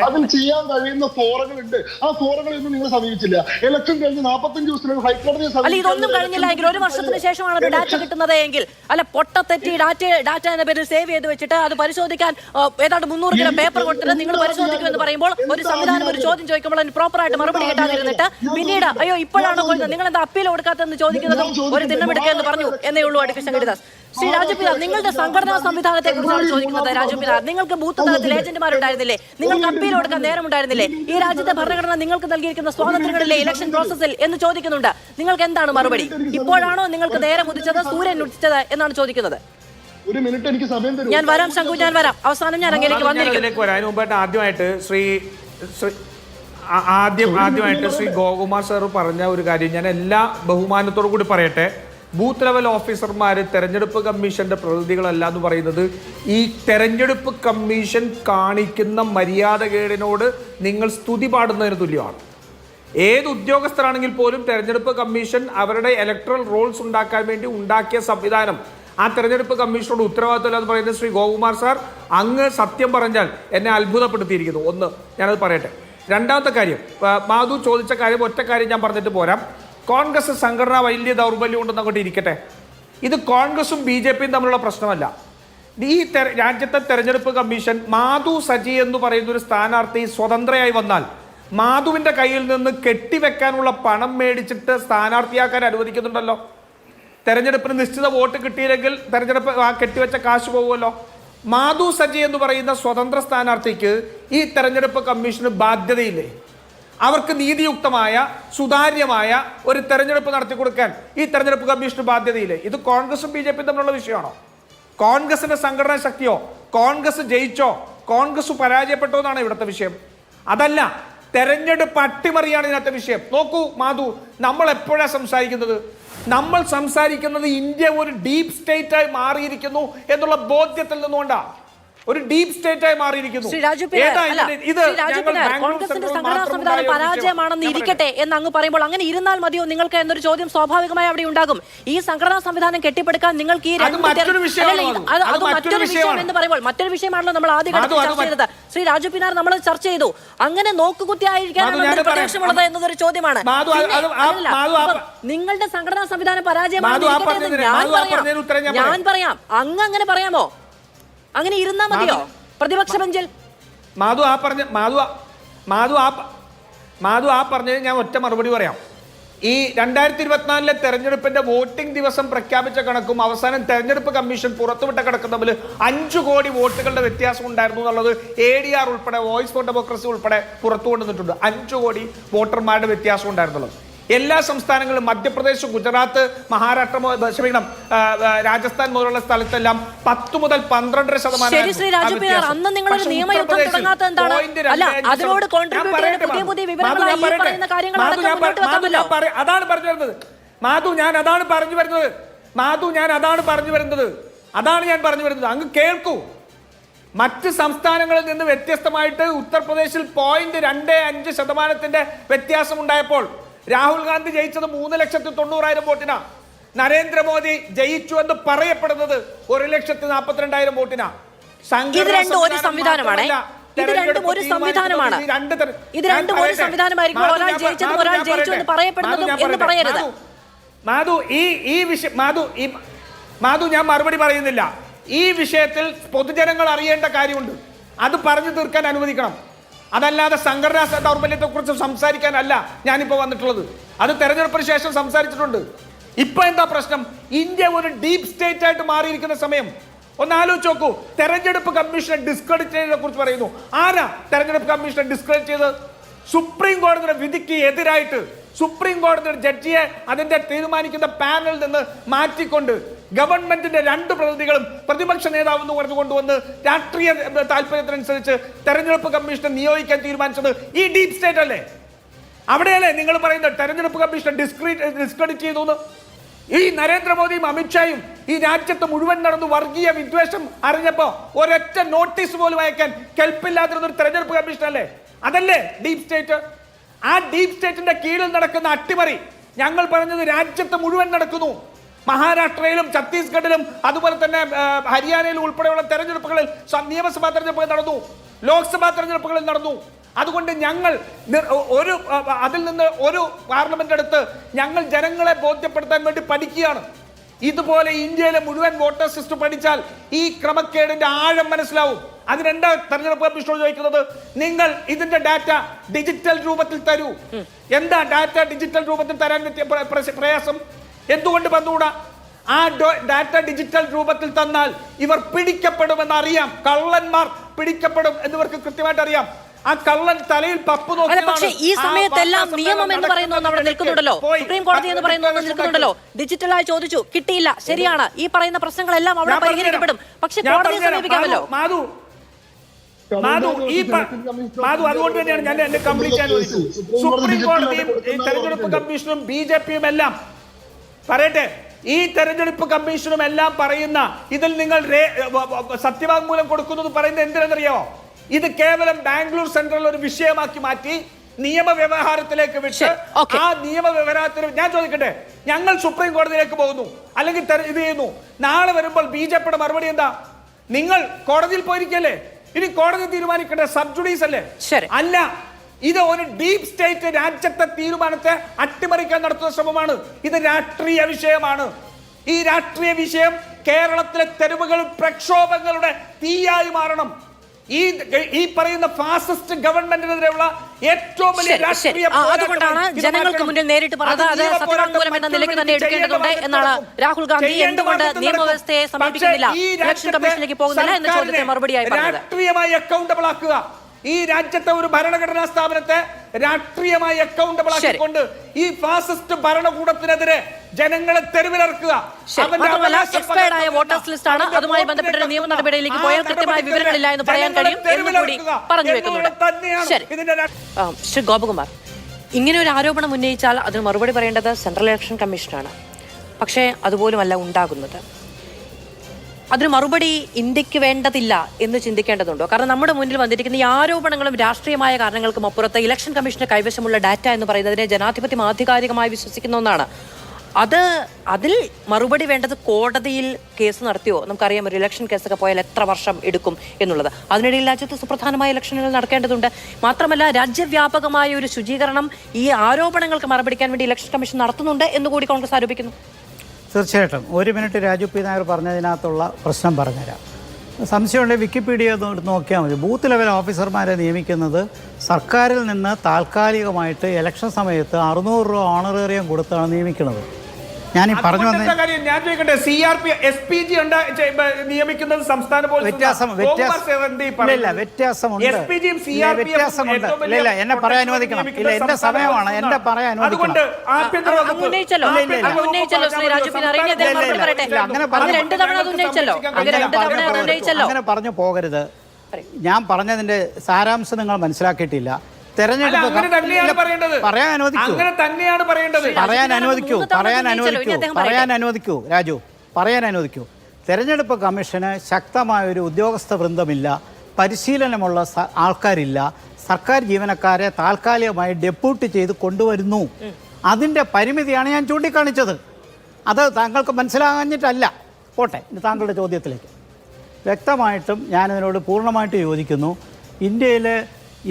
അതിൽ ചെയ്യാൻ കഴിയുന്ന ഫോറങ്ങളുണ്ട്. ആ ഫോറങ്ങളൊന്നും നിങ്ങൾ സമീപിച്ചില്ല. ഇലക്ഷൻ കഴിഞ്ഞ് 45 ദിവസത്തിനകം ഹൈക്കോടതിയെ അല്ല, ഇതൊന്നും കഴിഞ്ഞില്ല എങ്കിൽ, ഒരു വർഷത്തിന് ശേഷമാണ് ഒരു ഡാറ്റ കിട്ടുന്നത് എങ്കിൽ, അല്ല പൊട്ടത്തെറ്റി ഡാറ്റ എന്ന പേരിൽ സേവ് ചെയ്ത് വെച്ചിട്ട് അത് പരിശോധിക്കാൻ ഏതാണ്ട് 300 കിലോ പേപ്പർ കൊടുത്തിട്ട് നിങ്ങൾ പരിശോധിക്കുമെന്ന് പറയുമ്പോൾ ഒരു സംവിധാനം ഒരു ചോദ്യം ചോദിക്കുമ്പോൾ അതിന് പ്രോപ്പറായിട്ട് മറുപടി കിട്ടാതിരുന്നിട്ട് പിന്നീട് അയ്യോ ഇപ്പോഴാണോ കൊല്ലുന്നത്, നിങ്ങൾ എന്താ അപ്പീൽ കൊടുക്കാത്തെന്ന് ചോദിക്കുന്നതും ഒരു തിണ്ണമെടുക്കുക എന്ന് പറഞ്ഞു എന്നേ ഉള്ളൂ. അഡ്വക്കേറ്റ് ശങ്കുട്ടിദാസ്, ശ്രീ രാജു പിതാർ, നിങ്ങളുടെ സംഘടനാ സംവിധാനത്തെ കുറിച്ചാണ് ചോദിക്കുന്നത്. രാജു പിതാർ, നിങ്ങൾക്ക് ബൂത്ത് തലത്തിൽ ഏജന്റുമാരുണ്ടായിരുന്നില്ലേ? നിങ്ങൾക്ക് അപ്പീൽ കൊടുക്കാൻ നേരമുണ്ടായിരുന്നില്ലേ? ഈ രാജ്യത്തെ ഭരണഘടന നിങ്ങൾക്ക് നൽകിയിരിക്കുന്ന സ്വാതന്ത്ര്യങ്ങളിലെ ഇലക്ഷൻ പ്രോസസ്സിൽ എന്ന് ചോദിക്കുന്നുണ്ട്. നിങ്ങൾക്ക് എന്താണ് മറുപടി? ഇപ്പോഴാണോ നിങ്ങൾക്ക് നേരെ ഉദിച്ചത്, സൂര്യൻ ഉദിച്ചത് എന്നാണ് ചോദിക്കുന്നത്? ഒരു മിനിറ്റ് എനിക്ക് സമയം തരൂ. ഞാൻ വരാം ശങ്കു, ഞാൻ വരാം. അവസാനം ഞാൻ അങ്ങേലേക്ക് വന്നിരിക്കും. അതിന് മുമ്പായിട്ട് ആദ്യമായിട്ട് ശ്രീ ഗോകുമാർ സാർ പറഞ്ഞ ഒരു കാര്യം ഞാൻ എല്ലാ ബഹുമാനത്തോടു കൂടി പറയട്ടെ. ബൂത്ത് ലെവൽ ഓഫീസർമാർ തെരഞ്ഞെടുപ്പ് കമ്മീഷന്റെ പ്രതിനിധികളല്ല എന്ന് പറയുന്നത് ഈ തെരഞ്ഞെടുപ്പ് കമ്മീഷൻ കാണിക്കുന്ന മര്യാദകേടിനോട് നിങ്ങൾ സ്തുതി പാടുന്നതിന് തുല്യമാണ്. ഏത് ഉദ്യോഗസ്ഥരാണെങ്കിൽ പോലും തെരഞ്ഞെടുപ്പ് കമ്മീഷൻ അവരുടെ ഇലക്ട്രൽ റോൾസ് ഉണ്ടാക്കാൻ വേണ്ടി ഉണ്ടാക്കിയ സംവിധാനം, ആ തെരഞ്ഞെടുപ്പ് കമ്മീഷനോട് ഉത്തരവാദിത്തമില്ല എന്ന് പറയുന്നത് ശ്രീ ഗോകുമാർ സാർ അങ്ങ് സത്യം പറഞ്ഞാൽ എന്നെ അത്ഭുതപ്പെടുത്തിയിരിക്കുന്നു. ഒന്ന്, ഞാനത് പറയട്ടെ. രണ്ടാമത്തെ കാര്യം, മാധു ചോദിച്ച കാര്യം, ഒറ്റ കാര്യം ഞാൻ പറഞ്ഞിട്ട് പോരാം. കോൺഗ്രസ് സംഘടന വലിയ ദൗർബല്യം ഉണ്ടെന്ന് അങ്ങോട്ട് ഇരിക്കട്ടെ. ഇത് കോൺഗ്രസും BJPയും തമ്മിലുള്ള പ്രശ്നമല്ല. ഈ രാജ്യത്തെ തെരഞ്ഞെടുപ്പ് കമ്മീഷൻ മാധു സജി എന്ന് പറയുന്ന ഒരു സ്ഥാനാർത്ഥി സ്വതന്ത്രയായി വന്നാൽ മാധുവിന്റെ കയ്യിൽ നിന്ന് കെട്ടിവെക്കാനുള്ള പണം മേടിച്ചിട്ട് സ്ഥാനാർത്ഥിയാക്കാൻ അനുവദിക്കുന്നുണ്ടല്ലോ. തെരഞ്ഞെടുപ്പിന് നിശ്ചിത വോട്ട് കിട്ടിയില്ലെങ്കിൽ തെരഞ്ഞെടുപ്പ് ആ കെട്ടിവെച്ച കാശ് പോകുമല്ലോ. മാധു സജി എന്ന് പറയുന്ന സ്വതന്ത്ര സ്ഥാനാർത്ഥിക്ക് ഈ തെരഞ്ഞെടുപ്പ് കമ്മീഷന് ബാധ്യതയില്ലേ? അവർക്ക് നീതിയുക്തമായ സുതാര്യമായ ഒരു തെരഞ്ഞെടുപ്പ് നടത്തി കൊടുക്കാൻ ഈ തെരഞ്ഞെടുപ്പ് കമ്മീഷന് ബാധ്യതയില്ലേ? ഇത് കോൺഗ്രസും BJPയും തമ്മിലുള്ള വിഷയമാണോ? കോൺഗ്രസിന്റെ സംഘടനാ ശക്തിയോ, കോൺഗ്രസ് ജയിച്ചോ, കോൺഗ്രസ് പരാജയപ്പെട്ടോ എന്നാണ് ഇവിടുത്തെ വിഷയം. അതല്ല, തെരഞ്ഞെടുപ്പ് അട്ടിമറിയാണ് ഇതിനകത്തെ വിഷയം. നോക്കൂ മാധു, നമ്മൾ എപ്പോഴാണ് സംസാരിക്കുന്നത്? നമ്മൾ സംസാരിക്കുന്നത് ഇന്ത്യ ഒരു ഡീപ് സ്റ്റേറ്റ് ആയി മാറിയിരിക്കുന്നു എന്നുള്ള ബോധ്യത്തിൽ നിന്നുകൊണ്ടാണ്. ഒരു ഡീപ് സ്റ്റേറ്റ് ആയി മാറിയിരിക്കുന്നു. കോൺഗ്രസിന്റെ സംഘടനാ സംവിധാനം പരാജയമാണെന്ന് ഇരിക്കട്ടെ എന്ന് അങ്ങ് പറയുമ്പോൾ അങ്ങനെ ഇരുന്നാൽ മതിയോ നിങ്ങൾക്ക് എന്നൊരു ചോദ്യം സ്വാഭാവികമായി അവിടെ ഉണ്ടാകും. ഈ സംഘടനാ സംവിധാനം കെട്ടിപ്പടുക്കാൻ നിങ്ങൾക്ക് ഈ മറ്റൊരു വിഷയം എന്ന് പറയുമ്പോൾ മറ്റൊരു വിഷയമാണല്ലോ നമ്മൾ ആദ്യം ചർച്ച ചെയ്തത്. ശ്രീ രാജു പിനാർ നമ്മൾ ചർച്ച ചെയ്തു. അങ്ങനെ നോക്കുകുത്തിയായിരിക്കാനാണ് പ്രദേശമുള്ളത് എന്നതൊരു ചോദ്യമാണ്. നിങ്ങളുടെ സംഘടനാ സംവിധാനം പരാജയമാണ് ഞാൻ പറയാം. അങ്ങ് അങ്ങനെ പറയാമോ? അങ്ങനെ ഇരുന്നാ മതിയോ പ്രതിപക്ഷ ബെഞ്ചിൽ? മാധു ആ പറഞ്ഞത് ഞാൻ ഒറ്റ മറുപടി പറയാം. ഈ 2024 തെരഞ്ഞെടുപ്പിന്റെ വോട്ടിംഗ് ദിവസം പ്രഖ്യാപിച്ച കണക്കും അവസാനം തെരഞ്ഞെടുപ്പ് കമ്മീഷൻ പുറത്തുവിട്ട കണക്കും തമ്മിൽ 5 കോടി വോട്ടുകളുടെ വ്യത്യാസം ഉണ്ടായിരുന്നു എന്നുള്ളത് ADR ഉൾപ്പെടെ, വോയിസ് ഫോർ ഡെമോക്രസി ഉൾപ്പെടെ പുറത്തു കൊണ്ടുവന്നിട്ടുണ്ട്. 5 കോടി വോട്ടർമാരുടെ വ്യത്യാസം ഉണ്ടായിരുന്നുള്ളത്. എല്ലാ സംസ്ഥാനങ്ങളും മധ്യപ്രദേശ്, ഗുജറാത്ത്, മഹാരാഷ്ട്ര, രാജസ്ഥാൻ മുതലുള്ള സ്ഥലത്തെല്ലാം 10 മുതൽ 12% അതാണ് പറഞ്ഞു വരുന്നത് മാധു. ഞാൻ അതാണ് പറഞ്ഞു വരുന്നത്. അങ്ങ് കേൾക്കൂ. മറ്റ് സംസ്ഥാനങ്ങളിൽ നിന്ന് വ്യത്യസ്തമായിട്ട് ഉത്തർപ്രദേശിൽ 0.25% വ്യത്യാസം ഉണ്ടായപ്പോൾ രാഹുൽ ഗാന്ധി ജയിച്ചത് 3,90,000 വോട്ടിനാ. നരേന്ദ്രമോദി ജയിച്ചു എന്ന് പറയപ്പെടുന്നത് 1,42,000 വോട്ടിനാ. ഇത് രണ്ടും ഒരു സംവിധാനമാണ്. മാധു, ഞാൻ മറുപടി പറയുന്നില്ല. ഈ വിഷയത്തിൽ പൊതുജനങ്ങൾ അറിയേണ്ട കാര്യമുണ്ട്. അത് പറഞ്ഞു തീർക്കാൻ അനുവദിക്കണം. അതല്ലാതെ സംഘടനാ ദൗർബല്യത്തെ കുറിച്ച് സംസാരിക്കാനല്ല ഞാനിപ്പോ വന്നിട്ടുള്ളത്. അത് തെരഞ്ഞെടുപ്പിന് ശേഷം സംസാരിച്ചിട്ടുണ്ട്. ഇപ്പൊ എന്താ പ്രശ്നം? ഇന്ത്യ ഒരു ഡീപ് സ്റ്റേറ്റ് ആയിട്ട് മാറിയിരിക്കുന്ന സമയം ഒന്ന് ആലോചിച്ച് നോക്കൂ. തെരഞ്ഞെടുപ്പ് കമ്മീഷനെ ഡിസ്ക്രെഡിറ്റ് ചെയ്തതിനെ കുറിച്ച് പറയുന്നു. ആരാ തെരഞ്ഞെടുപ്പ് കമ്മീഷനെ ഡിസ്ക്രെഡിറ്റ് ചെയ്തത്? സുപ്രീം കോടതിയുടെ വിധിക്ക് എതിരായിട്ട് സുപ്രീം കോടതിയുടെ ജഡ്ജിയെ അതിന്റെ തീരുമാനിക്കുന്ന പാനലിൽ നിന്ന് മാറ്റിക്കൊണ്ട് ഗവൺമെന്റിന്റെ 2 പ്രതിനിധികളും പ്രതിപക്ഷ നേതാവ് എന്ന് പറഞ്ഞു കൊണ്ടുവന്ന് രാഷ്ട്രീയ താല്പര്യത്തിനനുസരിച്ച് തെരഞ്ഞെടുപ്പ് കമ്മീഷനെ നിയോഗിക്കാൻ തീരുമാനിച്ചത് ഈ ഡീപ് സ്റ്റേറ്റ് അല്ലേ? അവിടെയല്ലേ നിങ്ങൾ പറയുന്നത് തെരഞ്ഞെടുപ്പ് കമ്മീഷനെ ഡിസ്ക്രെഡിറ്റ് ചെയ്തു എന്ന്? ഈ നരേന്ദ്രമോദിയും അമിത്ഷായും ഈ രാജ്യത്ത് മുഴുവൻ നടന്നു വർഗീയ വിദ്വേഷം അറിഞ്ഞപ്പോ ഒരൊറ്റ നോട്ടീസ് പോലും അയക്കാൻ കെൽപ്പില്ലാതിരുന്ന ഒരു തെരഞ്ഞെടുപ്പ് കമ്മീഷൻ അല്ലേ? അതല്ലേ ഡീപ് സ്റ്റേറ്റ്? ആ ഡീപ് സ്റ്റേറ്റിന്റെ കീഴിൽ നടക്കുന്ന അട്ടിമറി ഞങ്ങൾ പറഞ്ഞത് രാജ്യത്ത് മുഴുവൻ നടക്കുന്നു. മഹാരാഷ്ട്രയിലും ഛത്തീസ്ഗഡിലും അതുപോലെ തന്നെ ഹരിയാനയിലും ഉൾപ്പെടെയുള്ള തെരഞ്ഞെടുപ്പുകളിൽ നിയമസഭാ തെരഞ്ഞെടുപ്പുകൾ നടന്നു, ലോക്സഭാ തെരഞ്ഞെടുപ്പുകളിൽ നടന്നു. അതുകൊണ്ട് ഞങ്ങൾ അതിൽ നിന്ന് ഒരു പാർലമെന്റ് എടുത്ത് ഞങ്ങൾ ജനങ്ങളെ ബോധ്യപ്പെടുത്താൻ വേണ്ടി പഠിക്കുകയാണ്. ഇതുപോലെ ഇന്ത്യയിലെ മുഴുവൻ വോട്ടേഴ്സ് ലിസ്റ്റ് പഠിച്ചാൽ ഈ ക്രമക്കേടിന്റെ ആഴം മനസ്സിലാവും. അതിനെന്താ തെരഞ്ഞെടുപ്പ് കമ്മീഷനോട് ചോദിക്കുന്നത്? നിങ്ങൾ ഇതിന്റെ ഡാറ്റ ഡിജിറ്റൽ രൂപത്തിൽ തരൂ. എന്താ ഡാറ്റ ഡിജിറ്റൽ രൂപത്തിൽ തരാൻ പ്രയാസം? എന്തുകൊണ്ട് വന്നുകൂടാ? ആ ഡാറ്റ ഡിജിറ്റൽ രൂപത്തിൽ തന്നാൽ ഇവർ പിടിക്കപ്പെടുമെന്ന് അറിയാം. കള്ളന്മാർ പിടിക്കപ്പെടും എന്നിവർക്ക് കൃത്യമായിട്ട് അറിയാം. ആ കള്ളൻ തലയിൽ പപ്പു നോക്കി. പക്ഷേ ഈ സമയത്തെല്ലാം നിയമം എന്ന് പറയുന്ന ഒന്ന് അവിടെ നിൽക്കുന്നുണ്ടല്ലോ, സുപ്രീം കോടതി എന്ന് പറയുന്ന ഒന്ന് നിൽക്കുന്നുണ്ടല്ലോ. ഡിജിറ്റലായി ചോദിച്ചു, കിട്ടിയില്ല, ശരിയാണ്. ഈ പറയുന്ന പ്രശ്നങ്ങളെല്ലാം അവിടെ പരിഹരിക്കപ്പെടും. പക്ഷെ കോടതിയെ സമീപിക്കാമല്ലോ. അതുകൊണ്ട് തന്നെയാണ് ഞാൻ എന്റെ കംപ്ലീറ്റ് അനുവദിച്ചു. സുപ്രീം കോടതിയും ഈ തെരഞ്ഞെടുപ്പ് കമ്മീഷനും BJPയും എല്ലാം പറയട്ടെ, ഈ തെരഞ്ഞെടുപ്പ് കമ്മീഷനും എല്ലാം പറയുന്ന ഇതിൽ നിങ്ങൾ സത്യവാങ്മൂലം കൊടുക്കുന്നത് പറയുന്നത് എന്തിനെന്നറിയാമോ? ഇത് കേവലം ബാംഗ്ലൂർ സെൻട്രൽ ഒരു വിഷയമാക്കി മാറ്റി നിയമവ്യവഹാരത്തിലേക്ക് വിട്ട് ആ നിയമവ്യവഹാരത്തിന് ഞാൻ ചോദിക്കട്ടെ, ഞങ്ങൾ സുപ്രീം കോടതിയിലേക്ക് പോകുന്നു അല്ലെങ്കിൽ ഇത് ചെയ്യുന്നു, നാളെ വരുമ്പോൾ BJPയുടെ മറുപടി എന്താ? നിങ്ങൾ കോടതിയിൽ പോയിരിക്കല്ലേ, ഇനി കോടതി തീരുമാനിക്കേണ്ട സബ് ജുഡീസ് അല്ലേ? അല്ല, ഇത് ഒരു ഡീപ് സ്റ്റേറ്റ് രാജ്യത്തെ തീരുമാനത്തെ അട്ടിമറിക്കാൻ നടത്തുന്ന ശ്രമമാണ്. ഇത് രാഷ്ട്രീയ വിഷയമാണ്. ഈ രാഷ്ട്രീയ വിഷയം കേരളത്തിലെ തെരുവുകൾ പ്രക്ഷോഭങ്ങളുടെ തീയായി മാറണം. ഈ പറയുന്ന ഫാസിസ്റ്റ് ഗവൺമെന്റിനെതിരെയുള്ള ഏറ്റവും വലിയ രാഷ്ട്രീയ അതുകൊണ്ടാണ് ജനങ്ങൾക്ക് മുന്നിൽ നേരിട്ട് പറഞ്ഞത് അത് സത്യവാങ്മൂലം എന്ന നിലയ്ക്ക് തന്നെ എടുക്കേണ്ടതുണ്ട് എന്നാണ് രാഹുൽ ഗാന്ധി എന്തുകൊണ്ട് നിയമവ്യവസ്ഥയെ സമീപിക്കുന്നില്ല, ഇലക്ഷൻ കമ്മീഷനിലേക്ക് പോകുന്നില്ല എന്ന ചോദ്യത്തിന് മറുപടിയായി പറഞ്ഞത്. രാഷ്ട്രീയമായി അക്കൗണ്ടബിൾ ആക്കുക. ഈ രാജ്യത്തെ ഒരു ഭരണഘടനാ സ്ഥാപനത്തെ രാഷ്ട്രീയമായി അക്കൗണ്ടബിൾ ആക്കിക്കൊണ്ട് ഈ ഫാസിസ്റ്റ് ഭരണകൂടത്തിനെതിരെ ജനങ്ങളെ തെരുവിലിറക്കുക. എക്സ്പയർഡ് ആയ വോട്ടേഴ്സ് ലിസ്റ്റ് ആണ്, അതുമായി ബന്ധപ്പെട്ട നിയമ നടപടിയിലേക്ക് പോയാൽ കൃത്യമായ വിവരങ്ങളില്ല എന്ന് പറയാൻ കഴിയും എന്നുകൂടി പറഞ്ഞു വെക്കുന്നുണ്ട്. ശ്രീ ഗോപകുമാർ, ഇങ്ങനെ ഒരു ആരോപണം ഉന്നയിച്ചാൽ അതിന് മറുപടി പറയേണ്ടത് സെൻട്രൽ ഇലക്ഷൻ കമ്മീഷനാണ്. പക്ഷേ അതുപോലുമല്ല ഉണ്ടാകുന്നത്. അതിന് മറുപടി ഇന്ത്യക്ക് വേണ്ടതില്ല എന്ന് ചിന്തിക്കേണ്ടതുണ്ടോ? കാരണം നമ്മുടെ മുന്നിൽ വന്നിരിക്കുന്ന ഈ ആരോപണങ്ങളും രാഷ്ട്രീയമായ കാരണങ്ങൾക്കും അപ്പുറത്ത് ഇലക്ഷൻ കമ്മീഷന്റെ കൈവശമുള്ള ഡാറ്റ എന്ന് പറയുന്നതിനെ ജനാധിപത്യം ആധികാരികമായി വിശ്വസിക്കുന്ന ഒന്നാണ്. അതിൽ മറുപടി വേണ്ടത് കോടതിയിൽ കേസ് നടത്തിയോ? നമുക്കറിയാം, ഒരു ഇലക്ഷൻ കേസൊക്കെ പോയാൽ എത്ര വർഷം എടുക്കും എന്നുള്ളത്. അതിനിടയിൽ രാജ്യത്ത് സുപ്രധാനമായ ഇലക്ഷനുകൾ നടക്കേണ്ടതുണ്ട്. മാത്രമല്ല, രാജ്യവ്യാപകമായ ഒരു ശുചീകരണം ഈ ആരോപണങ്ങൾക്ക് മറുപടിക്കാൻ വേണ്ടി ഇലക്ഷൻ കമ്മീഷൻ നടത്തുന്നുണ്ട് എന്നുകൂടി കോൺഗ്രസ് ആരോപിക്കുന്നു. തീർച്ചയായിട്ടും. ഒരു മിനിറ്റ് രാജു പി നായർ പറഞ്ഞതിനകത്തുള്ള പ്രശ്നം പറഞ്ഞുതരാം. സംശയമുണ്ടെങ്കിൽ വിക്കിപീഡിയ നോക്കിയാൽ മതി. ബൂത്ത് ലെവൽ ഓഫീസർമാരെ നിയമിക്കുന്നത് സർക്കാരിൽ നിന്ന് താൽക്കാലികമായിട്ട് ഇലക്ഷൻ സമയത്ത് 600 രൂപ ഓണറേറിയം കൊടുത്താണ് നിയമിക്കുന്നത്. ഞാൻ പറഞ്ഞു വന്ന ഞാൻ ചോദിക്കട്ടെ, SPG നിയമിക്കുന്നത് സംസ്ഥാന വ്യത്യാസമുണ്ട്. ഇല്ല, എന്നെ പറയാൻ അനുവദിക്കണം. ഇല്ല, എന്റെ സമയമാണ്, എന്നെ പറയാൻ അനുവദിക്കണം. അങ്ങനെ പറഞ്ഞു പോകരുത്. ഞാൻ പറഞ്ഞതിന്റെ സാരാംശം നിങ്ങൾ മനസ്സിലാക്കിയിട്ടില്ല. തെരഞ്ഞെടുപ്പ് രാജു, പറയാൻ അനുവദിക്കൂ. തെരഞ്ഞെടുപ്പ് കമ്മീഷന് ശക്തമായൊരു ഉദ്യോഗസ്ഥ വൃന്ദമില്ല, പരിശീലനമുള്ള ആൾക്കാരില്ല. സർക്കാർ ജീവനക്കാരെ താൽക്കാലികമായി ഡെപ്യൂട്ടി ചെയ്ത് കൊണ്ടുവരുന്നു. അതിൻ്റെ പരിമിതിയാണ് ഞാൻ ചൂണ്ടിക്കാണിച്ചത്. അത് താങ്കൾക്ക് മനസ്സിലാകാഞ്ഞിട്ടല്ല. പോട്ടെ, താങ്കളുടെ ചോദ്യത്തിലേക്ക്. വ്യക്തമായിട്ടും ഞാനിതിനോട് പൂർണ്ണമായിട്ട് യോജിക്കുന്നു. ഇന്ത്യയിൽ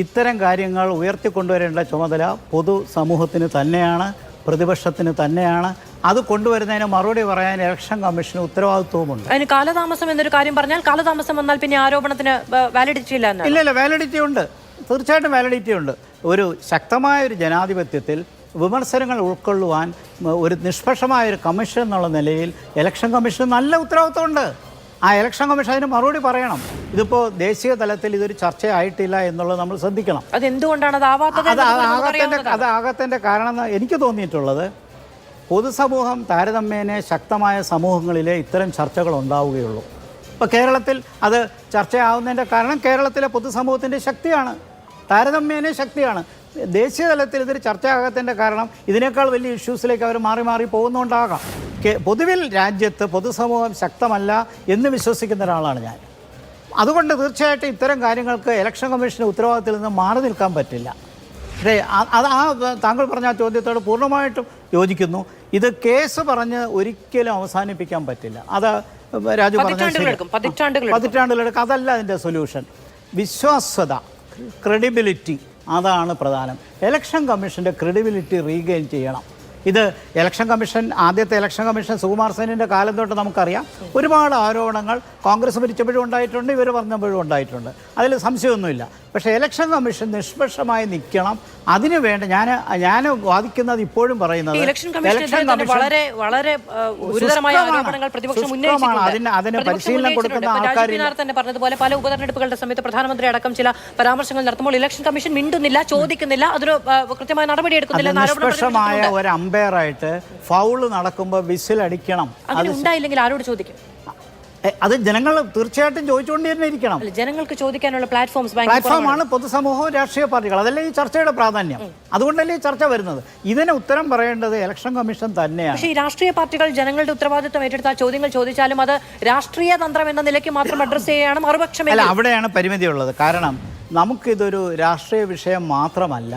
ഇത്തരം കാര്യങ്ങൾ ഉയർത്തിക്കൊണ്ടുവരേണ്ട ചുമതല പൊതുസമൂഹത്തിന് തന്നെയാണ്, പ്രതിപക്ഷത്തിന് തന്നെയാണ്. അത് കൊണ്ടുവരുന്നതിന് മറുപടി പറയാൻ ഇലക്ഷൻ കമ്മീഷന് ഉത്തരവാദിത്വമുണ്ട്. അതിന് കാലതാമസം എന്നൊരു കാര്യം പറഞ്ഞാൽ, കാലതാമസം വന്നാൽ പിന്നെ ആരോപണത്തിന് വാലിഡിറ്റി ഇല്ല. ഇല്ല, വാലിഡിറ്റി ഉണ്ട്, തീർച്ചയായിട്ടും വാലിഡിറ്റി ഉണ്ട്. ഒരു ശക്തമായ ഒരു ജനാധിപത്യത്തിൽ വിമർശനങ്ങൾ ഉൾക്കൊള്ളുവാൻ ഒരു നിഷ്പക്ഷമായൊരു കമ്മീഷൻ എന്നുള്ള നിലയിൽ ഇലക്ഷൻ കമ്മീഷന് നല്ല ഉത്തരവാദിത്വമുണ്ട്. ആ ഇലക്ഷൻ കമ്മീഷൻ അതിന് മറുപടി പറയണം. ഇതിപ്പോൾ ദേശീയ തലത്തിൽ ഇതൊരു ചർച്ചയായിട്ടില്ല എന്നുള്ളത് നമ്മൾ ശ്രദ്ധിക്കണം. അതെന്തുകൊണ്ടാണ് അതാകത്തതിൻ്റെ കാരണം എനിക്ക് തോന്നിയിട്ടുള്ളത്, പൊതുസമൂഹം താരതമ്യേന ശക്തമായ സമൂഹങ്ങളിലെ ഇത്തരം ചർച്ചകൾ ഉണ്ടാവുകയുള്ളൂ. ഇപ്പോൾ കേരളത്തിൽ അത് ചർച്ചയാവുന്നതിൻ്റെ കാരണം കേരളത്തിലെ പൊതുസമൂഹത്തിൻ്റെ ശക്തിയാണ്, താരതമ്യേന ശക്തിയാണ്. ദേശീയ തലത്തിൽ ഇതൊരു ചർച്ചയാകാത്തതിൻ്റെ കാരണം ഇതിനേക്കാൾ വലിയ ഇഷ്യൂസിലേക്ക് അവർ മാറി മാറി പോകുന്നുണ്ടാകാം. പൊതുവിൽ രാജ്യത്ത് പൊതുസമൂഹം ശക്തമല്ല എന്ന് വിശ്വസിക്കുന്ന ഒരാളാണ് ഞാൻ. അതുകൊണ്ട് തീർച്ചയായിട്ടും ഇത്തരം കാര്യങ്ങൾക്ക് ഇലക്ഷൻ കമ്മീഷൻ്റെ ഉത്തരവാദിത്തത്തിൽ നിന്ന് മാറി നിൽക്കാൻ പറ്റില്ല. പക്ഷേ താങ്കൾ പറഞ്ഞ ആ ചോദ്യത്തോട് പൂർണ്ണമായിട്ടും യോജിക്കുന്നു. ഇത് കേസ് പറഞ്ഞ് ഒരിക്കലും അവസാനിപ്പിക്കാൻ പറ്റില്ല. അത് രാജു പറഞ്ഞ പതിറ്റാണ്ടുകളെടുക്കും. അതല്ല അതിൻ്റെ സൊല്യൂഷൻ. വിശ്വാസ്യത, ക്രെഡിബിലിറ്റി, അതാണ് പ്രധാനം. ഇലക്ഷൻ കമ്മീഷൻ്റെ ക്രെഡിബിലിറ്റി റീഗെയിൻ ചെയ്യണം. ഇത് ഇലക്ഷൻ കമ്മീഷൻ, ആദ്യത്തെ ഇലക്ഷൻ കമ്മീഷൻ സുകുമാർ സെന്നിൻ്റെ കാലം തൊട്ട് നമുക്കറിയാം ഒരുപാട് ആരോപണങ്ങൾ കോൺഗ്രസ് ഭരിച്ചപ്പോഴും ഉണ്ടായിട്ടുണ്ട്, ഇവർ പറഞ്ഞപ്പോഴും ഉണ്ടായിട്ടുണ്ട്, അതിൽ സംശയമൊന്നുമില്ല. പക്ഷേ ഇലക്ഷൻ കമ്മീഷൻ നിഷ്പക്ഷമായി നിൽക്കണം. അതിനു വേണ്ട ഞാൻ വാദിക്കുന്നത് ഇപ്പോഴും പറയുന്നത് ഇലക്ഷൻ കമ്മീഷൻ വളരെ വളരെ ഗുരുതരമായ ആരോപണങ്ങൾ പ്രതിപക്ഷം ഉന്നയിച്ചിട്ടുണ്ട്. അതിന് പരിശീലനം കൊടുക്കുന്ന ആൾക്കാർ തന്നെ പറഞ്ഞതുപോലെ പല ഉപതെരഞ്ഞെടുപ്പുകളുടെ സമയത്ത് പ്രധാനമന്ത്രി അടക്കം ചില പരാമർശങ്ങൾ നടത്തുമ്പോൾ ഇലക്ഷൻ കമ്മീഷൻ മിണ്ടുന്നില്ല, ചോദിക്കുന്നില്ല, അതൊരു കൃത്യമായ നടപടി എടുക്കുന്നില്ല. നിഷ്പക്ഷമായ ഒരു അമ്പയറായിട്ട് ഫൗള് നടക്കുമ്പോൾ വിസിൽ അടിക്കണം. അങ്ങനെ ഉണ്ടായില്ലെങ്കിൽ ആരോട് ചോദിക്കും? അത് ജനങ്ങൾ തീർച്ചയായിട്ടും ചോദിച്ചുകൊണ്ട് തന്നെ ഇരിക്കണം. ജനങ്ങൾക്ക് ചോദിക്കാനുള്ള പ്ലാറ്റ്ഫോമാണ് പൊതുസമൂഹവും രാഷ്ട്രീയ പാർട്ടികൾ. അതല്ലേ ഈ ചർച്ചയുടെ പ്രാധാന്യം. അതുകൊണ്ടല്ലേ ഈ ചർച്ച വരുന്നത്. ഇതിന് ഉത്തരം പറയേണ്ടത് ഇലക്ഷൻ കമ്മീഷൻ തന്നെയാണ്. പക്ഷേ ഈ രാഷ്ട്രീയ പാർട്ടികൾ ജനങ്ങളുടെ ഉത്തരവാദിത്വം ഏറ്റെടുത്ത ചോദ്യങ്ങൾ ചോദിച്ചാലും അത് രാഷ്ട്രീയ തന്ത്രം എന്ന നിലയ്ക്ക് മാത്രം അഡ്രസ് ചെയ്യുകയാണ് മറുപക്ഷം. അല്ല, അവിടെയാണ് പരിമിതിയുള്ളത്. കാരണം നമുക്കിതൊരു രാഷ്ട്രീയ വിഷയം മാത്രമല്ല,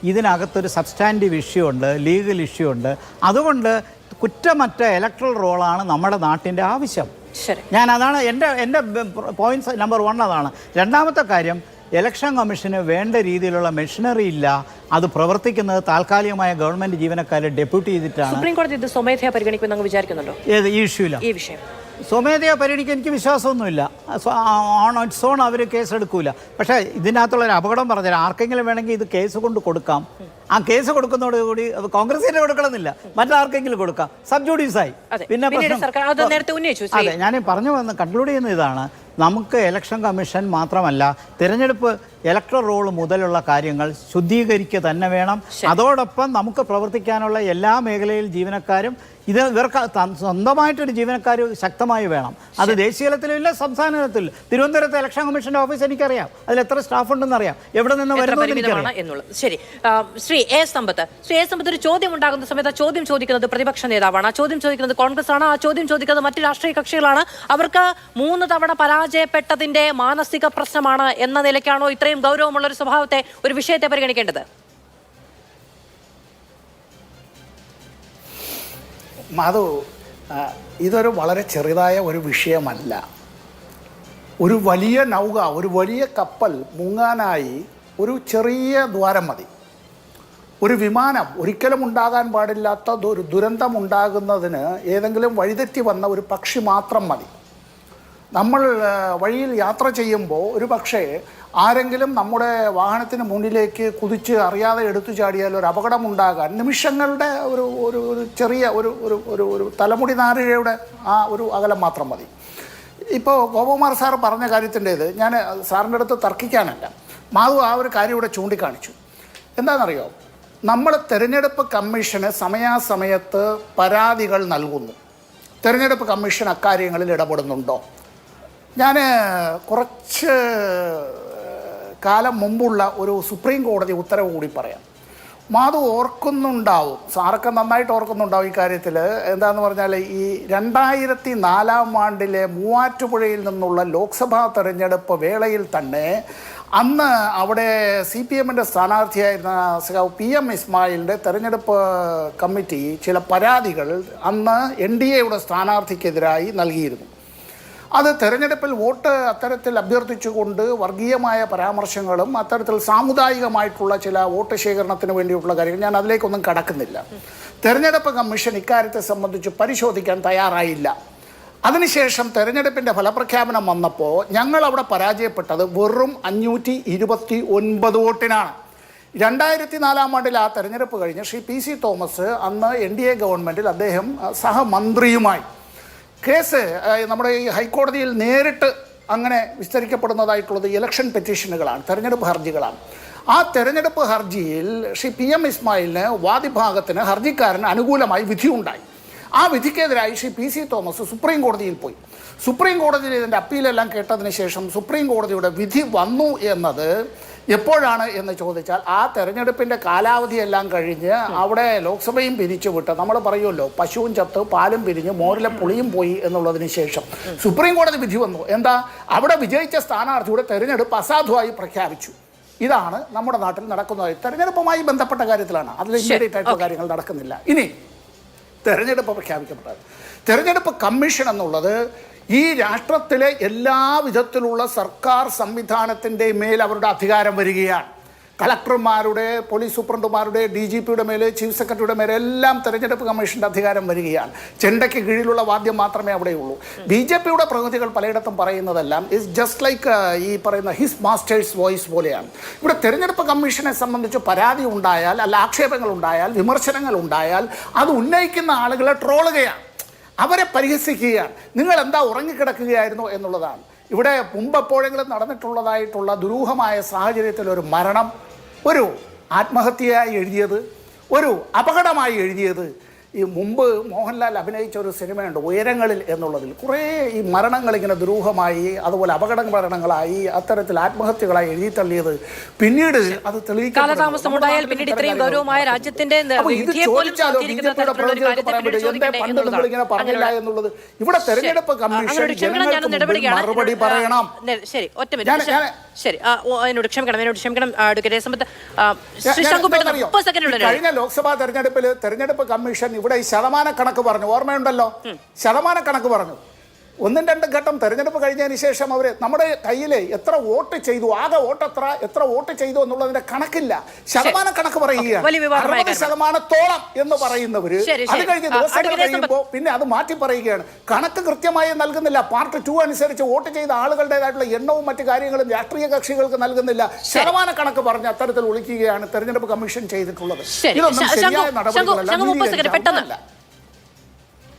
ഇതിനകത്തൊരു സബ്സ്റ്റാൻറ്റീവ് ഇഷ്യൂ ഉണ്ട്, ലീഗൽ ഇഷ്യൂ ഉണ്ട്. അതുകൊണ്ട് കുറ്റമറ്റ ഇലക്ട്രൽ റോളാണ് നമ്മുടെ നാട്ടിൻ്റെ ആവശ്യം. ഞാൻ അതാണ് എൻ്റെ പോയിന്റ്സ് നമ്പർ 1 അതാണ്. രണ്ടാമത്തെ കാര്യം, ഇലക്ഷൻ കമ്മീഷന് വേണ്ട രീതിയിലുള്ള മെഷീനറി ഇല്ല. അത് പ്രവർത്തിക്കുന്നത് താൽക്കാലികമായ ഗവൺമെന്റ് ജീവനക്കാരെ ഡെപ്യൂട്ടി ചെയ്തിട്ടാണ്. സുപ്രീം കോടതി ഇത് സ്വമേധയാ പരിഗണിക്കുമെന്ന് വിചാരിക്കുന്നുണ്ടോ? ഈ ഇഷ്യൂല ഈ വിഷയം സ്വമേധയാ പരിഗണിക്കാൻ എനിക്ക് വിശ്വാസമൊന്നുമില്ല. ഓൺ ഇറ്റ്സ് ഓൺ അവർ കേസ് എടുക്കൂല. പക്ഷേ ഇതിനകത്തുള്ളൊരു അപകടം പറഞ്ഞാൽ ആർക്കെങ്കിലും വേണമെങ്കിൽ ഇത് കേസ് കൊണ്ട് കൊടുക്കാം. ആ കേസ് കൊടുക്കുന്നതോടുകൂടി കോൺഗ്രസിന് കൊടുക്കണമെന്നില്ല, മറ്റാർക്കെങ്കിലും കൊടുക്കാം, സബ് ജുഡീസായി. പിന്നെ അതെ, ഞാൻ പറഞ്ഞു വന്ന് കൺക്ലൂഡ് ചെയ്യുന്ന ഇതാണ്, നമുക്ക് ഇലക്ഷൻ കമ്മീഷൻ മാത്രമല്ല തിരഞ്ഞെടുപ്പ് ഇലക്ട്രൽ റോൾ മുതലുള്ള കാര്യങ്ങൾ ശുദ്ധീകരിക്കുക തന്നെ വേണം. അതോടൊപ്പം നമുക്ക് പ്രവർത്തിക്കാനുള്ള എല്ലാ മേഖലയിൽ ജീവനക്കാരും ഇവർക്ക് സ്വന്തമായിട്ടൊരു ജീവനക്കാർ ശക്തമായി വേണം. അത് ദേശീയ തലത്തിലില്ല, സംസ്ഥാന തലത്തിലില്ല. തിരുവനന്തപുരത്ത് ഇലക്ഷൻ കമ്മീഷന്റെ ഓഫീസ് എനിക്കറിയാം, അതിൽ എത്ര സ്റ്റാഫ് ഉണ്ടെന്ന് അറിയാം, എവിടെ നിന്ന് വരുന്നത്. ശരി, ശ്രീ എ സമ്പത്ത് ഒരു ചോദ്യം ഉണ്ടാകുന്ന സമയത്ത് ആ ചോദ്യം ചോദിക്കുന്നത് പ്രതിപക്ഷ നേതാവാണ്, ആ ചോദ്യം ചോദിക്കുന്നത് കോൺഗ്രസ് ആണ്, ആ ചോദ്യം ചോദിക്കുന്നത് മറ്റു രാഷ്ട്രീയ കക്ഷികളാണ്. അവർക്ക് 3 തവണ പരാജയപ്പെട്ടതിന്റെ മാനസിക പ്രശ്നമാണ് എന്ന നിലയ്ക്കാണോ ഇത്രയും ഗൗരവമുള്ള ഒരു സ്വഭാവത്തെ, ഒരു വിഷയത്തെ പരിഗണിക്കേണ്ടത്? മാധു, ഇതൊരു വളരെ ചെറുതായ ഒരു വിഷയമല്ല. ഒരു വലിയ നൗക, ഒരു വലിയ കപ്പൽ മുങ്ങാനായി ഒരു ചെറിയ ദ്വാരം മതി. ഒരു വിമാനം ഒരിക്കലും ഉണ്ടാകാൻ പാടില്ലാത്ത ഒരു ദുരന്തം ഉണ്ടാകുന്നതിന് ഏതെങ്കിലും വഴിതെറ്റി വന്ന ഒരു പക്ഷി മാത്രം മതി. നമ്മൾ വഴിയിൽ യാത്ര ചെയ്യുമ്പോൾ ഒരു പക്ഷേ ആരെങ്കിലും നമ്മുടെ വാഹനത്തിന് മുന്നിലേക്ക് കുതിച്ച് അറിയാതെ എടുത്തു ചാടിയാൽ ഒരു അപകടമുണ്ടാകാൻ നിമിഷങ്ങളുടെ ഒരു ഒരു ഒരു ചെറിയ ഒരു ഒരു ഒരു ഒരു തലമുടി നാരിഴയുടെ ആ ഒരു അകലം മാത്രം മതി. ഇപ്പോൾ ഗോപകുമാർ സാർ പറഞ്ഞ കാര്യത്തിൻ്റേത് ഞാൻ സാറിൻ്റെ അടുത്ത് തർക്കിക്കാനല്ല, മാധു ആ ഒരു കാര്യം ഇവിടെ ചൂണ്ടിക്കാണിച്ചു. എന്താണെന്നറിയോ, നമ്മൾ തെരഞ്ഞെടുപ്പ് കമ്മീഷന് സമയാസമയത്ത് പരാതികൾ നൽകുന്നു. തെരഞ്ഞെടുപ്പ് കമ്മീഷൻ അക്കാര്യങ്ങളിൽ ഇടപെടുന്നുണ്ടോ? ഞാൻ കുറച്ച് കാലം മുമ്പുള്ള ഒരു സുപ്രീം കോടതി ഉത്തരവ് കൂടി പറയാം. മാധു ഓർക്കുന്നുണ്ടാവും, സാറൊക്കെ നന്നായിട്ട് ഓർക്കുന്നുണ്ടാവും ഈ കാര്യത്തിൽ. എന്താണെന്ന് പറഞ്ഞാൽ, ഈ 2004 മൂവാറ്റുപുഴയിൽ നിന്നുള്ള ലോക്സഭാ തെരഞ്ഞെടുപ്പ് വേളയിൽ തന്നെ അന്ന് അവിടെ CPM-ൻ്റെ സ്ഥാനാർത്ഥിയായിരുന്ന സഖാവ് PM ഇസ്മായിലിൻ്റെ തെരഞ്ഞെടുപ്പ് കമ്മിറ്റി ചില പരാതികൾ അന്ന് NDAയുടെ സ്ഥാനാർത്ഥിക്കെതിരായി നൽകിയിരുന്നു. അത് തെരഞ്ഞെടുപ്പിൽ വോട്ട് അത്തരത്തിൽ അഭ്യർത്ഥിച്ചുകൊണ്ട് വർഗീയമായ പരാമർശങ്ങളും അത്തരത്തിൽ സാമുദായികമായിട്ടുള്ള ചില വോട്ട് ശേഖരണത്തിന് വേണ്ടിയിട്ടുള്ള കാര്യങ്ങൾ, ഞാൻ അതിലേക്കൊന്നും കടക്കുന്നില്ല. തെരഞ്ഞെടുപ്പ് കമ്മീഷൻ ഇക്കാര്യത്തെ സംബന്ധിച്ച് പരിശോധിക്കാൻ തയ്യാറായില്ല. അതിനുശേഷം തെരഞ്ഞെടുപ്പിൻ്റെ ഫലപ്രഖ്യാപനം വന്നപ്പോൾ ഞങ്ങൾ അവിടെ പരാജയപ്പെട്ടത് വെറും 529 വോട്ടിനാണ്. 2004 ആ തെരഞ്ഞെടുപ്പ് കഴിഞ്ഞ് ശ്രീ PC തോമസ് അന്ന് NDA ഗവൺമെൻറ്റിൽ അദ്ദേഹം സഹമന്ത്രിയുമായി കേസ് നമ്മുടെ ഈ ഹൈക്കോടതിയിൽ നേരിട്ട് അങ്ങനെ വിസ്തരിക്കപ്പെടുന്നതായിട്ടുള്ളത് ഇലക്ഷൻ പെറ്റീഷനുകളാണ്, തെരഞ്ഞെടുപ്പ് ഹർജികളാണ്. ആ തെരഞ്ഞെടുപ്പ് ഹർജിയിൽ ശ്രീ PM ഇസ്മായിലിന് വാദിഭാഗത്തിന് ഹർജിക്കാരന് അനുകൂലമായി വിധിയുണ്ടായി. ആ വിധിക്കെതിരായി ശ്രീ PC തോമസ് സുപ്രീം കോടതിയിൽ പോയി. സുപ്രീം കോടതിയിൽ ഇതിൻ്റെ അപ്പീലെല്ലാം കേട്ടതിന് ശേഷം സുപ്രീം കോടതിയുടെ വിധി വന്നു എന്നത് എപ്പോഴാണ് എന്ന് ചോദിച്ചാൽ, ആ തെരഞ്ഞെടുപ്പിൻ്റെ കാലാവധിയെല്ലാം കഴിഞ്ഞ് അവിടെ ലോക്സഭയും പിരിച്ചുവിട്ട്, നമ്മൾ പറയുമല്ലോ പശുവും ചത്ത് പാലും പിരിഞ്ഞ് മോരിലെ പുളിയും പോയി എന്നുള്ളതിന് ശേഷം സുപ്രീം കോടതി വിധി വന്നു. എന്താ, അവിടെ വിജയിച്ച സ്ഥാനാർത്ഥിയുടെ തെരഞ്ഞെടുപ്പ് അസാധുവായി പ്രഖ്യാപിച്ചു. ഇതാണ് നമ്മുടെ നാട്ടിൽ നടക്കുന്നത്. തെരഞ്ഞെടുപ്പുമായി ബന്ധപ്പെട്ട കാര്യത്തിലാണ്, അതിൽ ഇമ്മീഡിയറ്റ് ആയിട്ടുള്ള കാര്യങ്ങൾ നടക്കുന്നില്ല. ഇനി തെരഞ്ഞെടുപ്പ് പ്രഖ്യാപിക്കപ്പെട്ടത്, തെരഞ്ഞെടുപ്പ് കമ്മീഷൻ എന്നുള്ളത് ഈ രാഷ്ട്രത്തിലെ എല്ലാ വിധത്തിലുള്ള സർക്കാർ സംവിധാനത്തിൻ്റെ മേൽ അവരുടെ അധികാരം വരികയാണ്. കളക്ടർമാരുടെ, പോലീസ് സൂപ്രണ്ടുമാരുടെ, DGPയുടെ മേലെ, ചീഫ് സെക്രട്ടറിയുടെ മേലെ എല്ലാം തെരഞ്ഞെടുപ്പ് കമ്മീഷൻ്റെ അധികാരം വരികയാണ്. ചെണ്ടയ്ക്ക് കീഴിലുള്ള വാദ്യം മാത്രമേ അവിടെയുള്ളൂ. BJPയുടെ പ്രതിനിധികൾ പലയിടത്തും പറയുന്നതെല്ലാം ഇസ് ജസ്റ്റ് ലൈക്ക് ഈ പറയുന്ന ഹിസ് മാസ്റ്റേഴ്സ് വോയിസ് പോലെയാണ്. ഇവിടെ തെരഞ്ഞെടുപ്പ് കമ്മീഷനെ സംബന്ധിച്ച് പരാതി ഉണ്ടായാൽ, അല്ല ആക്ഷേപങ്ങൾ ഉണ്ടായാൽ, വിമർശനങ്ങൾ ഉണ്ടായാൽ അത് ഉന്നയിക്കുന്ന ആളുകളെ ട്രോളുകയാണ്, അവരെ പരിഹസിക്കുകയാണ്. നിങ്ങൾ എന്താ ഉറങ്ങിക്കിടക്കുകയായിരുന്നോ എന്നുള്ളതാണ്. ഇവിടെ മുമ്പ് എപ്പോഴെങ്കിലും നടന്നിട്ടുള്ളതായിട്ടുള്ള ദുരൂഹമായ സാഹചര്യത്തിൽ ഒരു മരണം, ഒരു ആത്മഹത്യയായി എഴുതിയത്, ഒരു അപകടമായി എഴുതിയത്, ഈ മുമ്പ് മോഹൻലാൽ അഭിനയിച്ച ഒരു സിനിമയുണ്ട് ഉയരങ്ങളിൽ എന്നുള്ളതിൽ കുറേ ഈ മരണങ്ങൾ ഇങ്ങനെ ദുരൂഹമായി, അതുപോലെ അപകട മരണങ്ങളായി, അത്തരത്തിൽ ആത്മഹത്യകളായി എഴുതി തള്ളിയത് പിന്നീട് അത് കാലതാമസമുണ്ടായാൽ പിന്നീട് ഇത്രയും ഗൗരവമായ രാജ്യത്തിന്റെ ഇങ്ങനെ പറഞ്ഞില്ല എന്നുള്ളത്. ഇവിടെ തെരഞ്ഞെടുപ്പ് കമ്മീഷൻ മറുപടി പറയണം. ശരി, ഒറ്റ മിനിറ്റ്. ശരി, എന്നോട് ക്ഷമിക്കണം. കഴിഞ്ഞ ലോക്സഭാ തെരഞ്ഞെടുപ്പ് കമ്മീഷൻ ഇവിടെ ഈ ശതമാനക്കണക്ക് പറഞ്ഞു, ഓർമ്മയുണ്ടല്ലോ, ശതമാനക്കണക്ക് പറഞ്ഞു. 1-2 ഘട്ടം തെരഞ്ഞെടുപ്പ് കഴിഞ്ഞതിന് ശേഷം അവർ നമ്മുടെ കയ്യിൽ എത്ര വോട്ട് ചെയ്തു, ആകെ വോട്ട് എത്ര വോട്ട് ചെയ്തു എന്നുള്ളതിന്റെ കണക്കില്ല, ശതമാന കണക്ക് പറയുകയാണ്. 60% എന്ന് പറയുന്നവര് അത് കഴിഞ്ഞ് ദിവസങ്ങൾ കഴിയുമ്പോൾ പിന്നെ അത് മാറ്റി പറയുകയാണ്. കണക്ക് കൃത്യമായി നൽകുന്നില്ല. പാർട്ട് 2 അനുസരിച്ച് വോട്ട് ചെയ്ത ആളുകളുടേതായിട്ടുള്ള എണ്ണവും മറ്റു കാര്യങ്ങളും രാഷ്ട്രീയ കക്ഷികൾക്ക് നൽകുന്നില്ല. ശതമാന കണക്ക് പറഞ്ഞ് അത്തരത്തിൽ ഒളിക്കുകയാണ് തെരഞ്ഞെടുപ്പ് കമ്മീഷൻ ചെയ്തിട്ടുള്ളത്. ഇതൊന്നും ശരിയായ നടപടികളല്ല.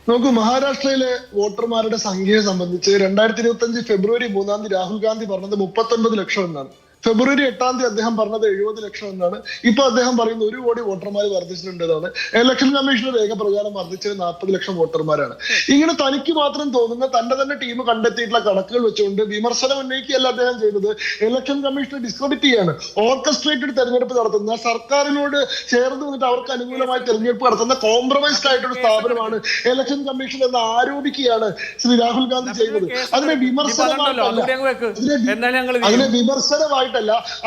നോക്കൂ, മഹാരാഷ്ട്രയിലെ വോട്ടർമാരുടെ സംഖ്യയെ സംബന്ധിച്ച് 2025 ഫെബ്രുവരി 3 രാഹുൽ ഗാന്ധി പറഞ്ഞത് 39 ലക്ഷം എന്നാണ്. ഫെബ്രുവരി 8 അദ്ദേഹം പറഞ്ഞത് 70 ലക്ഷം എന്നാണ്. ഇപ്പൊ അദ്ദേഹം പറയുന്നത് 1 കോടി വോട്ടർമാർ വർദ്ധിച്ചിട്ടുണ്ടെന്നാണ്. ഇലക്ഷൻ കമ്മീഷന്റെ രേഖ പ്രകാരം വർദ്ധിച്ചത് 40 ലക്ഷം വോട്ടർമാരാണ്. ഇങ്ങനെ തനിക്ക് മാത്രം തോന്നുന്ന തന്റെ തന്നെ ടീം കണ്ടെത്തിയിട്ടുള്ള കണക്കുകൾ വെച്ചുകൊണ്ട് വിമർശനം ഉന്നയിക്കുകയല്ല അദ്ദേഹം ചെയ്തത്. ഇലക്ഷൻ കമ്മീഷനെ ഡിസ്ക്രെഡിറ്റ് ചെയ്യാണ്. ഓർക്കസ്ട്രേറ്റഡ് തെരഞ്ഞെടുപ്പ് നടത്തുന്ന, സർക്കാരിനോട് ചേർന്ന് നിന്നിട്ട് അവർക്ക് അനുകൂലമായി തെരഞ്ഞെടുപ്പ് നടത്തുന്ന കോംപ്രമൈസ്ഡ് ആയിട്ടൊരു സ്ഥാപനമാണ് ഇലക്ഷൻ കമ്മീഷൻ എന്ന് ആരോപിക്കുകയാണ് ശ്രീ രാഹുൽ ഗാന്ധി ചെയ്യുന്നത്. അതിനെ വിമർശനമായിട്ടല്ല,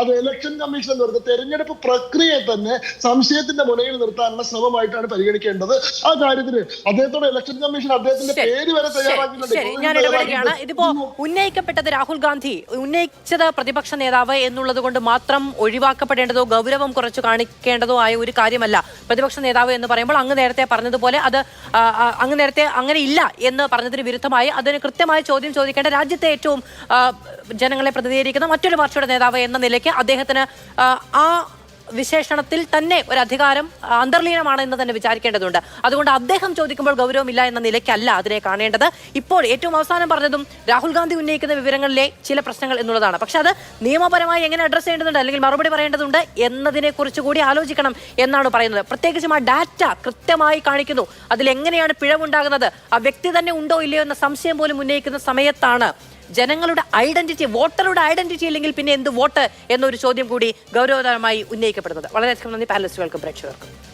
അത് ഇലക്ഷൻ കമ്മീഷൻ എന്ന് പറയുന്നത് തെരഞ്ഞെടുപ്പ് പ്രക്രിയയെ തന്നെ സംശയത്തിന്റെ മുനയിൽ നിർത്താനുള്ള ശ്രമമായിട്ടാണ് പരിഗണിക്കേണ്ടത്. ആ കാര്യത്തിന് അദ്ദേഹത്തോട് ഇലക്ഷൻ കമ്മീഷൻ അദ്ദേഹത്തിന്റെ പേര് വരെ തയ്യാറാക്കുന്നുണ്ട്. ഇതിപ്പോ ഉന്നയിക്കപ്പെട്ടത് രാഹുൽ ഗാന്ധി ഉന്നയിച്ചത് പ്രതിപക്ഷ നേതാവ് എന്നുള്ളത് കൊണ്ട് മാത്രം ഒഴിവാക്കപ്പെടേണ്ടതോ ഗൗരവം കുറച്ചു കാണിക്കേണ്ടതോ ആയ ഒരു കാര്യമല്ല. പ്രതിപക്ഷ നേതാവ് എന്ന് പറയുമ്പോൾ അങ്ങ് നേരത്തെ പറഞ്ഞതുപോലെ അത് അങ്ങ് നേരത്തെ അങ്ങനെ ഇല്ല എന്ന് പറഞ്ഞതിന് വിരുദ്ധമായി അതിന് കൃത്യമായ ചോദ്യം ചോദിക്കേണ്ട രാജ്യത്തെ ഏറ്റവും ജനങ്ങളെ പ്രതിനിധീകരിക്കുന്ന മറ്റൊരു പാർട്ടിയുടെ നേതാവ് എന്ന നിലയ്ക്ക് അദ്ദേഹത്തിന് ആ വിശേഷണത്തിൽ തന്നെ ഒരു അധികാരം അന്തർലീനമാണ് എന്ന് തന്നെ വിചാരിക്കേണ്ടതുണ്ട്. അതുകൊണ്ട് അദ്ദേഹം ചോദിക്കുമ്പോൾ ഗൗരവമില്ല എന്ന നിലയ്ക്കല്ല അതിനെ കാണേണ്ടത്. ഇപ്പോൾ ഏറ്റവും അവസാനം പറഞ്ഞതും രാഹുൽ ഗാന്ധി ഉന്നയിക്കുന്ന വിവരങ്ങളിലെ ചില പ്രശ്നങ്ങൾ എന്നുള്ളതാണ്. പക്ഷെ അത് നിയമപരമായി എങ്ങനെ അഡ്രസ് ചെയ്യേണ്ടതുണ്ട് അല്ലെങ്കിൽ മറുപടി പറയേണ്ടതുണ്ട് എന്നതിനെ കുറിച്ച് കൂടി ആലോചിക്കണം എന്നാണ് പറയുന്നത്. പ്രത്യേകിച്ചും ആ ഡാറ്റ കൃത്യമായി കാണിക്കുന്നു. അതിലെങ്ങനെയാണ് പിഴവുണ്ടാകുന്നത്, ആ വ്യക്തി തന്നെ ഉണ്ടോ ഇല്ലയോ എന്ന സംശയം പോലും ഉന്നയിക്കുന്ന സമയത്താണ് ജനങ്ങളുടെ ഐഡന്റിറ്റി, വോട്ടറുടെ ഐഡന്റിറ്റി ഇല്ലെങ്കിൽ പിന്നെ എന്ത് വോട്ട് എന്നൊരു ചോദ്യം കൂടി ഗൗരവതരമായി ഉന്നയിക്കപ്പെടുന്നത്. വളരെയധികം നന്ദി പാനലിസ്റ്റുകൾക്കും പ്രേക്ഷകർക്കും.